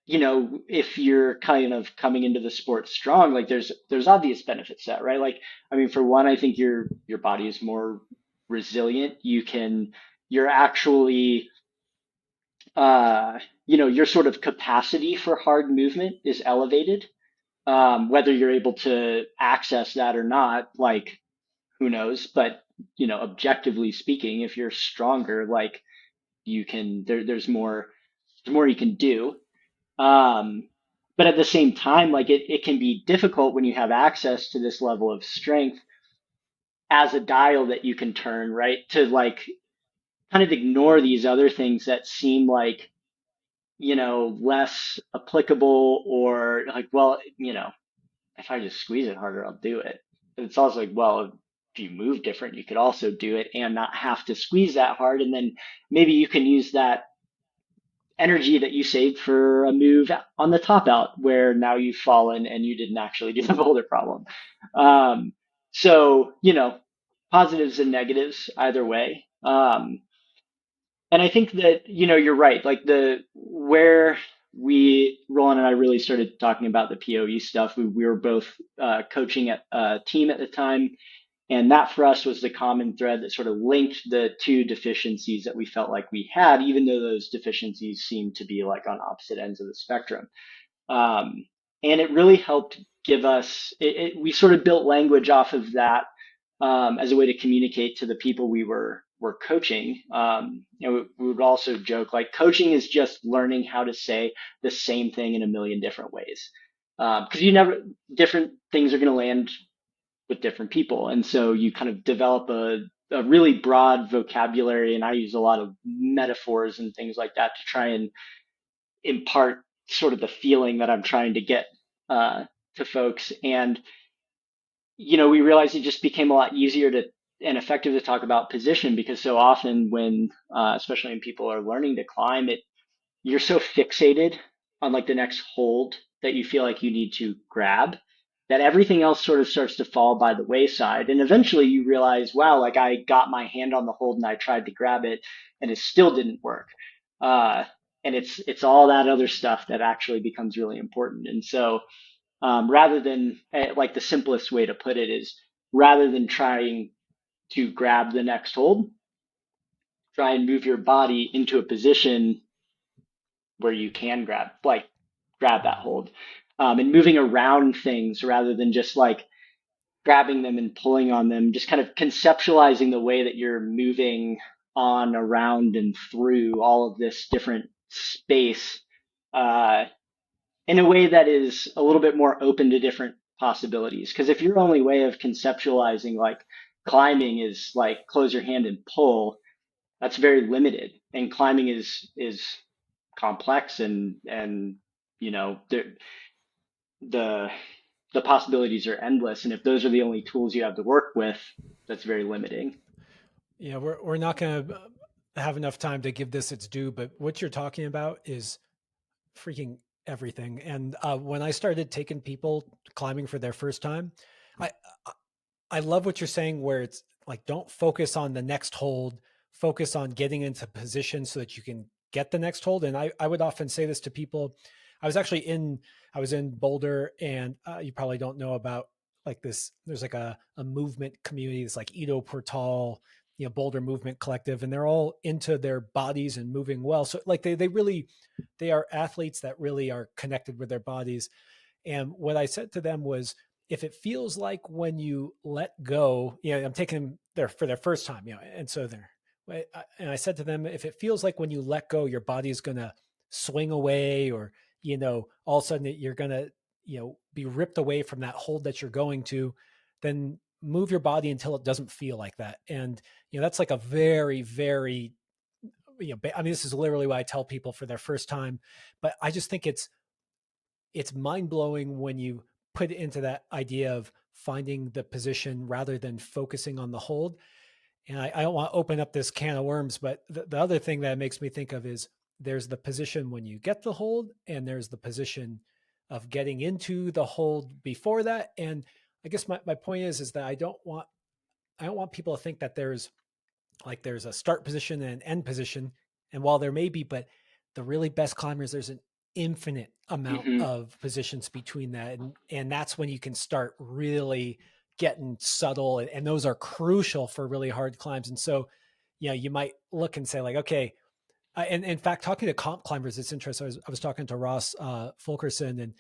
[SPEAKER 1] if you're kind of coming into the sport strong, like there's obvious benefits to that, right? Like, I mean, for one, I think your body is more resilient. You're actually your sort of capacity for hard movement is elevated. Whether you're able to access that or not, like, who knows? But, objectively speaking, if you're stronger, like, there's more you can do. Um, but at the same time, like, it can be difficult when you have access to this level of strength as a dial that you can turn, right? To, like, kind of ignore these other things that seem like, less applicable, or like, well, if I just squeeze it harder, I'll do it. But it's also like, well, if you move different, you could also do it and not have to squeeze that hard. And then maybe you can use that energy that you saved for a move on the top out where now you've fallen and you didn't actually do the boulder problem. Um, so, positives and negatives either way. And I think that, you're right. Like, where Roland and I really started talking about the PoE stuff, we were both coaching at a team at the time. And that for us was the common thread that sort of linked the two deficiencies that we felt like we had, even though those deficiencies seemed to be like on opposite ends of the spectrum. Um, and it really helped give us, we sort of built language off of that, as a way to communicate to the people we were coaching. We would also joke, like, coaching is just learning how to say the same thing in a million different ways. Because different things are going to land with different people. And so you kind of develop a really broad vocabulary. And I use a lot of metaphors and things like that to try and impart sort of the feeling that I'm trying to get to folks. And, we realized it just became a lot easier to and effective to talk about position, because so often when, especially when people are learning to climb, you're so fixated on, like, the next hold that you feel like you need to grab, that everything else sort of starts to fall by the wayside. And eventually you realize, wow, like, I got my hand on the hold and I tried to grab it and it still didn't work. Uh, and it's all that other stuff that actually becomes really important. And so, rather than, like, the simplest way to put it is, rather than trying to grab the next hold, try and move your body into a position where you can grab that hold, and moving around things rather than just like grabbing them and pulling on them, just kind of conceptualizing the way that you're moving on, around, and through all of this different space, uh, in a way that is a little bit more open to different possibilities. Because if your only way of conceptualizing, like, climbing is like close your hand and pull, that's very limited. And climbing is complex, and the the the possibilities are endless. And if those are the only tools you have to work with, that's very limiting.
[SPEAKER 2] Yeah, we're not going to have enough time to give this its due, but what you're talking about is freaking everything. And when I started taking people climbing for their first time, I I love what you're saying, where it's like, don't focus on the next hold, focus on getting into position so that you can get the next hold. And I would often say this to people. I was actually I was in Boulder, and you probably don't know about, like, this. There's like a movement community. It's like Edo Portal, Boulder Movement Collective, and they're all into their bodies and moving well. So, like, they really, they are athletes that really are connected with their bodies. And what I said to them was, if it feels like when you let go, I'm taking them there for their first time, and so and I said to them, if it feels like when you let go, your body is going to swing away, or, all of a sudden you're going to, be ripped away from that hold that you're going to, then move your body until it doesn't feel like that. And, that's like a very, very, I mean, this is literally what I tell people for their first time, but I just think it's mind blowing when you put it into that idea of finding the position rather than focusing on the hold. And I don't want to open up this can of worms, but the other thing that makes me think of is, there's the position when you get the hold, and there's the position of getting into the hold before that. And I guess my point is that I don't want people to think that there's a start position and an end position. And while there may be, but the really best climbers, there's an infinite amount
[SPEAKER 1] Hmm.
[SPEAKER 2] of positions between that. And that's when you can start really getting subtle. And those are crucial for really hard climbs. And so, you might look and say, like, okay, And in fact, talking to comp climbers, it's interesting. I was talking to Ross Fulkerson, and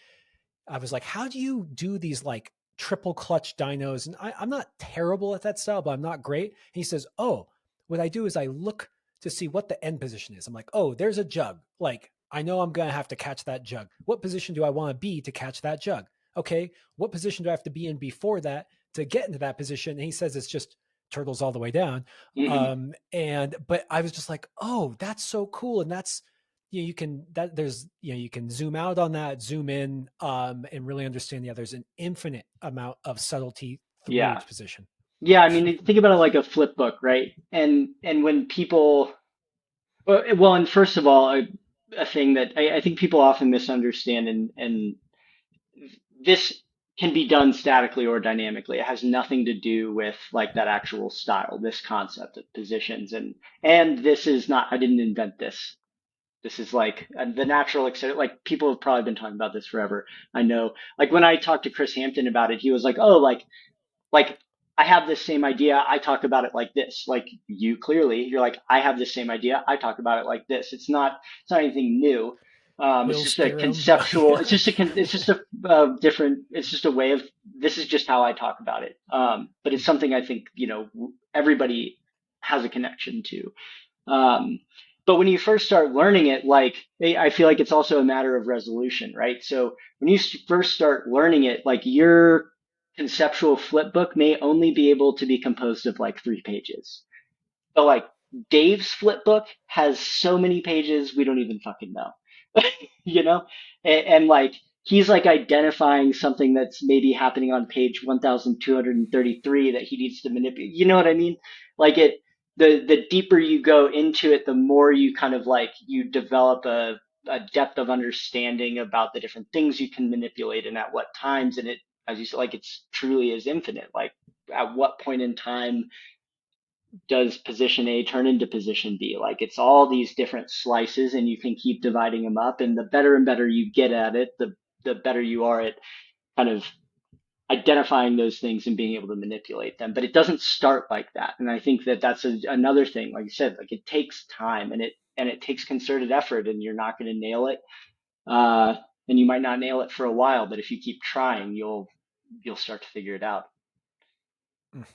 [SPEAKER 2] I was like, "How do you do these like triple clutch dynos?" And I'm not terrible at that style, but I'm not great. And he says, "Oh, what I do is I look to see what the end position is. I'm like, oh, there's a jug. Like I know I'm gonna have to catch that jug. What position do I want to be to catch that jug? Okay, what position do I have to be in before that to get into that position?" And he says it's just turtles all the way down.
[SPEAKER 1] Hmm.
[SPEAKER 2] And but I was just like, oh, that's so cool, and that's you can that there's you can zoom out on that, zoom in, and really understand there's an infinite amount of subtlety through
[SPEAKER 1] Yeah.
[SPEAKER 2] each position.
[SPEAKER 1] Yeah, I mean, think about it like a flip book, right? And when people, well, and first of all, a thing that I think people often misunderstand, and this can be done statically or dynamically. It has nothing to do with like that actual style, this concept of positions, and this is not. I didn't invent this. This is like the natural extent. Like people have probably been talking about this forever. I know. Like when I talked to Chris Hampton about it, he was like, "Oh, like I have this same idea. I talk about it like this. Like you clearly, you're like, I have this same idea. I talk about it like this. It's not anything new. It's
[SPEAKER 2] Will's
[SPEAKER 1] just a
[SPEAKER 2] theorem.
[SPEAKER 1] conceptual. It's just a different. It's just a way of. This is just how I talk about it. But it's something I think everybody has a connection to. Um, but when you first start learning it, like I feel like it's also a matter of resolution, right? So when you first start learning it, like your conceptual flip book may only be able to be composed of like 3 pages. But like Dave's flip book has so many pages we don't even fucking know, you know? And like he's like identifying something that's maybe happening on page 1233 that he needs to manipulate. You know what I mean? Like the deeper you go into it, the more you kind of like you develop a depth of understanding about the different things you can manipulate and at what times. And it, as you said, like it's truly is infinite. Like at what point in time does position A turn into position B? Like it's all these different slices and you can keep dividing them up. And the better you get at it, the better you are at kind of identifying those things and being able to manipulate them. But it doesn't start like that. And I think that that's another thing. Like you said, like it takes time and it takes concerted effort and you're not going to nail it. Uh, and you might not nail it for a while, but if you keep trying, you'll start to figure it out.
[SPEAKER 2] Mm,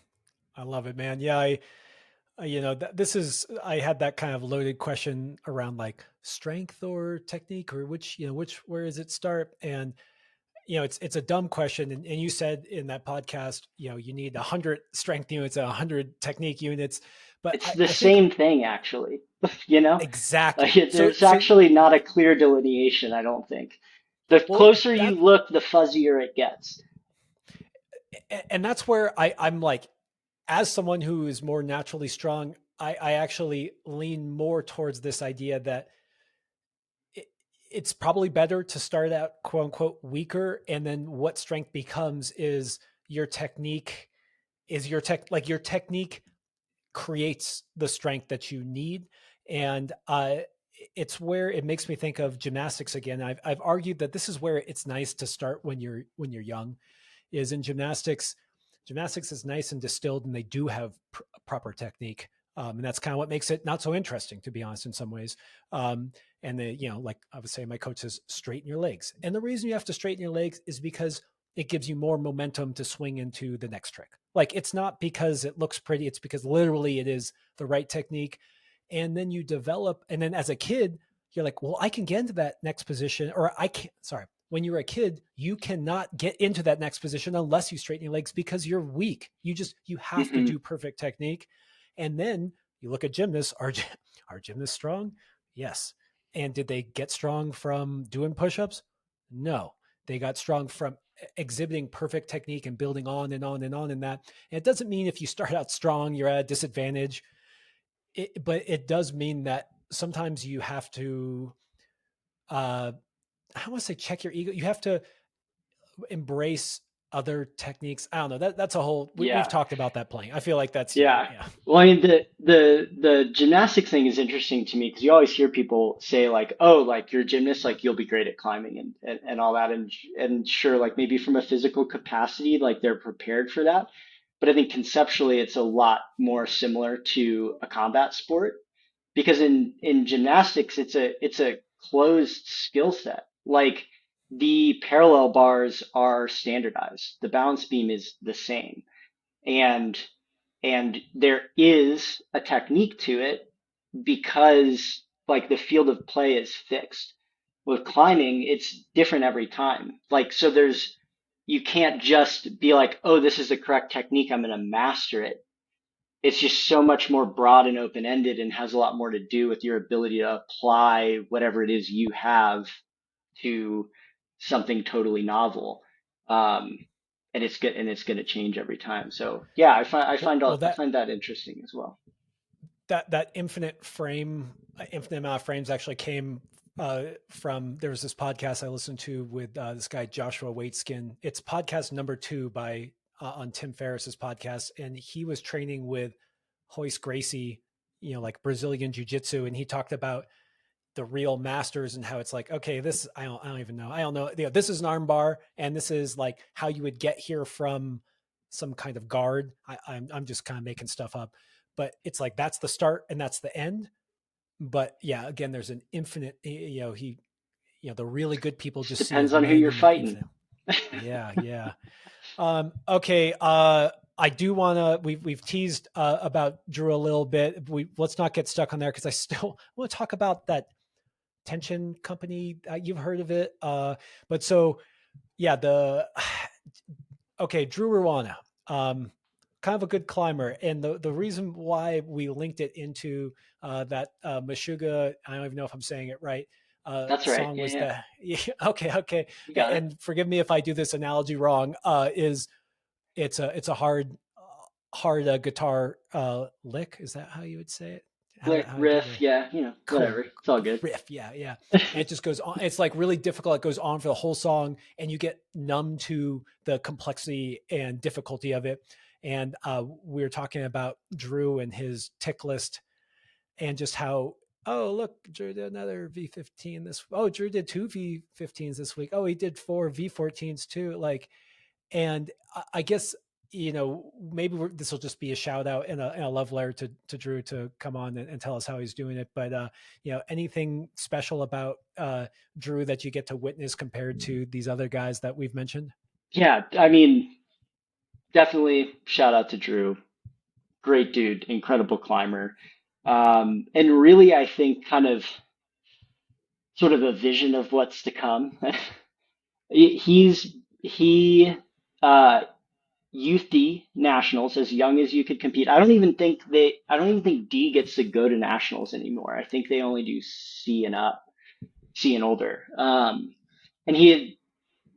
[SPEAKER 2] I love it, man. Yeah, this is I had that kind of loaded question around like strength or technique or which where does it start? And it's a dumb question. And you said in that podcast, you need 100 strength units and 100 technique units. But
[SPEAKER 1] It's
[SPEAKER 2] I,
[SPEAKER 1] the
[SPEAKER 2] I think
[SPEAKER 1] same thing, actually. you know, like
[SPEAKER 2] exactly. So
[SPEAKER 1] there's
[SPEAKER 2] so
[SPEAKER 1] actually not a clear delineation. I don't think. The
[SPEAKER 2] well
[SPEAKER 1] closer you
[SPEAKER 2] that
[SPEAKER 1] look, the fuzzier it gets.
[SPEAKER 2] and that's where I'm like, as someone who is more naturally strong, I actually lean more towards this idea that it, it's probably better to start out quote unquote weaker, and then what strength becomes is your technique your technique creates the strength that you need. And it's where it makes me think of gymnastics again. I've argued that this is where it's nice to start when you're young, is in gymnastics is nice and distilled, and they do have proper technique. And that's kind of what makes it not so interesting, to be honest, in some ways. And like I was saying, my coach says, straighten your legs. And the reason you have to straighten your legs is because it gives you more momentum to swing into the next trick. Like it's not because it looks pretty, it's because literally it is the right technique. And then you develop, and then as a kid, you're like, well, I can get into that next position, or I can't, sorry, when you're a kid, you cannot get into that next position unless you straighten your legs because you're weak. You have to
[SPEAKER 1] Hmm.
[SPEAKER 2] do perfect technique. And then you look at gymnasts. Are gymnasts strong? Yes. And did they get strong from doing push-ups? No. They got strong from exhibiting perfect technique and building on and on and on in that. And it doesn't mean if you start out strong, you're at a disadvantage. But it does mean that sometimes you have to uh, I don't want to say check your ego. You have to embrace other techniques. I don't know. That's a whole. We've
[SPEAKER 1] Yeah,
[SPEAKER 2] talked about that playing. I feel like that's
[SPEAKER 1] yeah.
[SPEAKER 2] yeah.
[SPEAKER 1] Well, I mean, the gymnastic thing is interesting to me because you always hear people say like, "Oh, like you're a gymnast, like you'll be great at climbing and all that," and sure, like maybe from a physical capacity, like they're prepared for that. But I think conceptually, it's a lot more similar to a combat sport because in gymnastics it's a closed skill set. Like the parallel bars are standardized, the balance beam is the same, and there is a technique to it because like the field of play is fixed. With climbing, it's different every time. Like so there's you can't just be like, oh, this is the correct technique, I'm going to master it. It's just so much more broad and open ended and has a lot more to do with your ability to apply whatever it is you have to something totally novel. Um, and it's going to change every time. So yeah,
[SPEAKER 2] Well,
[SPEAKER 1] I
[SPEAKER 2] that
[SPEAKER 1] find that interesting as well.
[SPEAKER 2] that infinite amount of frames actually came from, there was this podcast I listened to with this guy Joshua Waitskin. It's podcast number 2 by on Tim Ferriss's podcast, and he was training with Hoist Gracie, like Brazilian Jiu Jitsu, and he talked about the real masters and how it's like, okay, this I don't even know. I don't know. This is an arm bar, and this is like how you would get here from some kind of guard. I'm just kind of making stuff up, but it's like that's the start and that's the end. But yeah, again, there's an infinite. The really good people
[SPEAKER 1] Just
[SPEAKER 2] just see as
[SPEAKER 1] depends on who
[SPEAKER 2] one
[SPEAKER 1] you're
[SPEAKER 2] in the
[SPEAKER 1] fighting.
[SPEAKER 2] infinite. Yeah, yeah. Okay. I do want to. We've teased about Drew a little bit. Let's not get stuck on there because I still want to talk about that tension company. You've heard of it, but so yeah, the okay, Drew Ruana, kind of a good climber, and the reason why we linked it into that Meshuggah, I don't even know if I'm saying it right.
[SPEAKER 1] That's right.
[SPEAKER 2] Song
[SPEAKER 1] Yeah,
[SPEAKER 2] was
[SPEAKER 1] yeah.
[SPEAKER 2] the okay, okay,
[SPEAKER 1] You got it.
[SPEAKER 2] and forgive me if I do this analogy wrong. Is it's a hard guitar lick? Is that how you would say it? How I do
[SPEAKER 1] Riff,
[SPEAKER 2] the
[SPEAKER 1] yeah,
[SPEAKER 2] cool
[SPEAKER 1] whatever. It's all good.
[SPEAKER 2] riff, yeah, yeah, and it just goes on. It's like really difficult. It goes on for the whole song, and you get numb to the complexity and difficulty of it. And we were talking about Drew and his tick list, and just how, oh look, Drew did another V15 this. Oh, Drew did 2 V15s this week. Oh, he did 4 V14s too. Like, and I guess, maybe this will just be a shout out and a love letter to Drew to come on and tell us how he's doing it. But anything special about Drew that you get to witness compared to these other guys that we've mentioned?
[SPEAKER 1] Yeah, I mean, definitely shout out to Drew. Great dude, incredible climber. And really, I think kind of sort of a vision of what's to come. He uh, Youth D nationals as young as you could compete. I don't even think D gets to go to nationals anymore. I think they only do C and up, C and older. And he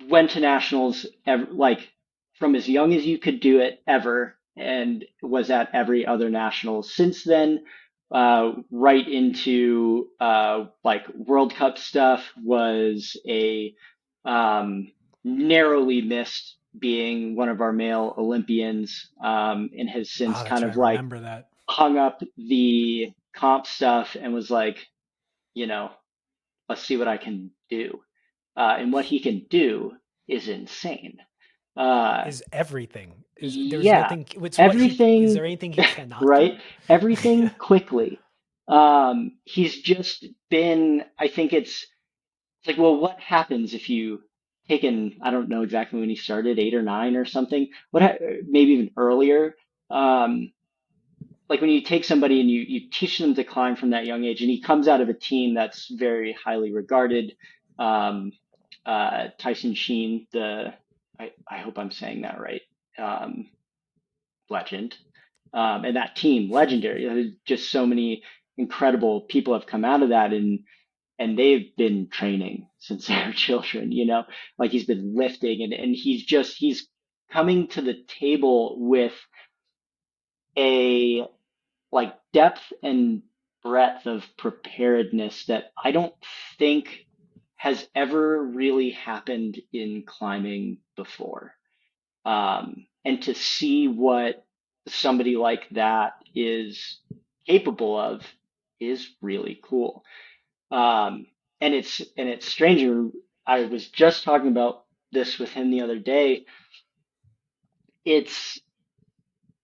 [SPEAKER 1] went to nationals like from as young as you could do it ever, and was at every other national since then. Right into like World Cup stuff, was a narrowly missed being one of our male Olympians, and has since
[SPEAKER 2] Oh, that's
[SPEAKER 1] kind
[SPEAKER 2] right.
[SPEAKER 1] of
[SPEAKER 2] I
[SPEAKER 1] like
[SPEAKER 2] remember that.
[SPEAKER 1] hung up the comp stuff and was like, you know, let's see what I can do. And what he can do is insane. Uh,
[SPEAKER 2] Is everything is there's
[SPEAKER 1] yeah,
[SPEAKER 2] nothing. It's what he is
[SPEAKER 1] everything,
[SPEAKER 2] there anything he cannot
[SPEAKER 1] right?
[SPEAKER 2] do?
[SPEAKER 1] Everything quickly. He's just been, I think it's like, well, what happens if you taken, I don't know exactly when he started, 8 or 9 or something, maybe even earlier. Um, like when you take somebody and you teach them to climb from that young age, and he comes out of a team that's very highly regarded. Um, Tyson Sheen, I hope I'm saying that right, um, legend, and that team, legendary. Just so many incredible people have come out of that, and they've been training since they were children. Like he's been lifting, and he's coming to the table with a like depth and breadth of preparedness that I don't think has ever really happened in climbing before. And to see what somebody like that is capable of is really cool. Um, and it's strange. I was just talking about this with him the other day. It's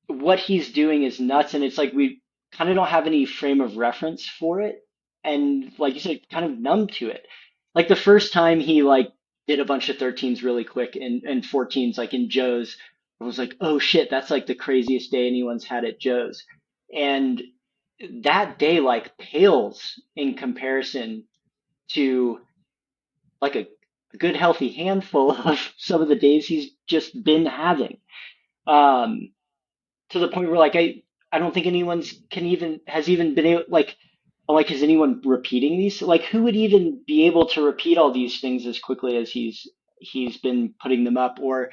[SPEAKER 1] what he's doing is nuts, and it's like we kind of don't have any frame of reference for it. And like you said, kind of numb to it. Like the first time he like did a bunch of 13s really quick and 14s like in Joe's, I was like, oh shit, that's like the craziest day anyone's had at Joe's. And that day like pales in comparison to like a good healthy handful of some of the days he's just been having. Um, to the point where like I don't think anyone's can even has even been able like is anyone repeating these? Like who would even be able to repeat all these things as quickly as he's been putting them up or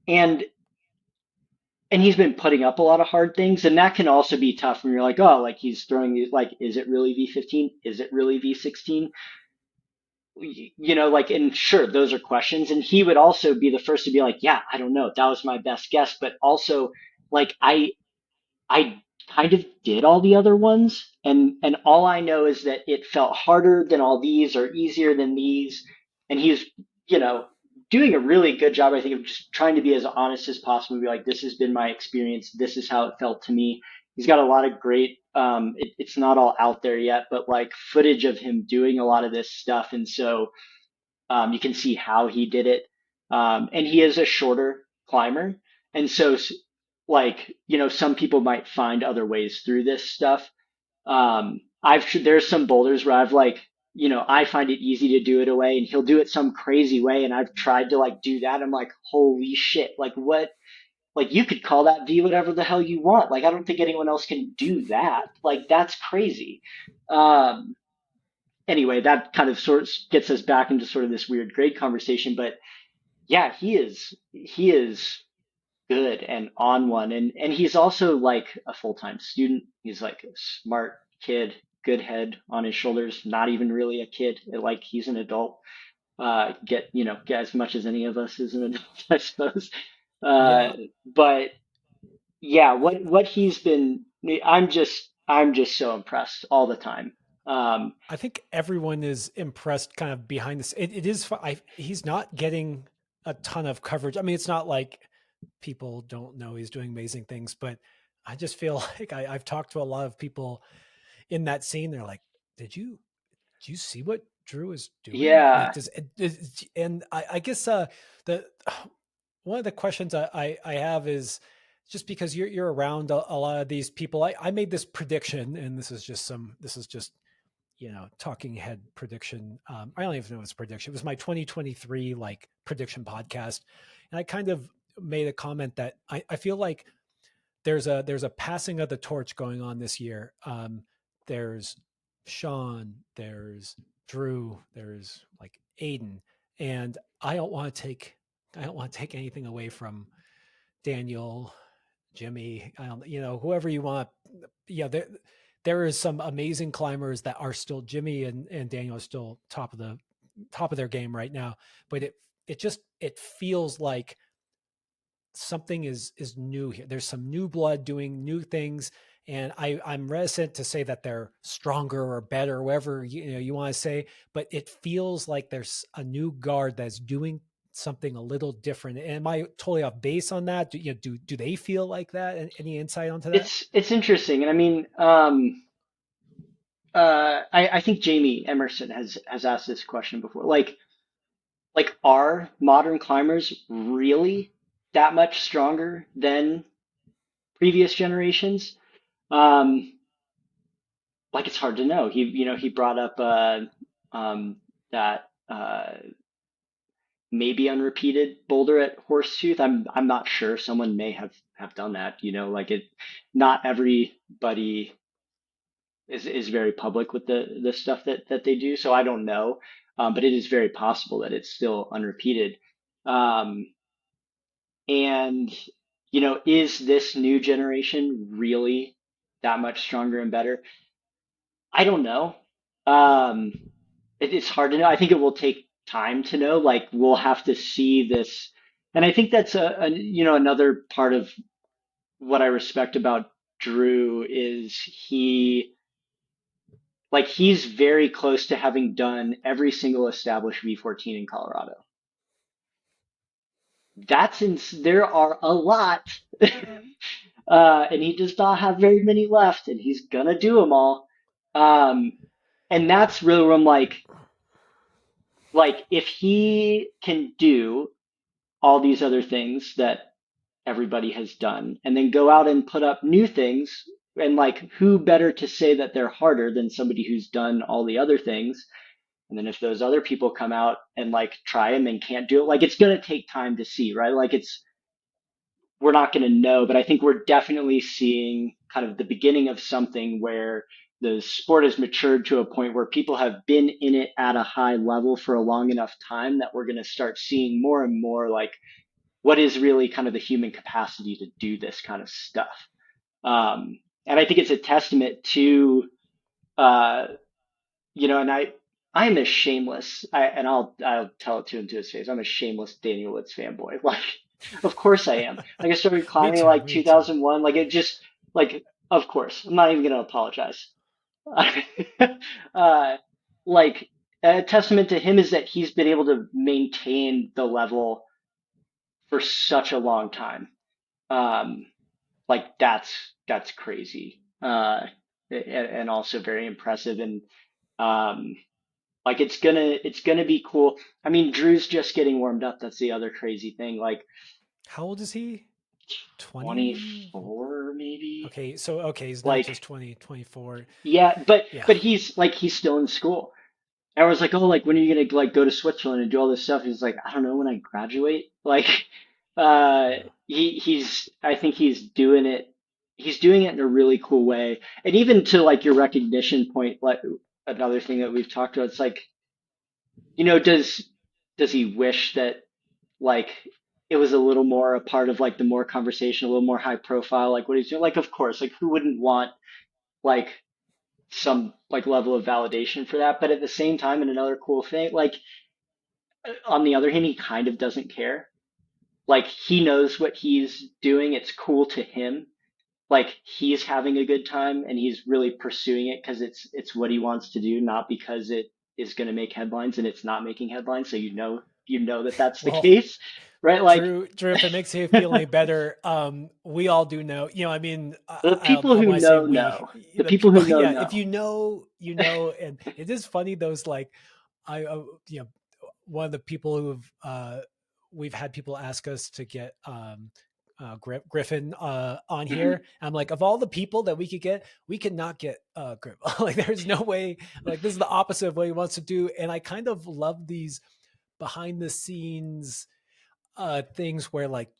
[SPEAKER 1] and and he's been putting up a lot of hard things and that can also be tough when you're like, oh, like he's throwing these like is it really V15? Is it really V16? You know, like, and sure, those are questions. And he would also be the first to be like, yeah, I don't know. That was my best guess. But also, like, I kind of did all the other ones, and all I know is that it felt harder than all these or easier than these. And he's, you know, doing a really good job, I think, of just trying to be as honest as possible. Be like, this has been my experience. This is how it felt to me. He's got a lot of great. It's not all out there yet, but like footage of him doing a lot of this stuff, and so you can see how he did it. And he is a shorter climber. And so, like, you know, some people might find other ways through this stuff. There's some boulders where I've like, you know, I find it easy to do it away and he'll do it some crazy way. And I've tried to like do that. I'm like, holy shit. Like what, like you could call that V whatever the hell you want. Like, I don't think anyone else can do that. Like, that's crazy. Um, anyway, that kind of sort of gets us back into sort of this weird grade conversation. But yeah, he is good and on one, and he's also like a full time student. He's like a smart kid, good head on his shoulders. Not even really a kid, like he's an adult. Get as much as any of us as an adult, I suppose. Uh,
[SPEAKER 2] Yeah,
[SPEAKER 1] but yeah, what he's been, I'm just so impressed all the time. Um,
[SPEAKER 2] I think everyone is impressed kind of behind this. It is, he's not getting a ton of coverage. I mean, it's not like people don't know he's doing amazing things, but I just feel like I've talked to a lot of people in that scene. They're like, did you see what Drew is doing? Like,
[SPEAKER 1] yeah,
[SPEAKER 2] and I guess the one of the questions I have is just because you're around a lot of these people. I made this prediction, and this is just talking head prediction. I don't even know if it's a prediction. It was my 2023 like prediction podcast, and I kind of made a comment that I feel like there's a passing of the torch going on this year. There's Sean, there's Drew, there's like Aiden, and I don't want to take anything away from Daniel, Jimmy, I don't, whoever you want. Yeah, there is some amazing climbers that are still Jimmy and Daniel are still top of their game right now, but it feels like something is new here. There's some new blood doing new things, and I'm reticent to say that they're stronger or better, whatever you want to say, but it feels like there's a new guard that's doing something a little different. Am I totally off base on that? Do they feel like that? Any insight onto that?
[SPEAKER 1] it's interesting, and I mean, I think Jamie Emerson has asked this question before. Like, are modern climbers really that much stronger than previous generations? Um, like, it's hard to know. He brought up that maybe unrepeated boulder at Horsetooth. I'm not sure. Someone may have done that. Like it. Not everybody is very public with the stuff that they do. So I don't know, but it is very possible that it's still unrepeated. Um, and is this new generation really that much stronger and better? I don't know. Um, it's hard to know. I think it will take time to know. Like we'll have to see this, and I think that's another part of what I respect about Drew is he's very close to having done every single established V14 in Colorado. There are a lot. And he does not have very many left, and he's gonna do them all. Um, and that's really where I'm like if he can do all these other things that everybody has done, and then go out and put up new things, and like who better to say that they're harder than somebody who's done all the other things? And then if those other people come out and like try them and can't do it, like it's gonna take time to see, right? Like it's we're not going to know, but I think we're definitely seeing kind of the beginning of something where the sport has matured to a point where people have been in it at a high level for a long enough time that we're going to start seeing more and more like what is really kind of the human capacity to do this kind of stuff. And I think it's a testament to, uh, and I am a shameless, and I'll tell it to him to his face. I'm a shameless Daniel Woods fanboy. Like, of course I am. Like I started
[SPEAKER 2] Me
[SPEAKER 1] climbing
[SPEAKER 2] too.
[SPEAKER 1] like
[SPEAKER 2] Me too.
[SPEAKER 1] 2001. Like it just like, of course, I'm not even gonna apologize. uh, like a testament to him is that he's been able to maintain the level for such a long time. Um, like that's crazy. And also very impressive. And um, like it's gonna be cool. I mean, Drew's just getting warmed up. That's the other crazy thing. Like
[SPEAKER 2] How old is he? 20?
[SPEAKER 1] 24 maybe.
[SPEAKER 2] Okay, so okay, he's not
[SPEAKER 1] Like
[SPEAKER 2] just 20, 24.
[SPEAKER 1] yeah, but
[SPEAKER 2] Yeah.
[SPEAKER 1] but he's still in school. And I was like, oh, like when are you gonna like go to Switzerland and do all this stuff? He's like, I don't know when I graduate. Like, uh,
[SPEAKER 2] Yeah.
[SPEAKER 1] he's I think he's doing it. He's doing it in a really cool way. And even to like your recognition point, like another thing that we've talked about, it's like, does he wish that like it was a little more a part of like the more conversation, a little more high profile, like what he's doing? Like, of course, like who wouldn't want like some like level of validation for that? But at the same time, and another cool thing, like on the other hand, he kind of doesn't care. Like he knows what he's doing. It's cool to him. Like he's having a good time and he's really pursuing it because it's what he wants to do, not because it is going to make headlines, and it's not making headlines. So you know that that's the
[SPEAKER 2] Well,
[SPEAKER 1] case, right? Like
[SPEAKER 2] Drew, if it makes you feel any better, we all do know. I mean,
[SPEAKER 1] the people
[SPEAKER 2] I
[SPEAKER 1] who
[SPEAKER 2] want to say
[SPEAKER 1] know
[SPEAKER 2] we,
[SPEAKER 1] know. The
[SPEAKER 2] the
[SPEAKER 1] people who
[SPEAKER 2] people.
[SPEAKER 1] know
[SPEAKER 2] Yeah, if
[SPEAKER 1] know.
[SPEAKER 2] you know, you know, and it is funny those like, you know, one of the people who've we've had people ask us to get Griffin on
[SPEAKER 1] Mhm.
[SPEAKER 2] here. I'm like, of all the people that we could get, we cannot get Griffin. Like, there's no way. Like, this is the opposite of what he wants to do, and I kind of love these behind the scenes things where like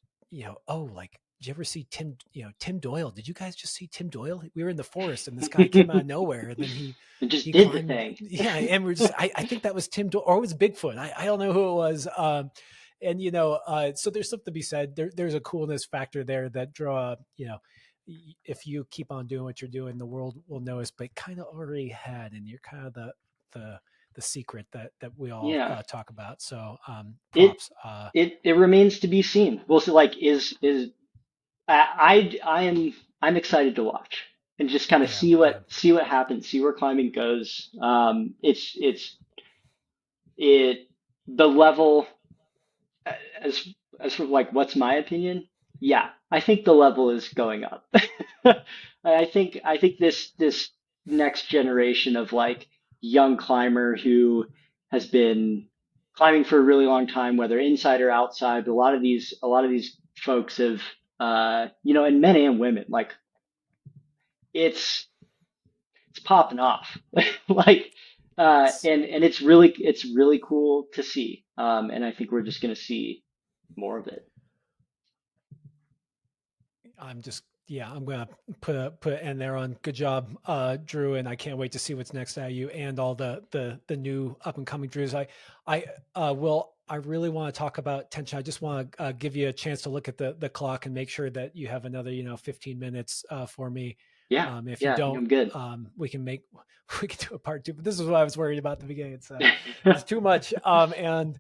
[SPEAKER 2] oh, like did you ever see Tim Doyle? Did you guys just see Tim Doyle? We were in the forest and this guy came out of nowhere and then
[SPEAKER 1] And just
[SPEAKER 2] he
[SPEAKER 1] did the
[SPEAKER 2] climbed.
[SPEAKER 1] thing.
[SPEAKER 2] Yeah, and we're just I think that was Tim Doyle or it was Bigfoot. I don't know who it was. And so there's something to be said. There's a coolness factor there that draw, if you keep on doing what you're doing, the world will notice, but kind of already had, and you're kind of the the secret that we all
[SPEAKER 1] Yeah.
[SPEAKER 2] talk about. So
[SPEAKER 1] It
[SPEAKER 2] props.
[SPEAKER 1] it remains to be seen. We'll see. Like, is I'm excited to watch and just kind of
[SPEAKER 2] Yeah,
[SPEAKER 1] see
[SPEAKER 2] yeah.
[SPEAKER 1] what happens, see where climbing goes. It the level as as for like what's my opinion? Yeah, I think the level is going up. I think this next generation of like young climber who has been climbing for a really long time, whether inside or outside, but a lot of these folks have and men and women, like it's it's popping off. like
[SPEAKER 2] It's
[SPEAKER 1] and it's really cool to see. And I think we're just gonna see more of it.
[SPEAKER 2] I'm just yeah, I'm gonna put an end there on good job, Drew, and I can't wait to see what's next out of you and all the new up and coming Drews. I will I really want to talk about tension. I just want to give you a chance to look at the clock and make sure that you have another 15 minutes for me.
[SPEAKER 1] Yeah,
[SPEAKER 2] If you
[SPEAKER 1] yeah, I think
[SPEAKER 2] don't,
[SPEAKER 1] I'm good.
[SPEAKER 2] we can make we can do a part two. But this is what I was worried about at the beginning. It's too much. And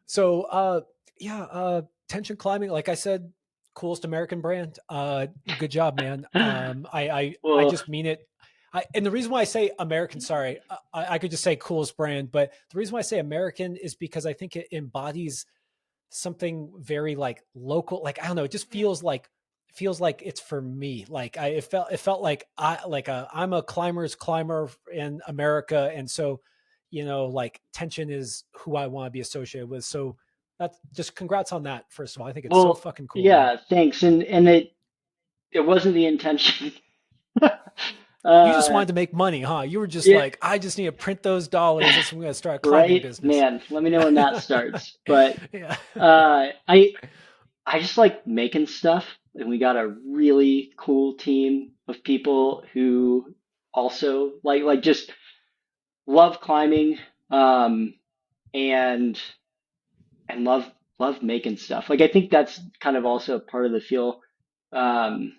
[SPEAKER 2] so yeah, tension climbing, like I said, coolest American brand. Good job, man. I
[SPEAKER 1] Well,
[SPEAKER 2] just mean it. And the reason why I say American, sorry, I could just say coolest brand, but the reason why I say American is because I think it embodies something very like local. Like I don't know, it just feels like it's for me. Like it felt like I'm a climber's climber in America. And so, like tension is who I want to be associated with. So that's just congrats on that. First of all, I think it's so
[SPEAKER 1] Well,
[SPEAKER 2] fucking cool, man.
[SPEAKER 1] yeah, thanks. And it wasn't the intention.
[SPEAKER 2] You just
[SPEAKER 1] uh,
[SPEAKER 2] wanted to make money, huh? You were just
[SPEAKER 1] yeah,
[SPEAKER 2] like, I just need to print those dollars. That's when I'm going to start a climbing
[SPEAKER 1] right,
[SPEAKER 2] business.
[SPEAKER 1] man. Let me know when that starts. But
[SPEAKER 2] Yeah.
[SPEAKER 1] uh, I I just like making stuff, and we got a really cool team of people who also like just love climbing, um, and and love making stuff. Like I think that's kind of also part of the feel. Um,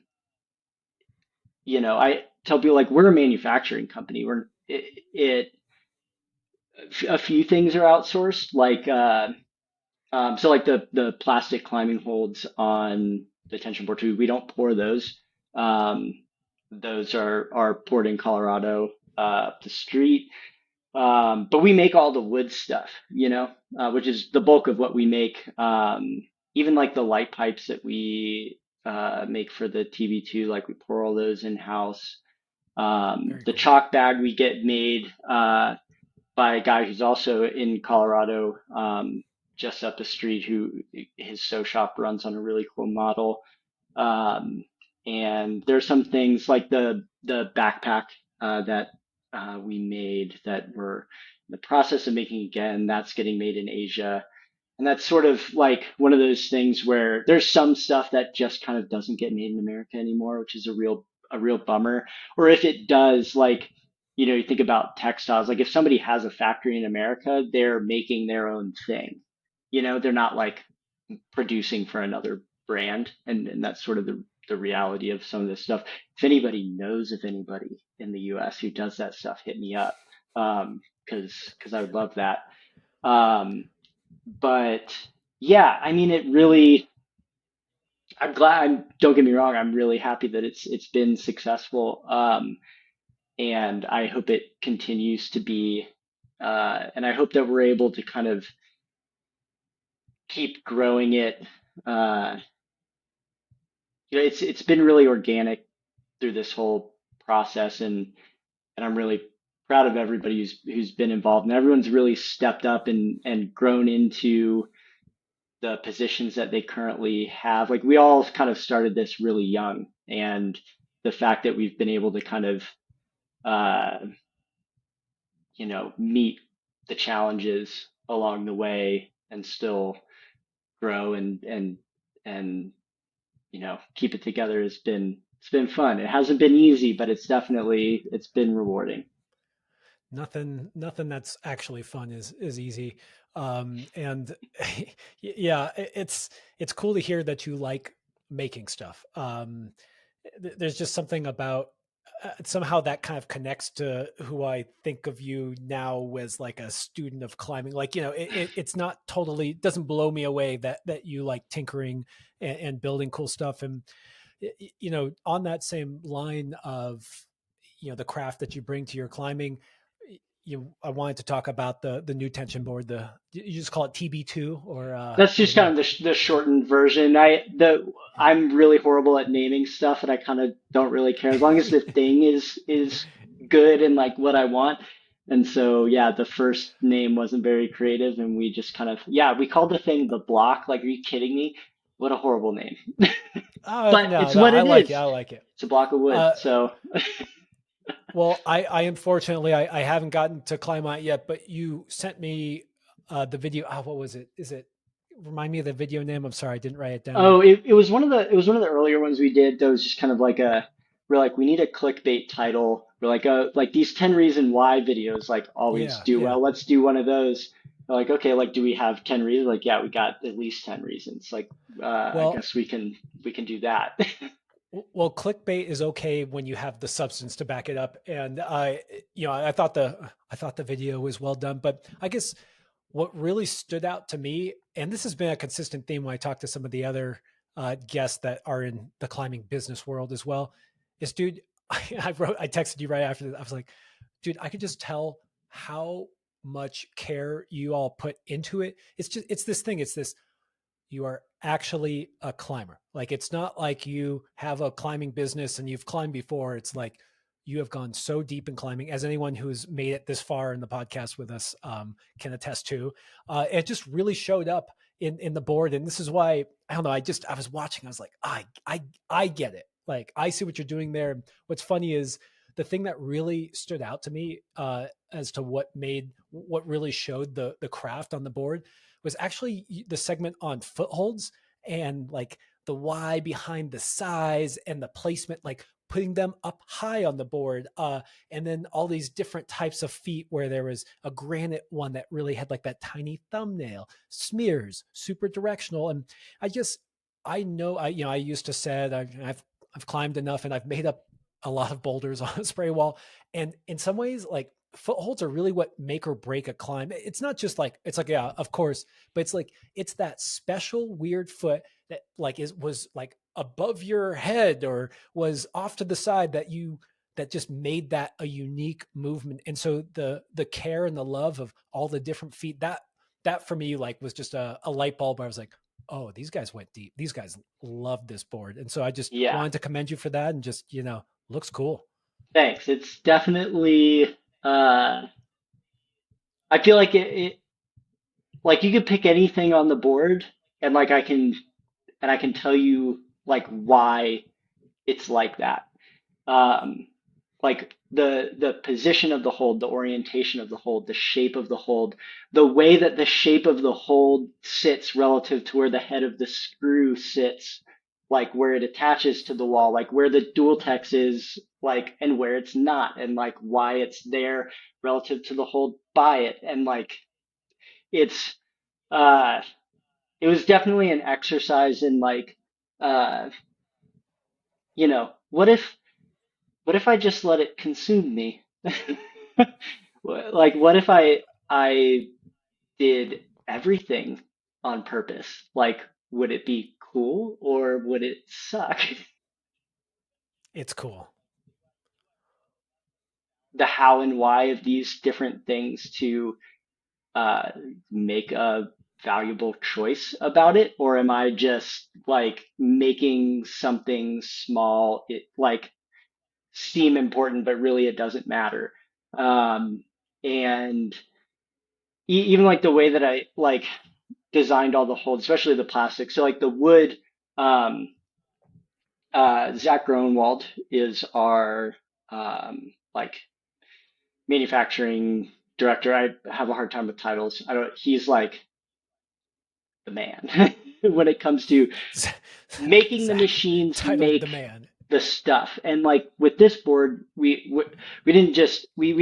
[SPEAKER 1] I tell people like we're a manufacturing company. A few things are outsourced, like so like the plastic climbing holds on the tension board too. We don't pour those. Um, those are poured in Colorado up the street. But we make all the wood stuff, which is the bulk of what we make. Even like the light pipes that we make for the TB2, like we pour all those in house.
[SPEAKER 2] Very
[SPEAKER 1] The
[SPEAKER 2] cool.
[SPEAKER 1] chalk bag we get made by a guy who's also in Colorado, just up the street, who his sew shop runs on a really cool model. Um, and there's some things like the backpack that we made that we're in the process of making again. That's getting made in Asia. And that's sort of like one of those things where there's some stuff that just kind of doesn't get made in America anymore, which is a real bummer. Or if it does, like, you think about textiles, like if somebody has a factory in America, they're making their own thing. They're not like producing for another brand. And that's sort of the reality of some of this stuff. If anybody knows of anybody in the US who does that stuff, hit me up. Because I would love that. Um, but yeah, I mean, it really. I'm glad. Don't get me wrong. I'm really happy that it's been successful, and I hope it continues to be. And I hope that we're able to kind of keep growing it. Uh, it's been really organic through this whole process, and I'm really proud of everybody who's been involved, and everyone's really stepped up and grown into the positions that they currently have. Like we all kind of started this really young, and the fact that we've been able to kind of, uh, meet the challenges along the way and still grow and keep it together it's been fun. It hasn't been easy, but it's been rewarding.
[SPEAKER 2] Nothing that's actually fun is easy. And yeah, it's cool to hear that you like making stuff. There's just something about somehow that kind of connects to who I think of you now as like a student of climbing. Like, it's not totally, it doesn't blow me away that you like tinkering and building cool stuff. And on that same line of the craft that you bring to your climbing, I wanted to talk about the new tension board. You just call it TB2, or
[SPEAKER 1] That's
[SPEAKER 2] what
[SPEAKER 1] just
[SPEAKER 2] do you?
[SPEAKER 1] kind of the shortened version. I'm really horrible at naming stuff, and I kind of don't really care as long as the thing is good and like what I want. And so yeah, the first name wasn't very creative, and we just kind of we called the thing the block. Like, are you kidding me? What a horrible name.
[SPEAKER 2] Oh
[SPEAKER 1] But
[SPEAKER 2] no,
[SPEAKER 1] it's
[SPEAKER 2] no,
[SPEAKER 1] what
[SPEAKER 2] I
[SPEAKER 1] it
[SPEAKER 2] like it.
[SPEAKER 1] is.
[SPEAKER 2] I like it.
[SPEAKER 1] It's a block of wood.
[SPEAKER 2] Uh,
[SPEAKER 1] So
[SPEAKER 2] well, I unfortunately I haven't gotten to climb out yet, but you sent me the video. What was it? Is it remind me of the video name? I'm sorry, I didn't write it down.
[SPEAKER 1] oh, it was one of the earlier ones we did that was just kind of like we're like, we need a clickbait title. We're like these 10 reason why videos like always
[SPEAKER 2] Yeah,
[SPEAKER 1] do
[SPEAKER 2] yeah.
[SPEAKER 1] well. Let's do one of those. We're like, okay, like, do we have 10 reasons? Like, yeah, we got at least 10 reasons. Like, I
[SPEAKER 2] Well,
[SPEAKER 1] guess we can do that.
[SPEAKER 2] well, clickbait is okay when you have the substance to back it up. And I thought the video was well done, but I guess what really stood out to me, and this has been a consistent theme when I talk to some of the other guests that are in the climbing business world as well, is, dude, I texted you right after that. I was like, dude, I could just tell how much care you all put into it. It's this thing. It's this, you are actually a climber. Like it's not like you have a climbing business and you've climbed before. It's like you have gone so deep in climbing, as anyone who's made it this far in the podcast with us can attest to. It just really showed up in the board, and this is why I don't know. I was watching. I was like, I get it. Like I see what you're doing there. What's funny is the thing that really stood out to me as to what really showed the craft on the board was actually the segment on footholds and like the why behind the size and the placement, like putting them up high on the board. And then all these different types of feet where there was a granite one that really had like that tiny thumbnail, smears, super directional. And I just, I know, I used to said I've climbed enough and I've made up a lot of boulders on a spray wall. And in some ways, like footholds are really what make or break a climb. It's not just like, it's like, yeah, of course, but it's like, it's that special weird foot that like was like above your head or was off to the side that just made that a unique movement. And so the care and the love of all the different feet, that for me like was just a light bulb where I was like, oh, these guys went deep. These guys love this board. And so I just
[SPEAKER 1] Yeah,
[SPEAKER 2] wanted to commend you for that and just, looks cool.
[SPEAKER 1] thanks. It's definitely, I feel like like you could pick anything on the board and like I can tell you like why it's like that. Um, like the position of the hold, the orientation of the hold, the shape of the hold, the way that the shape of the hold sits relative to where the head of the screw sits, like where it attaches to the wall, like where the dual tex is, like and where it's not, and like why it's there relative to the hold by it, and like it's uh it was definitely an exercise in like uh what if I just let it consume me? Like, what if I did everything on purpose? Like, would it be cool or would it suck?
[SPEAKER 2] It's cool.
[SPEAKER 1] The how and why of these different things to uh, make a valuable choice about it, or am I just like making something small, it like seem important, but really it doesn't matter? And even like the way that I like designed all the holds, especially the plastic. So like the wood, um, Zach Gronwald is our like manufacturing director. I have a hard time with titles. I don't. He's like the man when it comes to making the
[SPEAKER 2] Zach,
[SPEAKER 1] machines
[SPEAKER 2] titled the
[SPEAKER 1] make
[SPEAKER 2] man.
[SPEAKER 1] the stuff. And like with this board, we didn't just we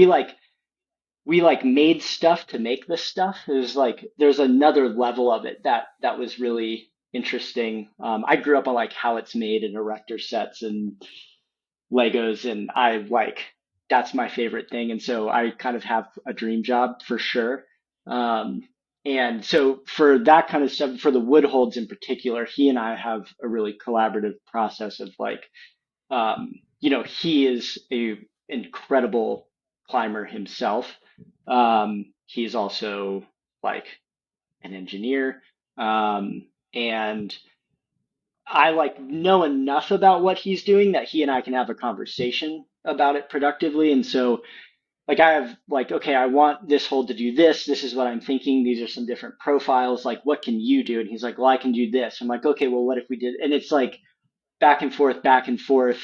[SPEAKER 1] like made stuff to make this stuff. It was like there's another level of it that was really interesting. I grew up on like how it's made and erector sets and Legos, and I like that's my favorite thing. And so I kind of have a dream job for sure. Um, and so for that kind of stuff, for the wood holds in particular, he and I have a really collaborative process of like he is a incredible climber himself. He's also like an engineer, and I like know enough about what he's doing that he and I can have a conversation about it productively. And so like I have like, okay, I want this hold to do this. This is what I'm thinking. These are some different profiles. Like, what can you do? And he's like, well, I can do this. I'm like, okay, well, what if we did? And it's like back and forth, back and forth.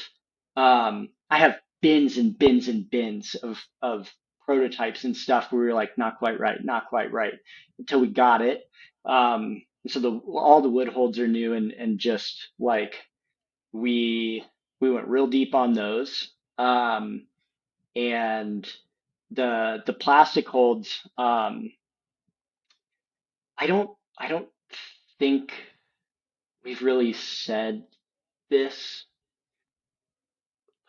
[SPEAKER 1] I have bins and bins and bins of prototypes and stuff where we were like, not quite right, not quite right, until we got it. So all the wood holds are new, and just like we we went real deep on those. And the plastic holds, I don't think we've really said this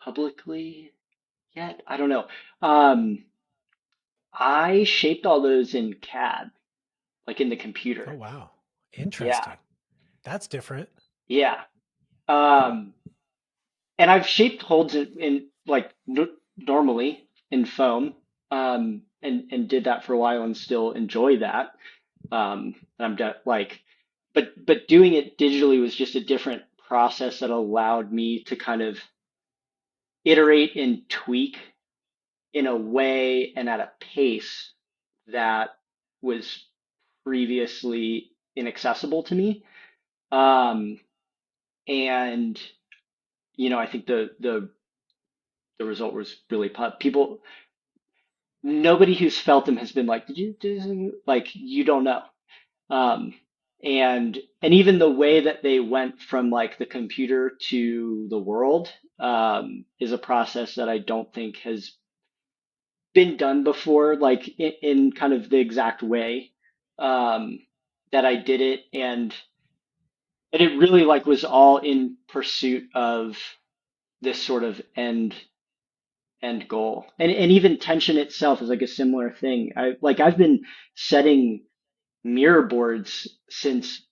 [SPEAKER 1] publicly yet. I don't know. Um, I shaped all those in CAD, like in the
[SPEAKER 2] Oh
[SPEAKER 1] computer.
[SPEAKER 2] wow.
[SPEAKER 1] Yeah,
[SPEAKER 2] Interesting. That's different.
[SPEAKER 1] yeah. Um, and I've shaped holds in like normally in foam, and did that for a while and still enjoy that. I'm like but doing it digitally was just a different process that allowed me to kind of iterate and tweak in a way and at a pace that was previously inaccessible to me. Um, and I think the result was really people. Nobody who's felt them has been like, did you do like you don't know. Um, and even the way that they went from like the computer to the world is a process that I don't think has been done before, like in kind of the exact way um, that I did it, and it really like was all in pursuit of this sort of end goal, and even tension itself is like a similar thing. I've been setting mirror boards since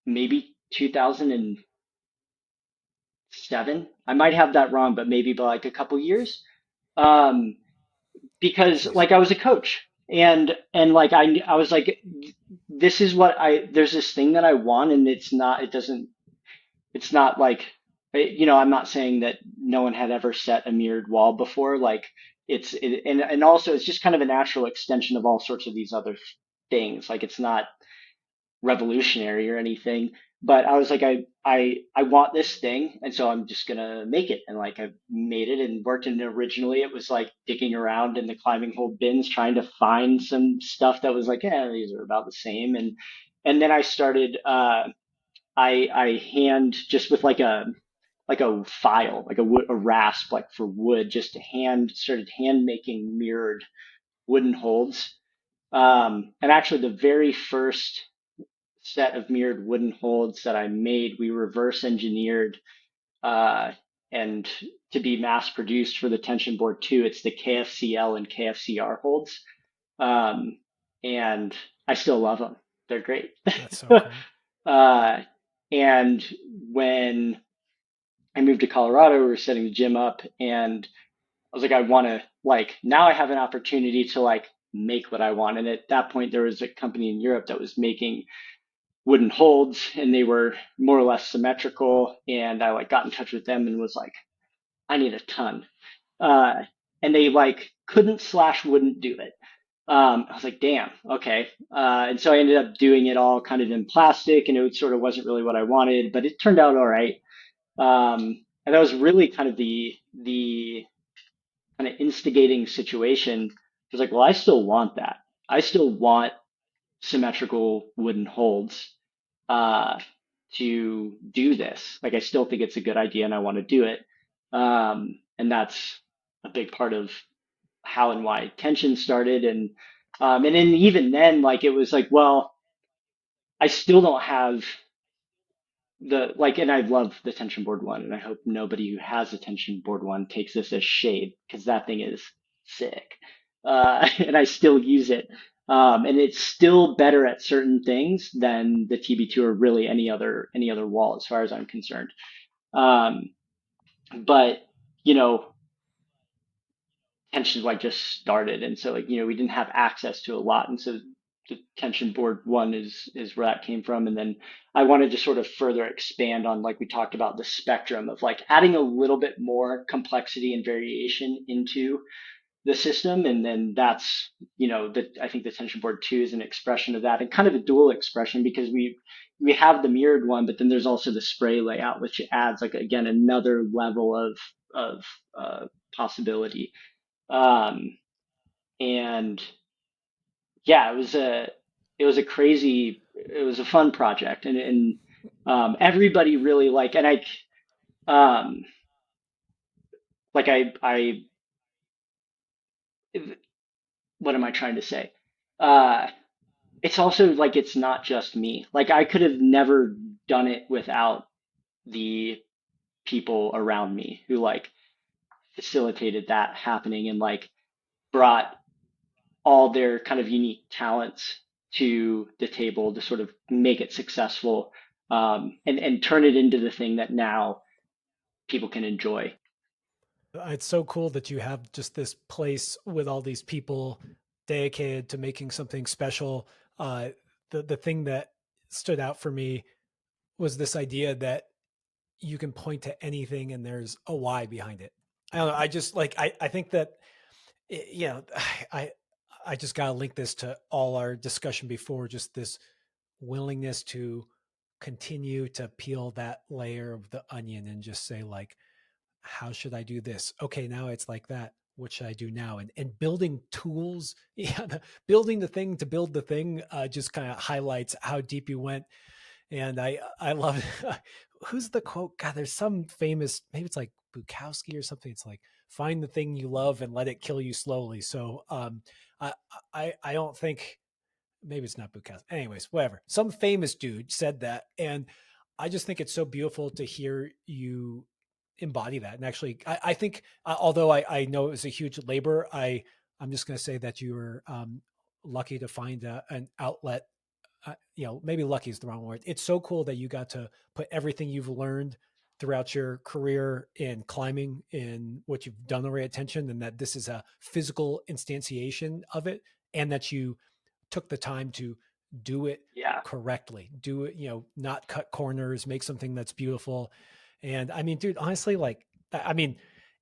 [SPEAKER 1] maybe 2007. I might have that wrong, but maybe by like a couple years. Um, because
[SPEAKER 2] Jeez.
[SPEAKER 1] like I was a coach and like I was like this is what I there's this thing that I want, and it's not like I'm not saying that no one had ever set a mirrored wall before, like and also it's just kind of a natural extension of all sorts of these other things, like it's not revolutionary or anything, but I was like, I want this thing, and so I'm just gonna make it. And like I made it and worked. And originally it was like digging around in the climbing hold bins trying to find some stuff that was like, yeah, these are about the same. And then I started. I hand just with like a file, like a rasp, like for wood, just to started hand making mirrored wooden holds. And actually, the very first set of mirrored wooden holds that I made, we reverse engineered uh, and to be mass produced for the tension board too. It's the KFCL and KFCR holds, um, and I still love them. They're great.
[SPEAKER 2] That's so cool.
[SPEAKER 1] uh, and when I moved to Colorado, we were setting the gym up, and I was like, I want to like now I have an opportunity to like make what I want. And at that point, there was a company in Europe that was making wooden holds, and they were more or less symmetrical, and I like got in touch with them and was like, I need a ton. uh and they like couldn't slash wouldn't do it. I was like, damn, okay. And so I ended up doing it all kind of in plastic, and it sort of wasn't really what I wanted, but it turned out all right. And that was really kind of the kind of instigating situation. I was like, well, I still want that. I still want symmetrical wooden holds uh, to do this. Like, I still think it's a good idea and I want to do it. And that's a big part of how and why tension started. And then even then, like, it was like, well, I still don't have and I love the tension board one, and I hope nobody who has a tension board one takes this as shade, because that thing is sick. And I still use it. And it's still better at certain things than the TB2 or really any other wall as far as I'm concerned. Um, but you know, tension like just started, and so like we didn't have access to a lot, and so the tension board one is where that came from. And then I wanted to sort of further expand on, like we talked about, the spectrum of like adding a little bit more complexity and variation into the system. And then that's that I think the tension board two is an expression of that, and kind of a dual expression, because we have the mirrored one, but then there's also the spray layout, which adds like again another level of possibility. um, and yeah, it was a fun project, and everybody really and um, I what am I trying to say? Uh, it's also like it's not just me. Like I could have never done it without the people around me who like facilitated that happening, and like brought all their kind of unique talents to the table to sort of make it successful, and turn it into the thing that now people can enjoy.
[SPEAKER 2] It's so cool that you have just this place with all these people dedicated to making something special. The thing that stood out for me was this idea that you can point to anything and there's a why behind it. I don't know. I just like, I think that, you know, I, I just got to link this to all our discussion before, just this willingness to continue to peel that layer of the onion and just say like, how should I do this? Okay, now it's like that. What should I do now? And building tools, yeah, building the thing to build the thing just kind of highlights how deep you went. And I love who's the quote? God, there's some famous, maybe it's like Bukowski or something. It's like find the thing you love and let it kill you slowly. So I I don't think, maybe it's not Bukowski. Anyways, whatever. Some famous dude said that, and I just think it's so beautiful to hear you embody that. And actually, I think although I know it was a huge labor, I'm just going to say that you were lucky to find an outlet. You know, maybe lucky is the wrong word. It's so cool that you got to put everything you've learned throughout your career in climbing, in what you've done already at Tension, and that this is a physical instantiation of it, and that you took the time to do it
[SPEAKER 1] Yeah.
[SPEAKER 2] correctly, do it, you know, not cut corners, make something that's beautiful. And I mean, dude, honestly, like, I mean,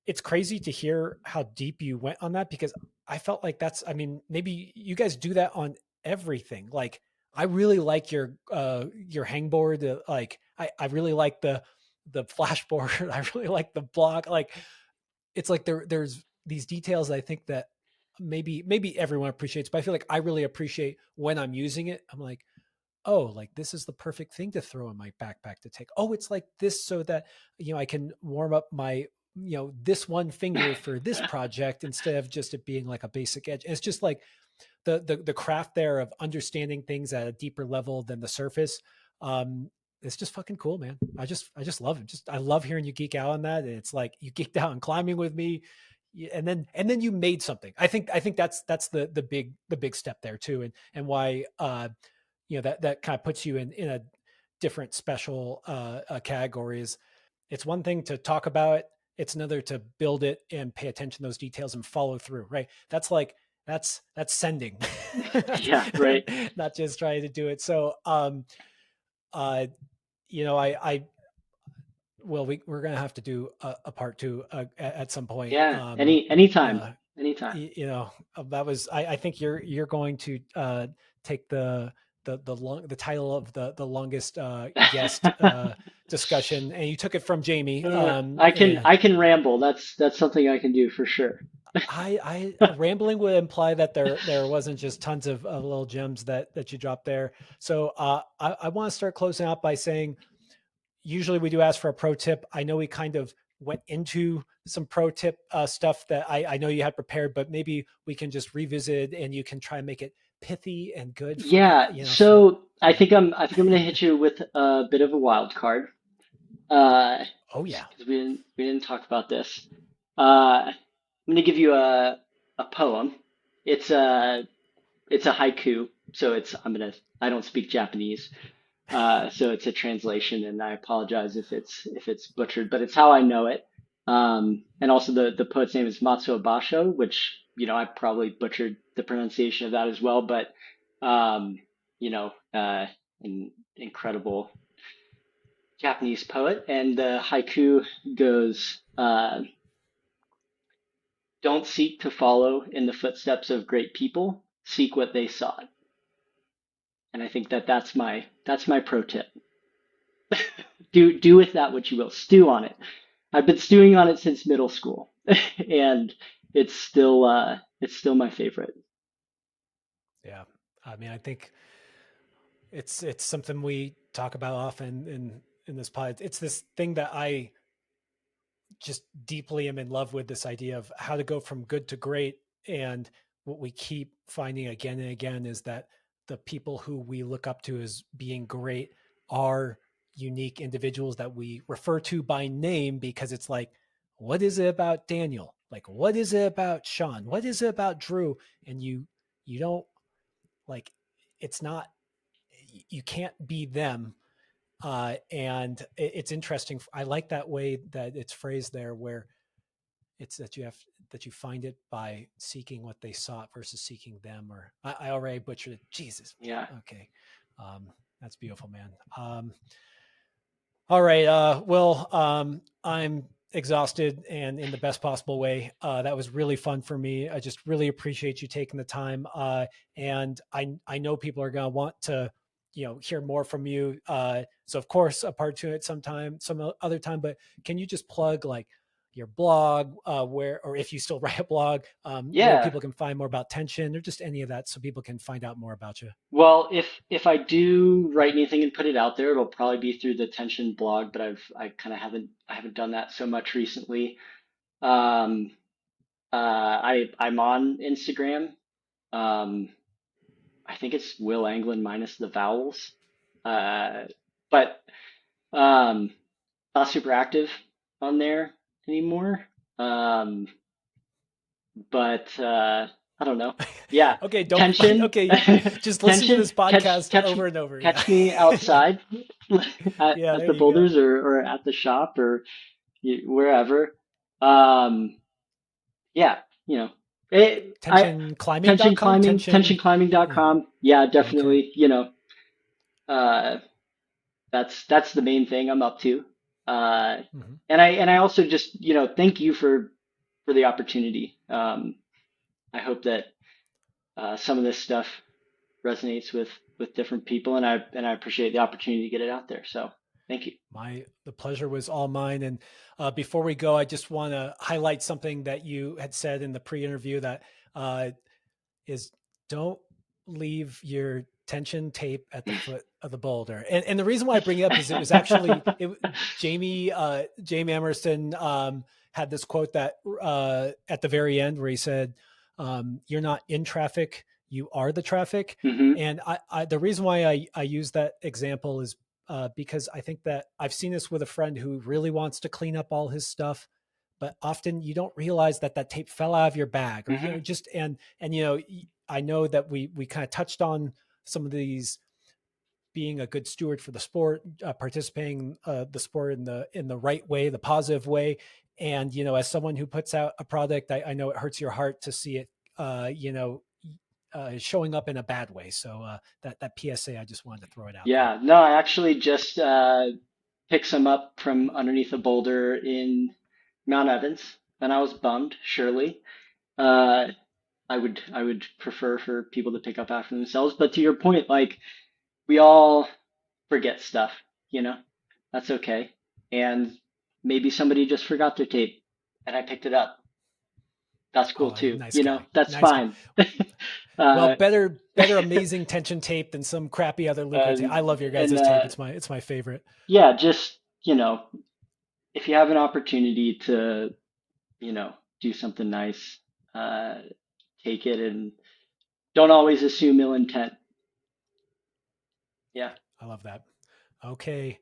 [SPEAKER 2] it's crazy to hear how deep you went on that, because I felt like that's, I mean, maybe you guys do that on everything. Like, I really like your hangboard. Like, I really like the flashboard. I really like the block. Like, it's like there's these details I think that maybe everyone appreciates, but I feel like I really appreciate when I'm using it. I'm like, oh, like this is the perfect thing to throw in my backpack to take. Oh, it's like this so that, you know, I can warm up my, you know, this one finger for this project instead of just it being like a basic edge. And it's just like the craft there of understanding things at a deeper level than the surface. Um, it's just fucking cool, man. I just love it. Just I love hearing you geek out on that. And it's like you geeked out on climbing with me, and then you made something. I think that's the big step there too, and why you know that kind of puts you in a different special categories. It's one thing to talk about it, it's another to build it and pay attention to those details and follow through, right? That's like that's sending.
[SPEAKER 1] Yeah, right.
[SPEAKER 2] Not just trying to do it. So uh you know, I well, we're gonna have to do a part two at some point.
[SPEAKER 1] Yeah, anytime,
[SPEAKER 2] Uh
[SPEAKER 1] anytime.
[SPEAKER 2] you know, that was I think you're going to take the title of the longest guest discussion, and you took it from Jamie. And
[SPEAKER 1] I can ramble. That's something I can do for sure.
[SPEAKER 2] I rambling would imply that there wasn't just tons of little gems that you dropped there. So I want to start closing out by saying, usually we do ask for a pro tip. I know we kind of went into some pro tip stuff that I know you had prepared, but maybe we can just revisit and you can try and make it pithy and good for
[SPEAKER 1] Yeah,
[SPEAKER 2] you know for
[SPEAKER 1] so I think I'm gonna hit you with a bit of a wild card. Uh,
[SPEAKER 2] oh yeah.
[SPEAKER 1] because we didn't talk about this. I'm gonna give you a poem. It's a it's a haiku, so I don't speak Japanese, so it's a translation, and I apologize if it's butchered, but it's how I know it. And also the poet's name is Matsuo Basho, which I probably butchered the pronunciation of that as well, but um, you know, an incredible Japanese poet, and the haiku goes. Don't seek to follow in the footsteps of great people. Seek what they sought. And I think that's my pro tip. Do with that what you will. Stew on it. I've been stewing on it since middle school, and it's still my favorite.
[SPEAKER 2] Yeah, I mean, I think it's something we talk about often in this pod. It's this thing that I just deeply am in love with, this idea of how to go from good to great. And what we keep finding again and again is that the people who we look up to as being great are unique individuals that we refer to by name, because it's like, what is it about Daniel? Like, what is it about Sean? What is it about Drew? And you don't like, it's not, you can't be them. And it's interesting. I like that way that it's phrased there, where it's that you find it by seeking what they sought versus seeking them. Or I already butchered it. Jesus.
[SPEAKER 1] Yeah.
[SPEAKER 2] Okay. Um, that's beautiful, man. All right. I'm exhausted and in the best possible way. That was really fun for me. I just really appreciate you taking the time. And I know people are going to want to, hear more from you. So of course, a part two at some other time, but can you just plug like your blog, or if you still write a blog, where
[SPEAKER 1] Yeah.
[SPEAKER 2] people can find more about tension or just any of that so people can find out more about you?
[SPEAKER 1] Well, if I do write anything and put it out there, it'll probably be through the Tension blog, but I kind of haven't done that so much recently. Um, I'm on Instagram. Um, I think it's Will Anglin minus the vowels. Uh, but not super active on there anymore. Um, but I don't know. Yeah,
[SPEAKER 2] Okay, don't.
[SPEAKER 1] tension,
[SPEAKER 2] Okay, just listen to
[SPEAKER 1] tension.
[SPEAKER 2] this podcast over and over. Yeah,
[SPEAKER 1] Catch me outside
[SPEAKER 2] yeah.
[SPEAKER 1] at
[SPEAKER 2] There
[SPEAKER 1] the
[SPEAKER 2] you go.
[SPEAKER 1] boulders or at the shop or wherever. Um, yeah, you know, I tension
[SPEAKER 2] Tensionclimbing.com.
[SPEAKER 1] climbing,
[SPEAKER 2] Tension. Yeah.
[SPEAKER 1] tensionclimbing.com. Yeah,
[SPEAKER 2] Okay.
[SPEAKER 1] definitely. Uh, that's the main thing I'm up to. Uh,
[SPEAKER 2] Hmm.
[SPEAKER 1] and I also just, thank you for the opportunity. I hope that some of this stuff resonates with different people, and I appreciate the opportunity to get it out there. So thank you.
[SPEAKER 2] The pleasure was all mine. And before we go, I just want to highlight something that you had said in the pre-interview that uh, is don't leave your tension tape at the foot of the boulder. And the reason why I bring it up is it was actually Jamie Emerson had this quote that at the very end where he said, "You're not in traffic, you are the traffic."
[SPEAKER 1] Hmm.
[SPEAKER 2] And the reason why I use that example is because I think that I've seen this with a friend who really wants to clean up all his stuff, but often you don't realize that that tape fell out of your bag, or
[SPEAKER 1] Hmm.
[SPEAKER 2] just and I know that we kind of touched on some of these being a good steward for the sport, participating the sport in the right way, the positive way, and as someone who puts out a product, I know it hurts your heart to see it, showing up in a bad way. So that PSA, I just wanted to throw it out there.
[SPEAKER 1] Yeah, no, I actually just picked some up from underneath a boulder in Mount Evans, and I was bummed, surely. Uh, I would prefer for people to pick up after themselves. But to your point, like we all forget stuff, you know, that's okay. And maybe somebody just forgot their tape and I picked it up. That's cool
[SPEAKER 2] Oh,
[SPEAKER 1] too.
[SPEAKER 2] nice guy,
[SPEAKER 1] That's
[SPEAKER 2] nice guy.
[SPEAKER 1] fine.
[SPEAKER 2] Well,
[SPEAKER 1] Uh,
[SPEAKER 2] better amazing tension tape than some crappy other liquid tape.
[SPEAKER 1] and,
[SPEAKER 2] I love your
[SPEAKER 1] and
[SPEAKER 2] guys' tape. It's my favorite.
[SPEAKER 1] yeah, just, if you have an opportunity to, do something nice, uh, take it and don't always assume ill intent. Yeah.
[SPEAKER 2] I love that. Okay.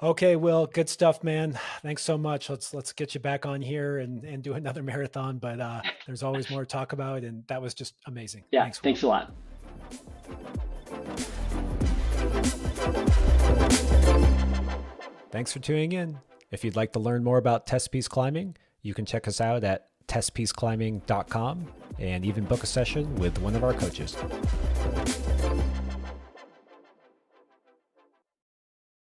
[SPEAKER 2] Okay, Will, good stuff, man. Thanks so much. Let's get you back on here and do another marathon. But there's always more to talk about, and that was just amazing.
[SPEAKER 1] Yeah.
[SPEAKER 2] Thanks, Will.
[SPEAKER 1] Thanks a lot.
[SPEAKER 2] Thanks for tuning in. If you'd like to learn more about Testpiece climbing, you can check us out at testpiececlimbing.com and even book a session with one of our coaches.